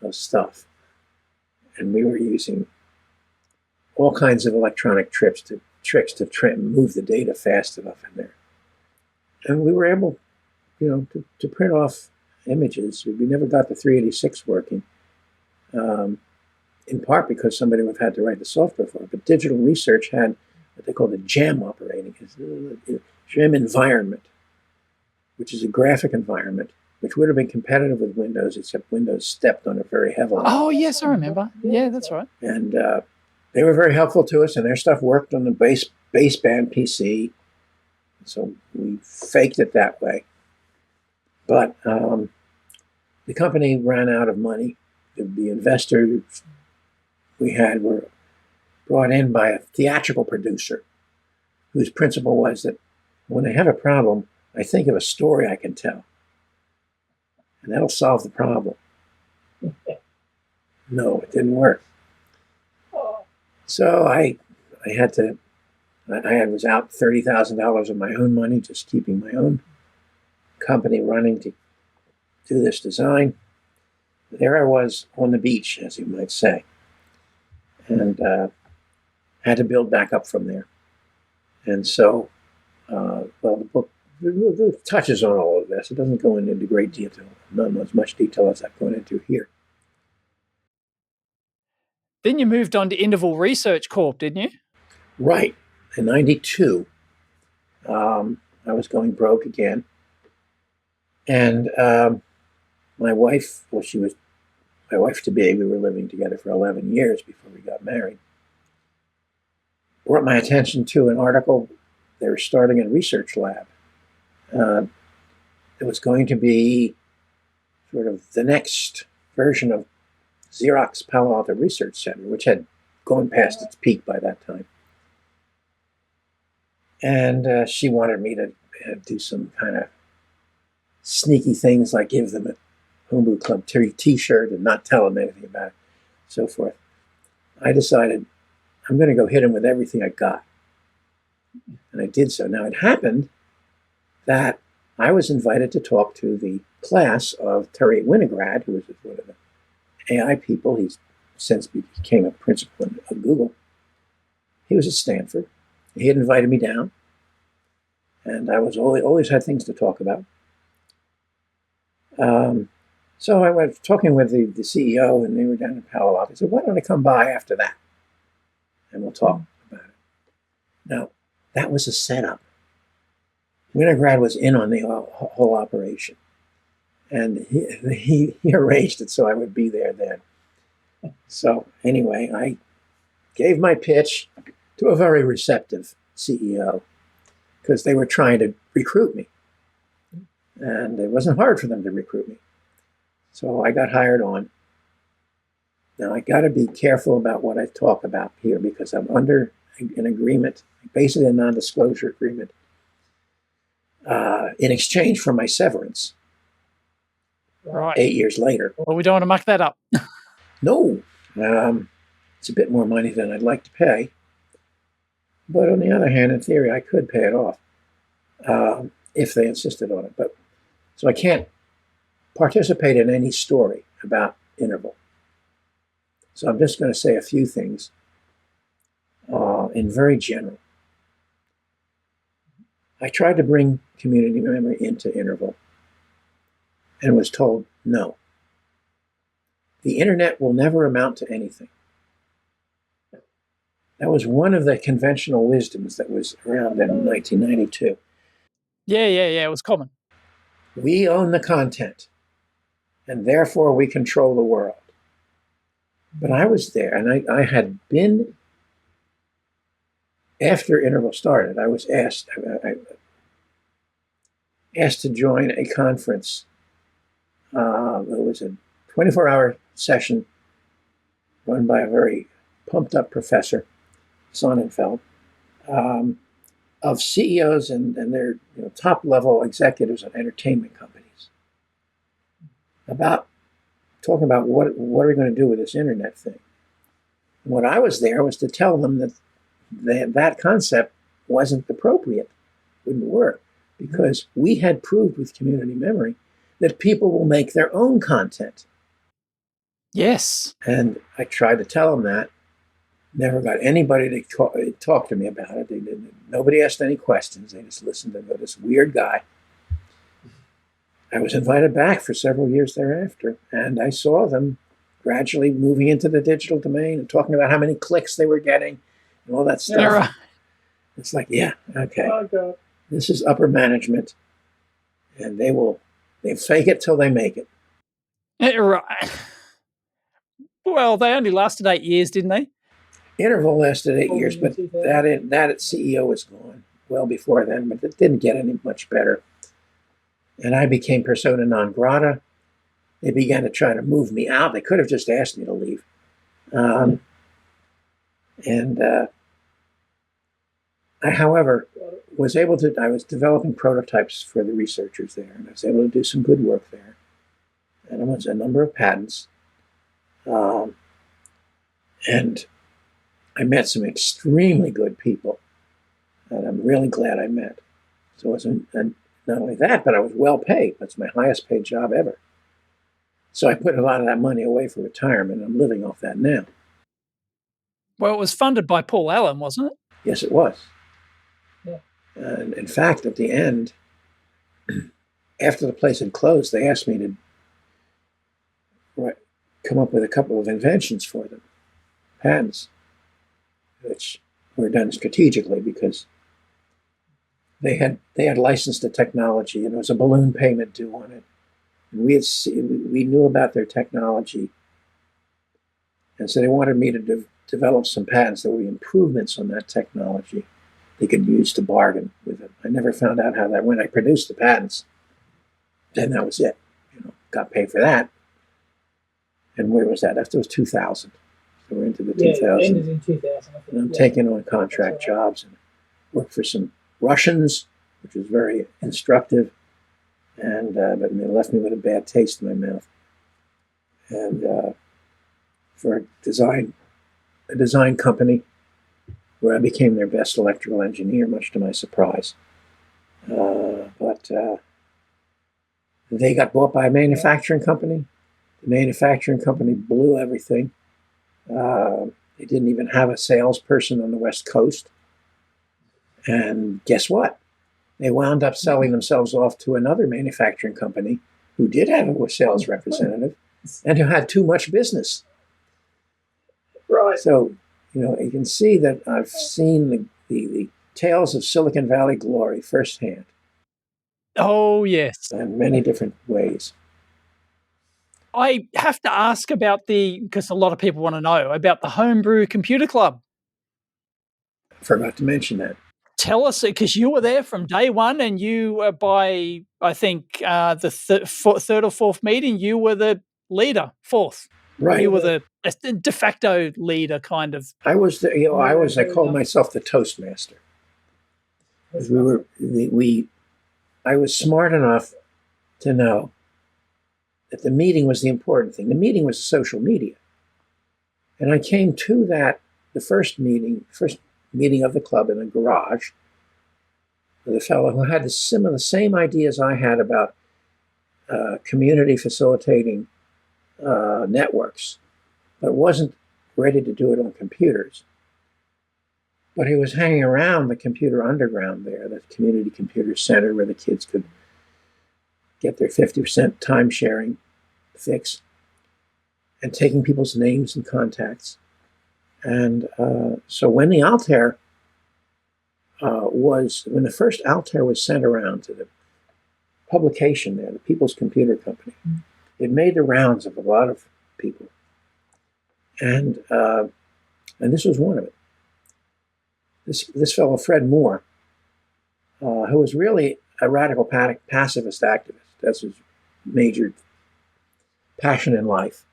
of stuff. And we were using all kinds of electronic tricks to move the data fast enough in there. And we were able, to print off images. We never got the 386 working, in part because somebody would have had to write the software for it. But Digital Research had what they call the GEM GEM environment, which is a graphic environment, which would have been competitive with Windows, except Windows stepped on it very heavily. Oh, yes, I remember. Yeah, that's right. And they were very helpful to us, and their stuff worked on the baseband PC. So we faked it that way. But the company ran out of money. The investors we had were brought in by a theatrical producer whose principle was that when I have a problem, I think of a story I can tell. And that'll solve the problem. No, it didn't work. So I was out $30,000 of my own money, just keeping my own company running to do this design. There I was on the beach, as you might say, and had to build back up from there. And so, the book touches on all of this. It doesn't go into great detail, not as much detail as I've gone into here. Then you moved on to Interval Research Corp, didn't you? Right. In 92, I was going broke again. And my wife, she was my wife-to-be, we were living together for 11 years before we got married, brought my attention to an article. They were starting a research lab. It was going to be sort of the next version of Xerox Palo Alto Research Center, which had gone past its peak by that time. And she wanted me to do some kind of sneaky things like give them a Homebrew Club t-shirt and not tell them anything about it, so forth. I decided I'm going to go hit him with everything I got. And I did so. Now, it happened that I was invited to talk to the class of Terry Winograd, who was one of the AI people. He's since became a principal of Google. He was at Stanford. He had invited me down, and I was always had things to talk about. So I went talking with the CEO, and they were down in Palo Alto. I said, "Why don't I come by after that, and we'll talk about it?" Now, that was a setup. Winograd was in on the whole operation, and he arranged it so I would be there then. So anyway, I gave my pitch to a very receptive CEO because they were trying to recruit me. And it wasn't hard for them to recruit me. So I got hired on. Now, I got to be careful about what I talk about here because I'm under an agreement, basically a non-disclosure agreement, in exchange for my severance. Right. 8 years later. Well, we don't want to muck that up. No. It's a bit more money than I'd like to pay. But on the other hand, in theory, I could pay it off if they insisted on it. But so I can't participate in any story about Interval. So I'm just going to say a few things in very general. I tried to bring community memory into Interval. and was told, no, the internet will never amount to anything. That was one of the conventional wisdoms that was around in 1992. Yeah. It was common. We own the content, and therefore we control the world. But I was there, and I had been, after Interval started, I was asked to join a conference. It was a 24-hour session run by a very pumped-up professor, Sonnenfeld, of CEOs and their top-level executives of entertainment companies, about talking about what are we going to do with this internet thing. And what I was there was to tell them that that concept wasn't appropriate, wouldn't work, because we had proved with community memory that people will make their own content. Yes. And I tried to tell them that. Never got anybody to talk to me about it. Nobody asked any questions. They just listened to this weird guy. I was invited back for several years thereafter, and I saw them gradually moving into the digital domain and talking about how many clicks they were getting and all that stuff. Yeah, right. It's like, yeah, okay. This is upper management, and they fake it till they make it. Yeah, right. Well, they only lasted 8 years, didn't they? Interval lasted 8 years, but that CEO was gone well before then, but it didn't get any much better. And I became persona non grata. They began to try to move me out. They could have just asked me to leave. I, however, I was developing prototypes for the researchers there, and I was able to do some good work there. And there was a number of patents. And I met some extremely good people that I'm really glad I met. So it wasn't not only that, but I was well paid. That's my highest paid job ever. So I put a lot of that money away for retirement. I'm living off that now. Well, it was funded by Paul Allen, wasn't it? Yes, it was. Yeah. And in fact, at the end, after the place had closed, they asked me to come up with a couple of inventions for them, patents, which were done strategically because they had licensed the technology, and there was a balloon payment due on it. And we knew about their technology, and so they wanted me to develop some patents that would be improvements on that technology they could use to bargain with it. I never found out how that went. I produced the patents, then that was it. Got paid for that. And where was that? That was 2000. So we're into the 2000s. Yeah, it ended in 2000. And I'm taking on contract jobs and work for some Russians, which was very instructive, and but it left me with a bad taste in my mouth. And for a design company, where I became their best electrical engineer, much to my surprise. But they got bought by a manufacturing company. The manufacturing company blew everything. They didn't even have a salesperson on the West Coast. And guess what? They wound up selling themselves off to another manufacturing company who did have a sales representative and who had too much business. Right. So, you can see that I've seen the tales of Silicon Valley glory firsthand. Oh, yes. In many different ways. I have to ask about because a lot of people want to know about the Homebrew Computer Club. Forgot to mention that. Tell us, because you were there from day one, and you, by, I think, the third or fourth meeting, you were the leader, fourth. Right. You were the de facto leader, kind of. I was I called myself the Toastmaster. I was smart enough to know that the meeting was the important thing. The meeting was social media. And I came to the first meeting of the club in a garage with a fellow who had some of the same ideas I had about community facilitating networks, but wasn't ready to do it on computers. But he was hanging around the computer underground there, the community computer center where the kids could get their 50% time sharing fix, and taking people's names and contacts. And so when the Altair when the first Altair was sent around to the publication there, the People's Computer Company, it made the rounds of a lot of people. And this was one of it. This fellow, Fred Moore, who was really a radical pacifist activist. That's his major passion in life.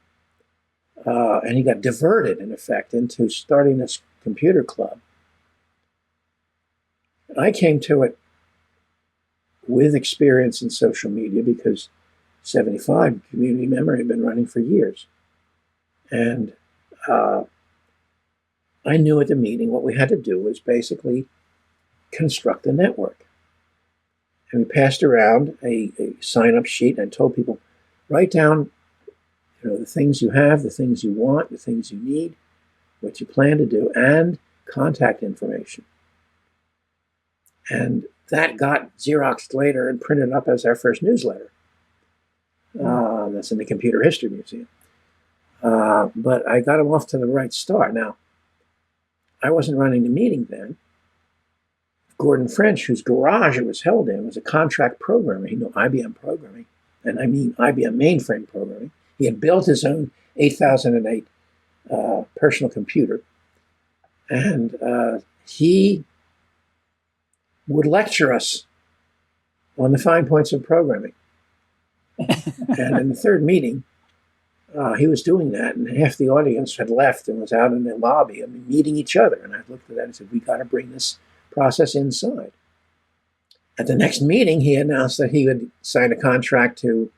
And he got diverted, in effect, into starting this computer club. And I came to it with experience in social media because 75 community memory had been running for years. And I knew at the meeting what we had to do was basically construct a network. And we passed around a sign-up sheet and told people, write down the things you have, the things you want, the things you need, what you plan to do, and contact information. And that got Xeroxed later and printed up as our first newsletter. That's in the Computer History Museum. But I got him off to the right start. Now, I wasn't running the meeting then. Gordon French, whose garage it was held in, was a contract programmer. He knew IBM programming, and I mean IBM mainframe programming. He had built his own 8008 personal computer, and he would lecture us on the fine points of programming. And in the third meeting, he was doing that, and half the audience had left and was out in the lobby, meeting each other. And I looked at that and said, we got to bring this process inside. At the next meeting, he announced that he would sign a contract to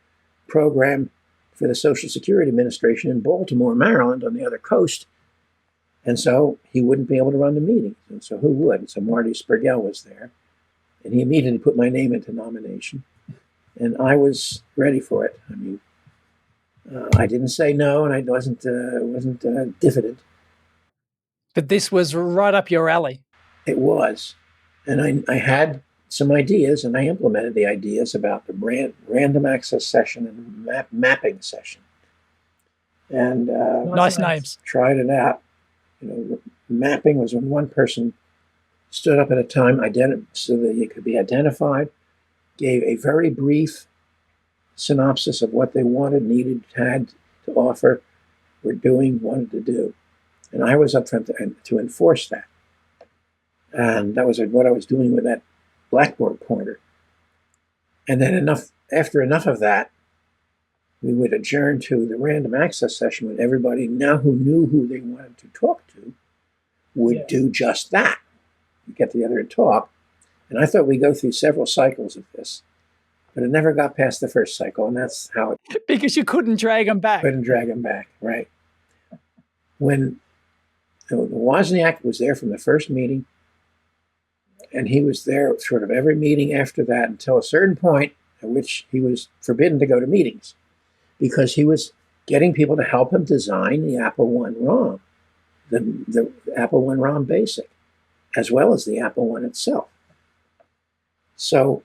program for the Social Security Administration in Baltimore, Maryland, on the other coast. And so he wouldn't be able to run the meetings. And so who would? And so Marty Spergel was there. And he immediately put my name into nomination. And I was ready for it. I didn't say no, and I wasn't diffident. But this was right up your alley. It was. And I had some ideas, and I implemented the ideas about the random access session and mapping session. And nice names. Tried it out. Mapping was when one person stood up at a time, so that it could be identified, gave a very brief synopsis of what they wanted, needed, had to offer, were doing, wanted to do. And I was up front to enforce that. And that was what I was doing with that Blackboard pointer. And then after enough of that, we would adjourn to the random access session when everybody now who knew who they wanted to talk to would do just that. We'd get together and talk. And I thought we'd go through several cycles of this. But it never got past the first cycle, and that's how it... Because you couldn't drag them back. Couldn't drag them back, right. When Wozniak was there from the first meeting, and he was there sort of every meeting after that until a certain point at which he was forbidden to go to meetings because he was getting people to help him design the Apple I ROM, the Apple I ROM Basic, as well as the Apple I itself. So,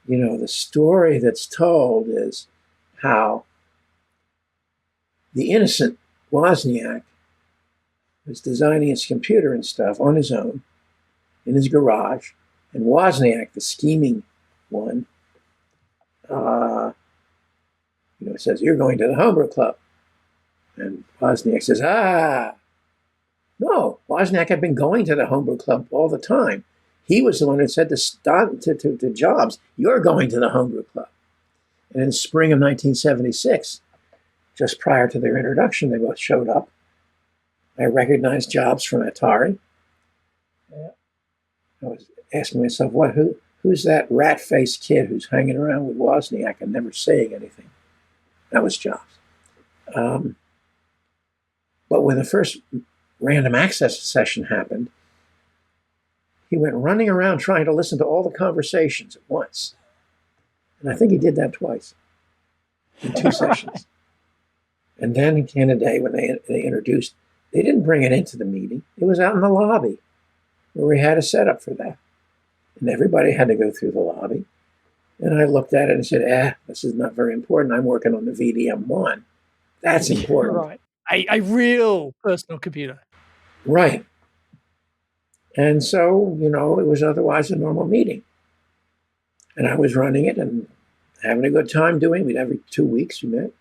the story that's told is how the innocent Wozniak was designing his computer and stuff on his own in his garage, and Wozniak, the scheming one, says, you're going to the homebrew club. And Wozniak says, no, Wozniak had been going to the homebrew club all the time. He was the one who said to Jobs, you're going to the homebrew club. And in the spring of 1976, just prior to their introduction, they both showed up. I recognized Jobs from Atari. Yeah. I was asking myself, who's that rat-faced kid who's hanging around with Wozniak and never saying anything? That was Jobs. But when the first random access session happened, he went running around trying to listen to all the conversations at once. And I think he did that twice in 2 sessions. And then in a day when they introduced, they didn't bring it into the meeting. It was out in the lobby where we had a setup for that. And everybody had to go through the lobby. And I looked at it and said, this is not very important. I'm working on the VDM1. That's important. Right. A real personal computer. Right. And so, it was otherwise a normal meeting. And I was running it and having a good time doing it. Every 2 weeks we met.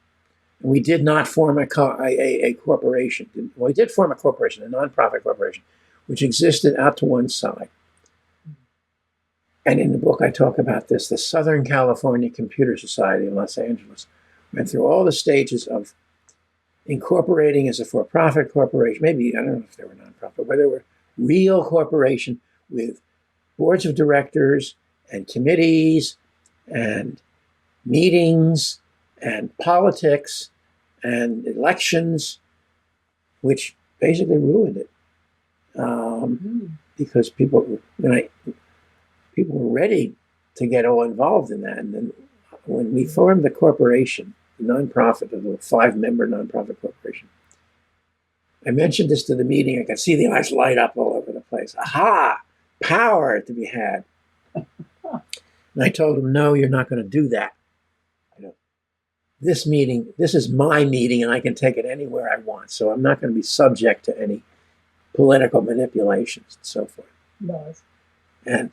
And we did not form a corporation. Well, we did form a corporation, a nonprofit corporation, which existed out to one side. And in the book, I talk about this. The Southern California Computer Society in Los Angeles went through all the stages of incorporating as a for-profit corporation. Maybe, I don't know if they were nonprofit, but they were real corporation with boards of directors and committees and meetings and politics and elections, which basically ruined it. Because people were ready to get all involved in that. And then when we formed the corporation, the nonprofit, the 5-member nonprofit corporation, I mentioned this to the meeting. I could see the eyes light up all over the place. Aha! Power to be had. And I told him, no, you're not going to do that. This is my meeting, and I can take it anywhere I want. So I'm not going to be subject to any political manipulations and so forth. Nice. And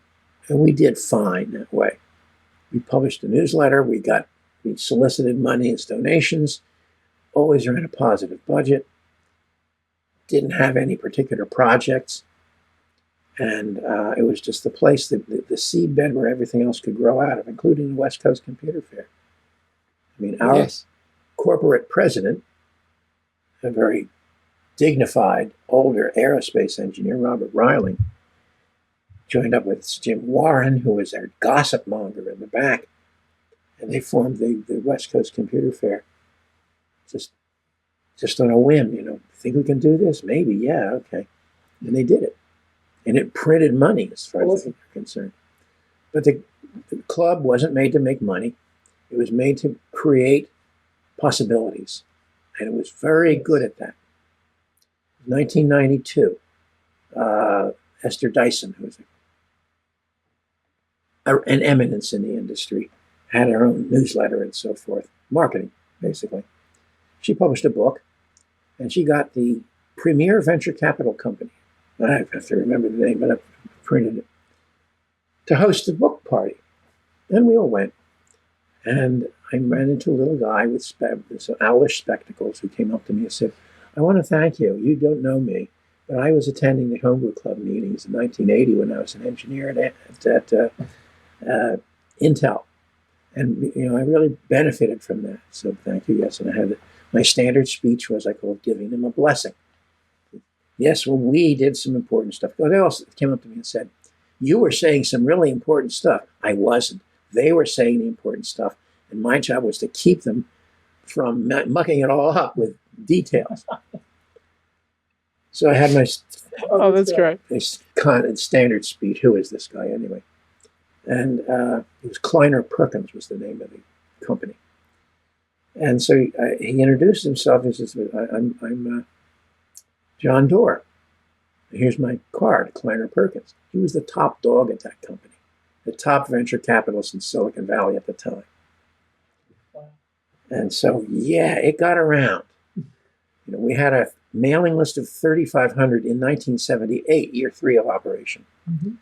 we did fine that way. We published a newsletter. We solicited money as donations. Always ran a positive budget. Didn't have any particular projects. And it was just the place, the seedbed where everything else could grow out of, including the West Coast Computer Fair. I mean, our corporate president, a very dignified, older aerospace engineer, Robert Reiling, joined up with Jim Warren, who was their gossip monger in the back, and they formed the West Coast Computer Fair. Just on a whim, think we can do this? Maybe, yeah, okay. And they did it. And it printed money as far as they're concerned. But the club wasn't made to make money. It was made to create possibilities. And it was very good at that. 1992, Esther Dyson, who was an eminence in the industry, had her own newsletter and so forth, marketing, basically. She published a book, and she got the premier venture capital company, I have to remember the name, but I printed it, to host a book party. And we all went. And I ran into a little guy with some owlish spectacles who came up to me and said, I want to thank you. You don't know me, but I was attending the Homebrew Club meetings in 1980 when I was an engineer at Intel. And, I really benefited from that. So thank you, yes. And I had my standard speech was, I called giving them a blessing. Yes, well, we did some important stuff. But they also came up to me and said, you were saying some really important stuff. I wasn't. They were saying the important stuff. And my job was to keep them from mucking it all up with details. So I had my that's great. Standard speech. Who is this guy anyway? And it was Kleiner Perkins was the name of the company. And so he introduced himself. He says, I'm John Doerr. Here's my card, Kleiner Perkins. He was the top dog at that company, the top venture capitalist in Silicon Valley at the time. Wow. And so, it got around. We had a mailing list of 3,500 in 1978, year 3 of operation. Mm-hmm.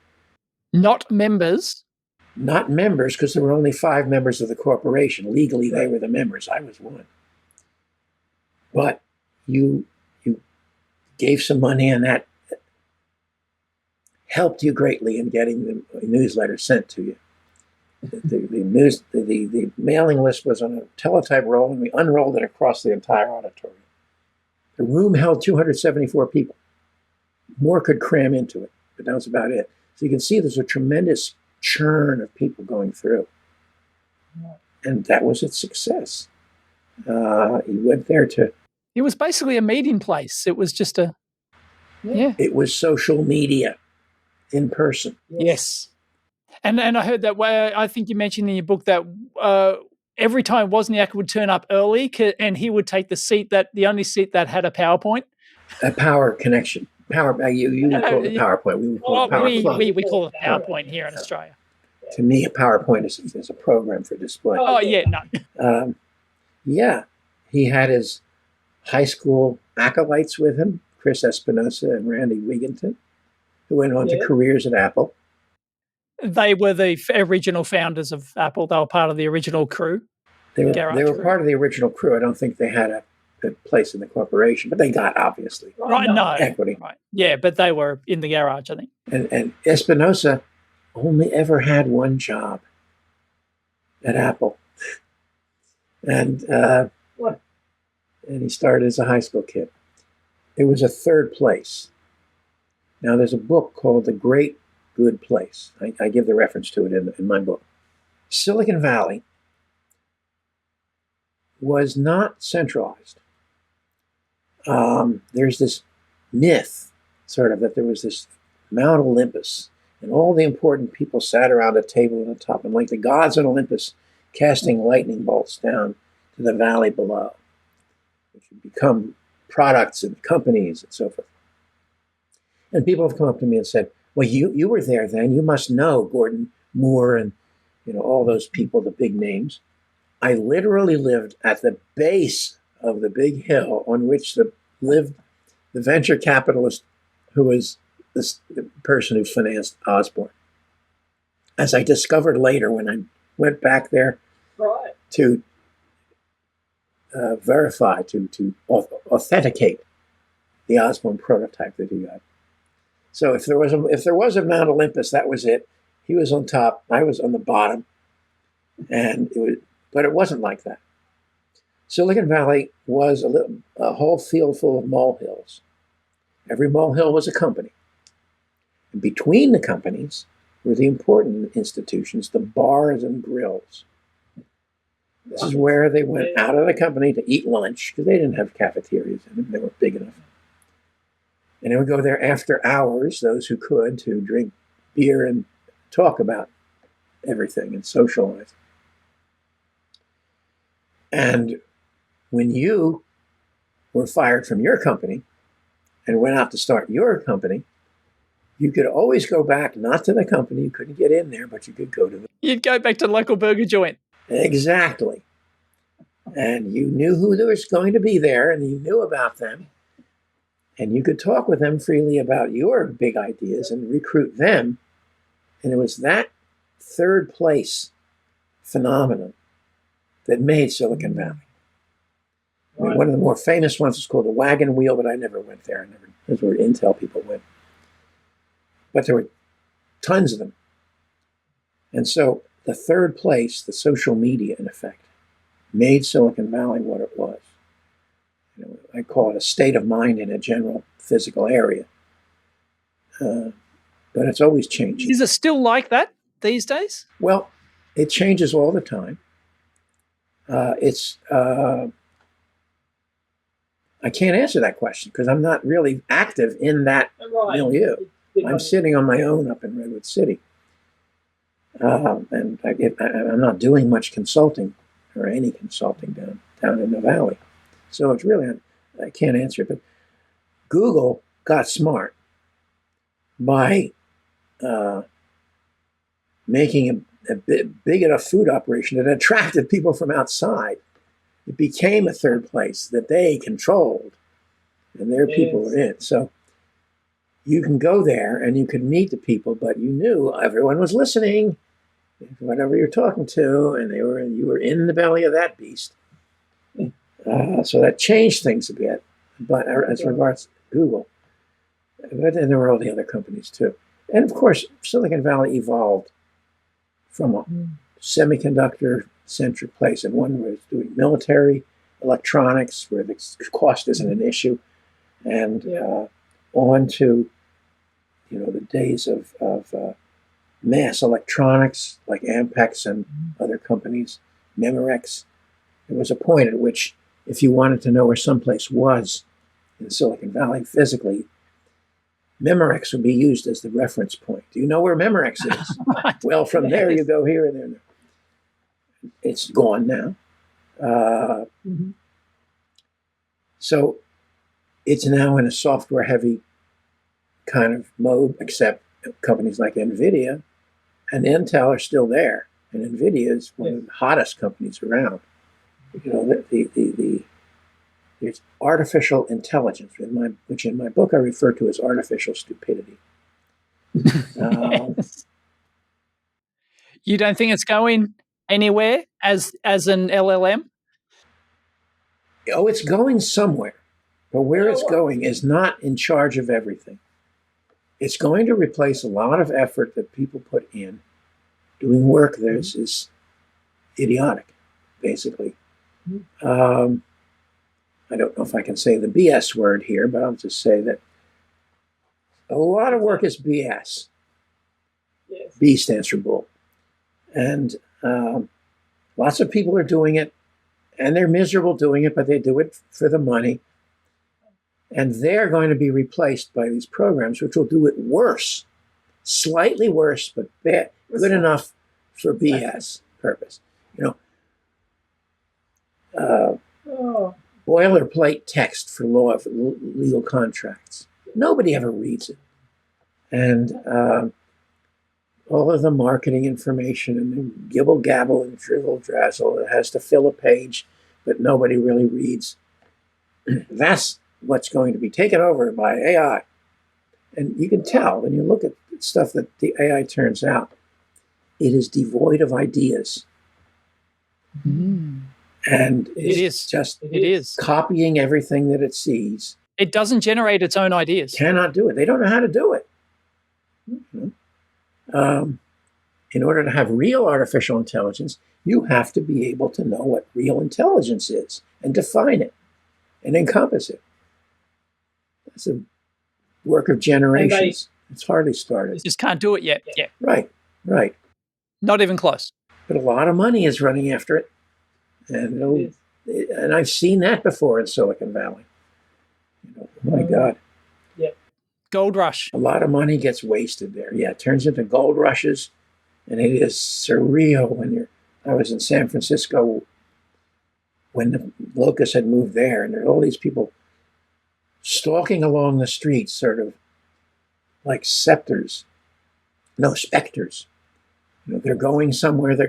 Not members. Not members, because there were only 5 members of the corporation. Legally, they were the members. I was one. But you gave some money, and that helped you greatly in getting the newsletter sent to you. The mailing list was on a teletype roll, and we unrolled it across the entire auditorium. The room held 274 people. More could cram into it, but that was about it. So you can see there's a tremendous churn of people going through. And that was its success. He went there to... It was basically a meeting place. It was just a... Yeah. It was social media in person. Yes. And I heard that way. I think you mentioned in your book that every time Wozniak would turn up early and he would take the only seat that had a PowerPoint. A power connection. You would call it PowerPoint. We would call it PowerPoint. We call it PowerPoint here in Australia. To me, a PowerPoint is a program for display. Oh, yeah, no. Yeah, he had his high school acolytes with him, Chris Espinosa and Randy Wigginton, who went on to careers at Apple. They were the original founders of Apple. They were part of the original crew. They were part of the original crew. I don't think they had a place in the corporation, but they got, obviously, equity. Right. Yeah, but they were in the garage, I think. And Espinosa only ever had one job at Apple. And he started as a high school kid. It was a third place. Now, there's a book called The Great Good Place. I give the reference to it in my book. Silicon Valley was not centralized. There's this myth, sort of, that there was this Mount Olympus, and all the important people sat around a table on the top, and like the gods on Olympus, casting lightning bolts down to the valley below, which would become products and companies and so forth. And people have come up to me and said, well, you were there then. You must know Gordon Moore and all those people, the big names. I literally lived at the base of the big hill on which lived the venture capitalist who was the person who financed Osborne. As I discovered later when I went back there to verify, to authenticate the Osborne prototype that he got. So if there was a Mount Olympus, that was it. He was on top, I was on the bottom, but it wasn't like that. Silicon Valley was a whole field full of molehills. Every molehill was a company. And between the companies were the important institutions, the bars and grills. This is where they went out of the company to eat lunch, because they didn't have cafeterias in them. They weren't big enough. And they would go there after hours, those who could, to drink beer and talk about everything and socialize. And when you were fired from your company and went out to start your company, you could always go back, not to the company, you couldn't get in there, but you could go to You'd go back to the local burger joint. Exactly. And you knew who was going to be there, and you knew about them. And you could talk with them freely about your big ideas and recruit them. And it was that third place phenomenon that made Silicon Valley. I mean, one of the more famous ones was called the Wagon Wheel, but I never went there. That's where Intel people went. But there were tons of them. And so the third place, the social media, in effect, made Silicon Valley what it was. I call it a state of mind in a general physical area. But it's always changing. Is it still like that these days? Well, it changes all the time. I can't answer that question because I'm not really active in that milieu. I'm sitting on my own up in Redwood City. And I'm not doing much consulting or any consulting down in the valley. So it's really, I can't answer it. But Google got smart by making a big enough food operation that attracted people from outside. It became a third place that they controlled, and their people were in. So you can go there and you can meet the people, but you knew everyone was listening, whatever you're talking to, and you were in the belly of that beast. So that changed things a bit, but as regards Google, but then there were all the other companies too. And of course, Silicon Valley evolved from a semiconductor-centric place, and one was doing military electronics, where the cost isn't an issue, and on to the days of mass electronics like Ampex and other companies, Memorex. There was a point at which, if you wanted to know where someplace was in Silicon Valley physically, Memorex would be used as the reference point. Do you know where Memorex is? Well, from there you go here and there. It's gone now. So it's now in a software-heavy kind of mode, except companies like NVIDIA and Intel are still there, and NVIDIA is one of the hottest companies around. You know, there's artificial intelligence, which in my book I refer to as artificial stupidity. You don't think it's going anywhere as an LLM? Oh, it's going somewhere, but where it's going is not in charge of everything. It's going to replace a lot of effort that people put in doing work that is idiotic, basically. I don't know if I can say the BS word here, but I'll just say that a lot of work is BS. Yes. B stands for bull. And lots of people are doing it, and they're miserable doing it, but they do it for the money. And they're going to be replaced by these programs, which will do it worse, slightly worse, but bad, good enough for BS purpose. You know, boilerplate text for legal contracts. Nobody ever reads it. And all of the marketing information and the gibble gabble and drivel drazzle that has to fill a page, but nobody really reads. That's what's going to be taken over by AI. And you can tell when you look at stuff that the AI turns out, it is devoid of ideas. And it's just copying everything that it sees. It doesn't generate its own ideas. Cannot do it. They don't know how to do it. In order to have real artificial intelligence, you have to be able to know what real intelligence is and define it and encompass it. That's a work of generations. It's hardly started. You just can't do it yet. Yeah. Right. Not even close. But a lot of money is running after it. And I've seen that before in Silicon Valley. You know, my God. Gold rush. A lot of money gets wasted there. Yeah, it turns into gold rushes, and it is surreal when I was in San Francisco when the locusts had moved there, and there are all these people stalking along the streets, sort of like specters. You know, they're going somewhere, and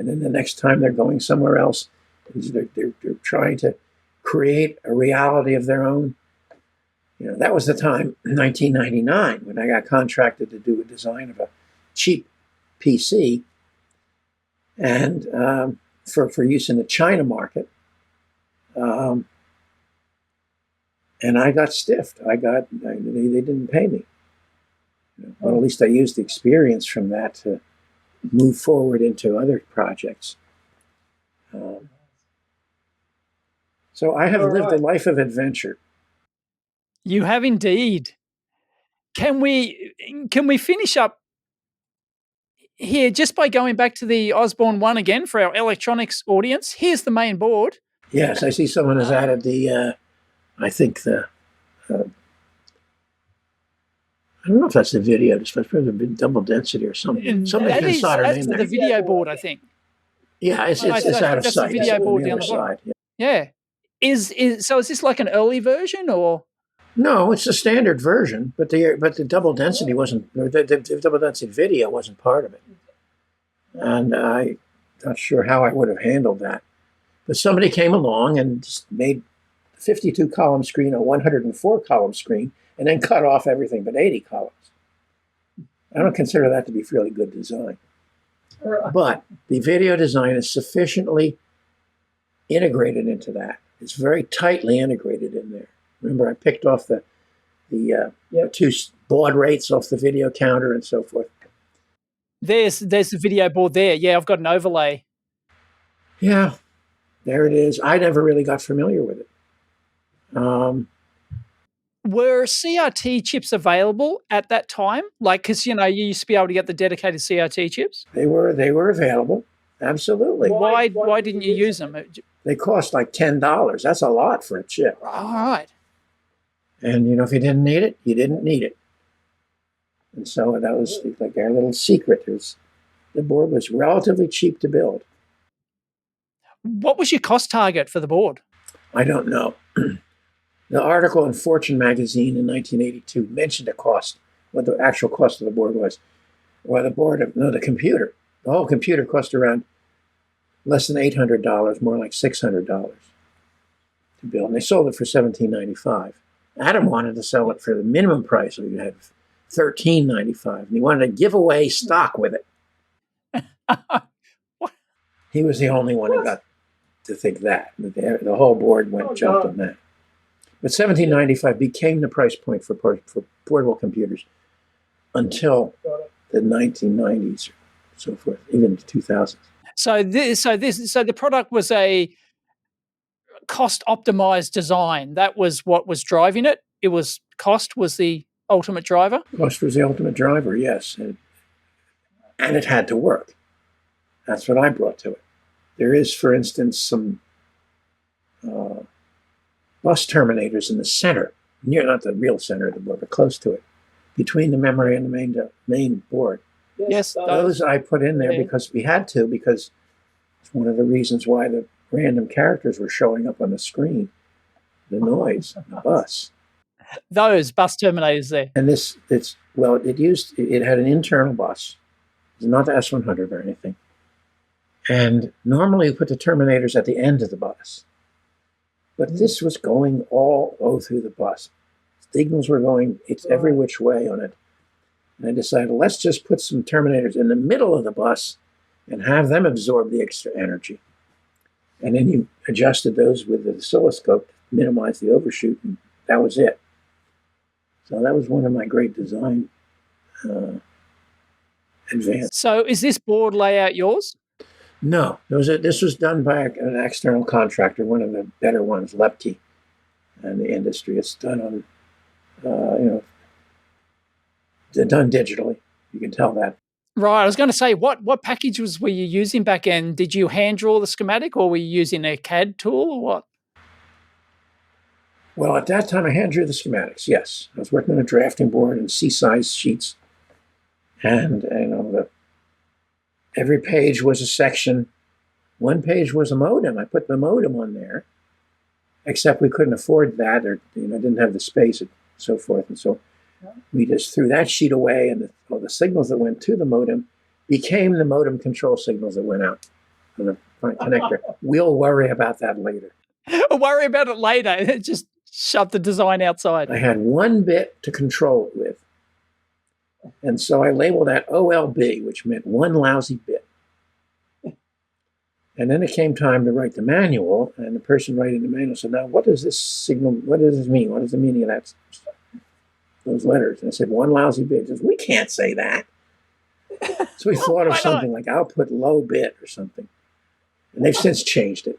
then the next time they're going somewhere else. They're trying to create a reality of their own. You know, that was the time, 1999, when I got contracted to do a design of a cheap PC and for use in the China market. And I got stiffed. They didn't pay me. Well, at least I used the experience from that to move forward into other projects. So I have lived a life of adventure. You have indeed. Can we finish up here just by going back to the Osborne one again for our electronics audience? Here's the main board. Yes, I see someone has added the, I think the, I don't know if that's the video, it's probably double density or something. Somebody can solder in there. The video board, I think. Yeah, it's out of sight. That's the video board down the bottom. Yeah. Is this like an early version or? No, it's a standard version, but the double density wasn't, the double density video wasn't part of it. And I'm not sure how I would have handled that. But somebody came along and just made a 52 column screen a 104 column screen and then cut off everything but 80 columns. I don't consider that to be really good design. But the video design is sufficiently integrated into that. It's very tightly integrated in there. Remember, I picked off the two baud rates off the video counter and so forth. There's the video board there. Yeah, I've got an overlay. Yeah, there it is. I never really got familiar with it. Were CRT chips available at that time? Like, because you used to be able to get the dedicated CRT chips. They were available. Absolutely. Why didn't you use them? They cost like $10. That's a lot for a chip. All right. And if you didn't need it, you didn't need it. And so that was like our little secret. The board was relatively cheap to build. What was your cost target for the board? I don't know. The article in Fortune magazine in 1982 mentioned the cost, what the actual cost of the board was. Or the computer. The whole computer cost around less than $800, more like $600 to build. And they sold it for $17.95. Adam wanted to sell it for the minimum price. So you had $13.95, and he wanted to give away stock with it. He was the only one who got to think that. The whole board jumped on that. But $17.95 became the price point for portable computers until the 1990s or so forth, even the 2000s. So the product was a cost optimized design. That was what was driving it. It was cost was the ultimate driver. Cost was the ultimate driver, yes, and it had to work. That's what I brought to it. There is, for instance, some bus terminators in the center, not the real center of the board, but close to it, between the memory and the main board. Yes, those I put in there because we had to, because it's one of the reasons why the random characters were showing up on the screen, the noise, the bus. Those bus terminators there. And it had an internal bus. It's not the S100 or anything. And normally you put the terminators at the end of the bus. But this was going all through the bus. Signals were going, it's every which way on it. And I decided, let's just put some terminators in the middle of the bus and have them absorb the extra energy. And then you adjusted those with the oscilloscope to minimize the overshoot, and that was it. So that was one of my great design advances. So is this board layout yours? No, this was done by an external contractor, one of the better ones, Lepke, in the industry. It's done on, done digitally. You can tell that. Right. I was going to say, what packages were you using back then? Did you hand draw the schematic, or were you using a CAD tool, or what? Well, at that time, I hand drew the schematics, yes. I was working on a drafting board and C-size sheets. And, every page was a section. One page was a modem. I put the modem on there, except we couldn't afford that, or didn't have the space and so forth. And so we just threw that sheet away, and the signals that went to the modem became the modem control signals that went out on the connector. We'll worry about that later. We'll worry about it later. Just shut the design outside. I had one bit to control it with. And so I labeled that OLB, which meant one lousy bit. And then it came time to write the manual, and the person writing the manual said, now, what does this signal, what does this mean? What is the meaning of those letters? And I said, one lousy bit. He says, we can't say that. So we thought of something like output low bit or something. And they've since changed it.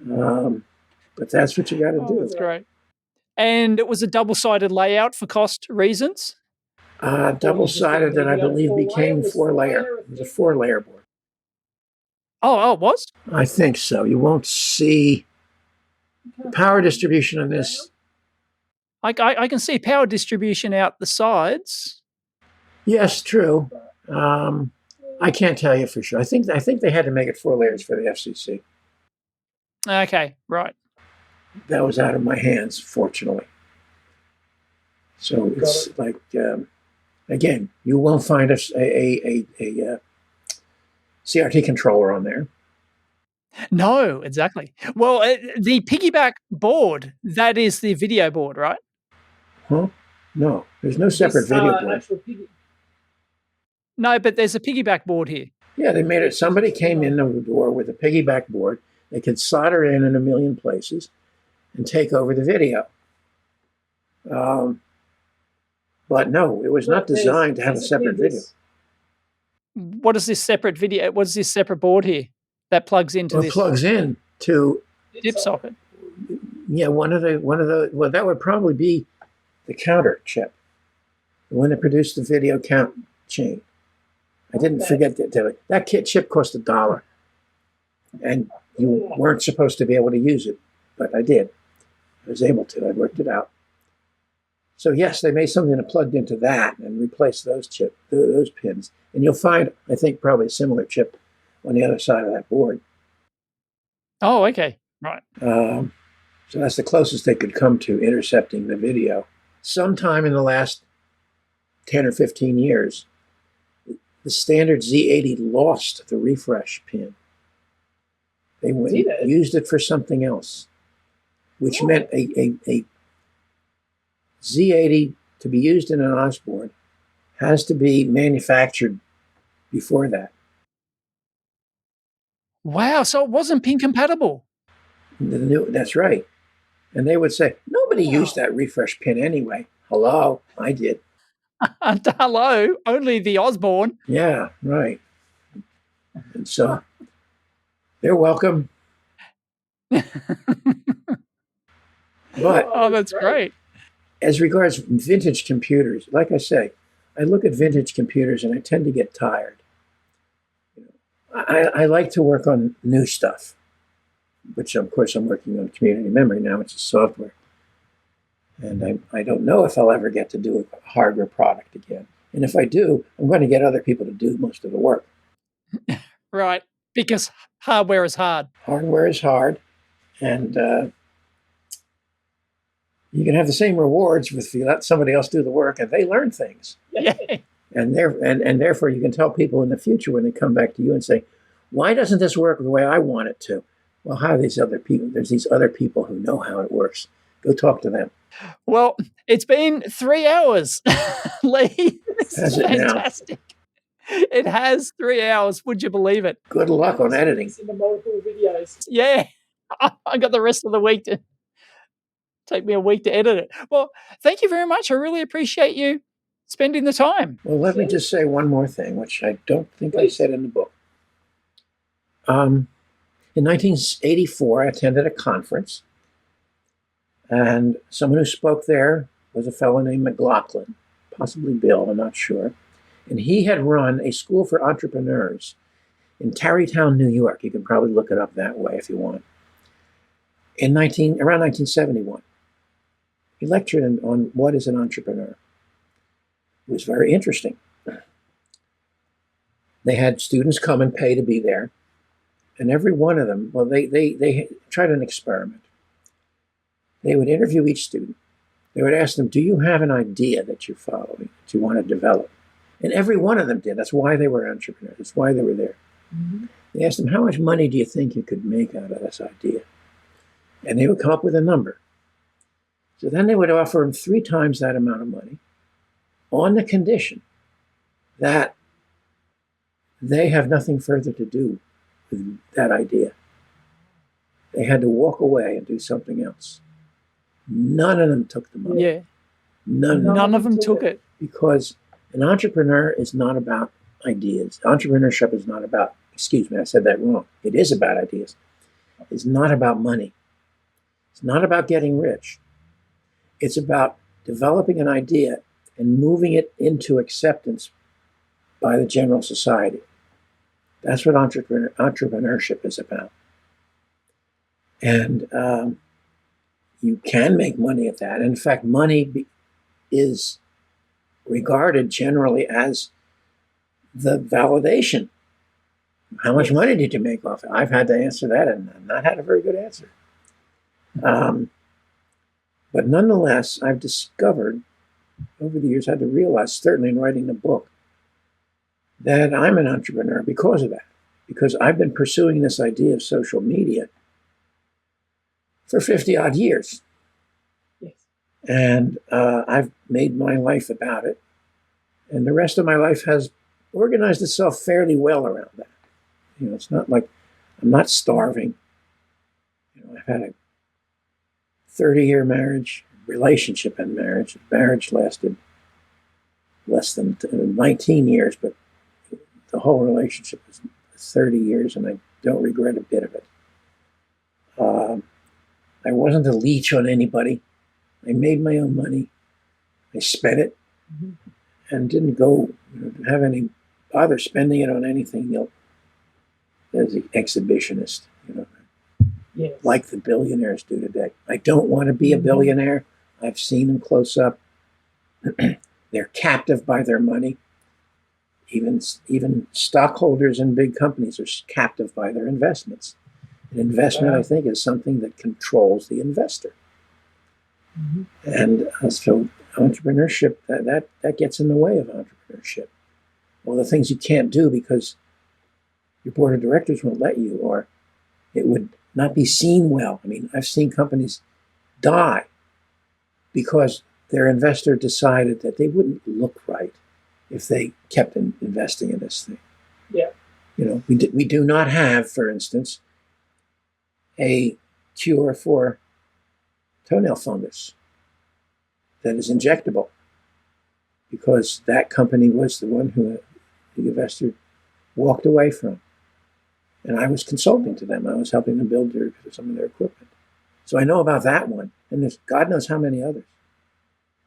But that's what you got to do. That's great. And it was a double-sided layout for cost reasons? Double-sided that I believe became 4-layer. It was a 4-layer board. Oh, it was? I think so. You won't see the power distribution on this. I can see power distribution out the sides. Yes, true. I can't tell you for sure. I think they had to make it 4 layers for the FCC. Okay, right. That was out of my hands, fortunately. So it's like, again, you won't find a CRT controller on there. No, exactly. Well, the piggyback board, that is the video board, right? Huh? No, there's no separate video board. No, but there's a piggyback board here. Yeah, they made it. Somebody came in the door with a piggyback board. They could solder in a million places and take over the video. But no, it was not designed to have a separate video. What is this separate video? What is this separate board here that plugs into this? It plugs in to dip socket. Yeah, one of the. Well, that would probably be the counter chip, the one that produced the video count chain. I didn't forget that kit chip cost $1, and you weren't supposed to be able to use it, but I did. I was able to. I worked it out. So yes, they made something that plugged into that and replaced those pins. And you'll find, I think, probably a similar chip on the other side of that board. Oh, okay, right. So that's the closest they could come to intercepting the video. Sometime in the last 10 or 15 years, the standard Z80 lost the refresh pin. They used it for something else, which meant a Z80 to be used in an Osborne has to be manufactured before that. Wow, so it wasn't pin compatible. That's right. And they would say, nobody used that refresh pin anyway. Hello, I did. Hello, only the Osborne. Yeah, right. And so they're welcome. But that's great. As regards vintage computers, like I say, I look at vintage computers and I tend to get tired. I like to work on new stuff, which of course I'm working on community memory now, which is software. And I don't know if I'll ever get to do a hardware product again. And if I do, I'm going to get other people to do most of the work. Right, because hardware is hard. Hardware is hard, and you can have the same rewards if you let somebody else do the work, and they learn things. Yeah. And therefore, you can tell people in the future when they come back to you and say, "Why doesn't this work the way I want it to?" Well, how are these other people? There's these other people who know how it works. Go talk to them. Well, it's been 3 hours, Lee. This is fantastic. It has 3 hours. Would you believe it? Good luck on editing. In the multiple videos. Yeah. I got the rest of the week to take me a week to edit it. Well, thank you very much. I really appreciate you spending the time. Well, let me just say one more thing, which I don't think I said in the book. In 1984, I attended a conference, and someone who spoke there was a fellow named McLaughlin, possibly Bill, I'm not sure. And he had run a school for entrepreneurs in Tarrytown, New York. You can probably look it up that way if you want. Around 1971. He lectured on what is an entrepreneur. It was very interesting. They had students come and pay to be there. And every one of them, well, they tried an experiment. They would interview each student. They would ask them, do you have an idea that you're following, that you want to develop? And every one of them did. That's why they were entrepreneurs. That's why they were there. Mm-hmm. They asked them, how much money do you think you could make out of this idea? And they would come up with a number. So then they would offer them 3 times that amount of money on the condition that they have nothing further to do with that idea. They had to walk away and do something else. None of them took the money. Yeah. None of them took it. Because an entrepreneur is not about ideas. Entrepreneurship is not about, excuse me, I said that wrong. It is about ideas. It's not about money. It's not about getting rich. It's about developing an idea and moving it into acceptance by the general society. That's what entrepreneurship is about. And you can make money at that. In fact, money is regarded generally as the validation. How much money did you make off it? I've had to answer that and I've not had a very good answer. But nonetheless, I've discovered over the years, I had to realize, certainly in writing the book, that I'm an entrepreneur because of that. Because I've been pursuing this idea of social media for 50 odd years. Yes. And I've made my life about it. And the rest of my life has organized itself fairly well around that. You know, it's not like I'm not starving. You know, I've had a 30-year marriage, relationship and marriage. Marriage lasted less than 19 years, but the whole relationship is 30 years, and I don't regret a bit of it. I wasn't a leech on anybody. I made my own money. I spent it, and didn't go have any bother spending it on anything as an exhibitionist, Yes. like the billionaires do today. I don't want to be a billionaire. I've seen them close up. They're captive by their money. Even stockholders in big companies are captive by their investments. An investment, I think, is something that controls the investor. And so entrepreneurship, that gets in the way of entrepreneurship. All the things you can't do because your board of directors won't let you, or it would not be seen well. I mean, I've seen companies die because their investor decided that they wouldn't look right if they kept investing in this thing. Yeah. You know, we do not have, for instance, a cure for toenail fungus that is injectable, because that company was the one who the investor walked away from. And I was consulting to them. I was helping them build some of their equipment. So I know about that one, and there's God knows how many others.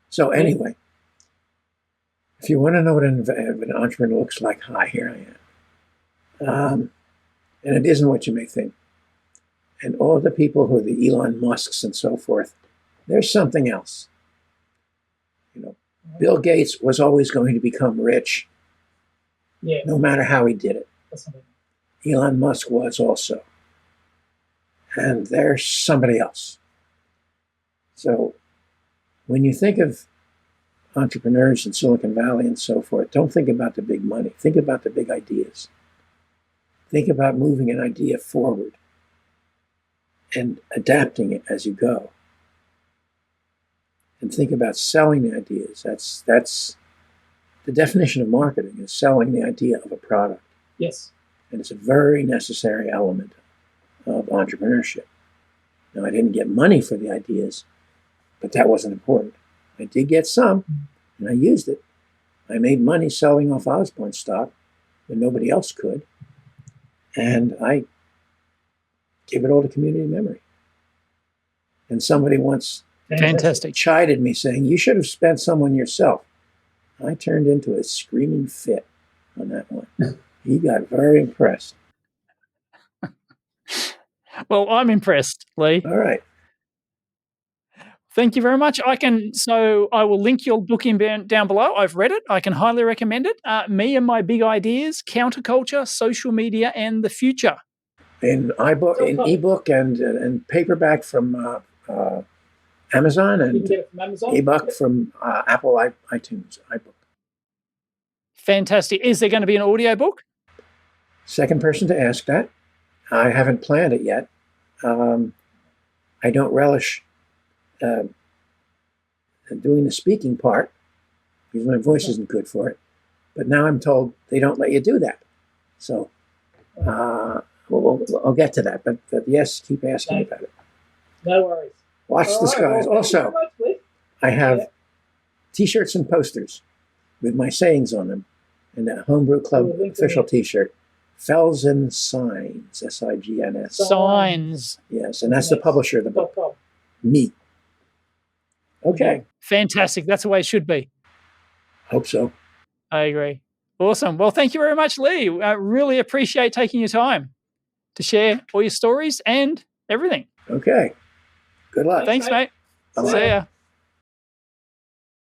So anyway, if you want to know what an entrepreneur looks like, hi, here I am. And it isn't what you may think. And all the people who are the Elon Musks and so forth, there's something else. You know, Bill Gates was always going to become rich, no matter how he did it. Elon Musk was also. And there's somebody else. So when you think of entrepreneurs in Silicon Valley and so forth, don't think about the big money. Think about the big ideas. Think about moving an idea forward and adapting it as you go. And think about selling the ideas. That's the definition of marketing, is selling the idea of a product. Yes. And it's a very necessary element of entrepreneurship. Now, I didn't get money for the ideas, but that wasn't important. I did get some, and I used it. I made money selling off Osborne stock when nobody else could. And I gave it all to community memory. And somebody once Fantastic. chided me, saying, you should have spent someone yourself. I turned into a screaming fit on that one. He got very impressed. Well, I'm impressed, Lee. All right. Thank you very much. I will link your book down below. I've read it. I can highly recommend it. Me and My Big Ideas, Counterculture, Social Media, and the Future. In ebook and paperback from Amazon, and You can get it from Amazon. ebook from Apple iTunes iBook. Fantastic. Is there going to be an audiobook? Second person to ask that. I haven't planned it yet. I don't relish doing the speaking part because my voice isn't good for it. But now I'm told they don't let you do that. So I'll get to that. But yes, keep asking about it. No worries. Watch the skies. Well, Also, thank you very much, Lee. I have T-shirts and posters with my sayings on them, and a Homebrew Club official T-shirt. Felsenstein, S-I-G-N-S. Signs. Yes, and that's the publisher of the book. .com. Me. Okay. Fantastic. That's the way it should be. Hope so. I agree. Awesome. Well, thank you very much, Lee. I really appreciate taking your time to share all your stories and everything. Okay. Good luck. Thanks, mate. Bye-bye. See ya.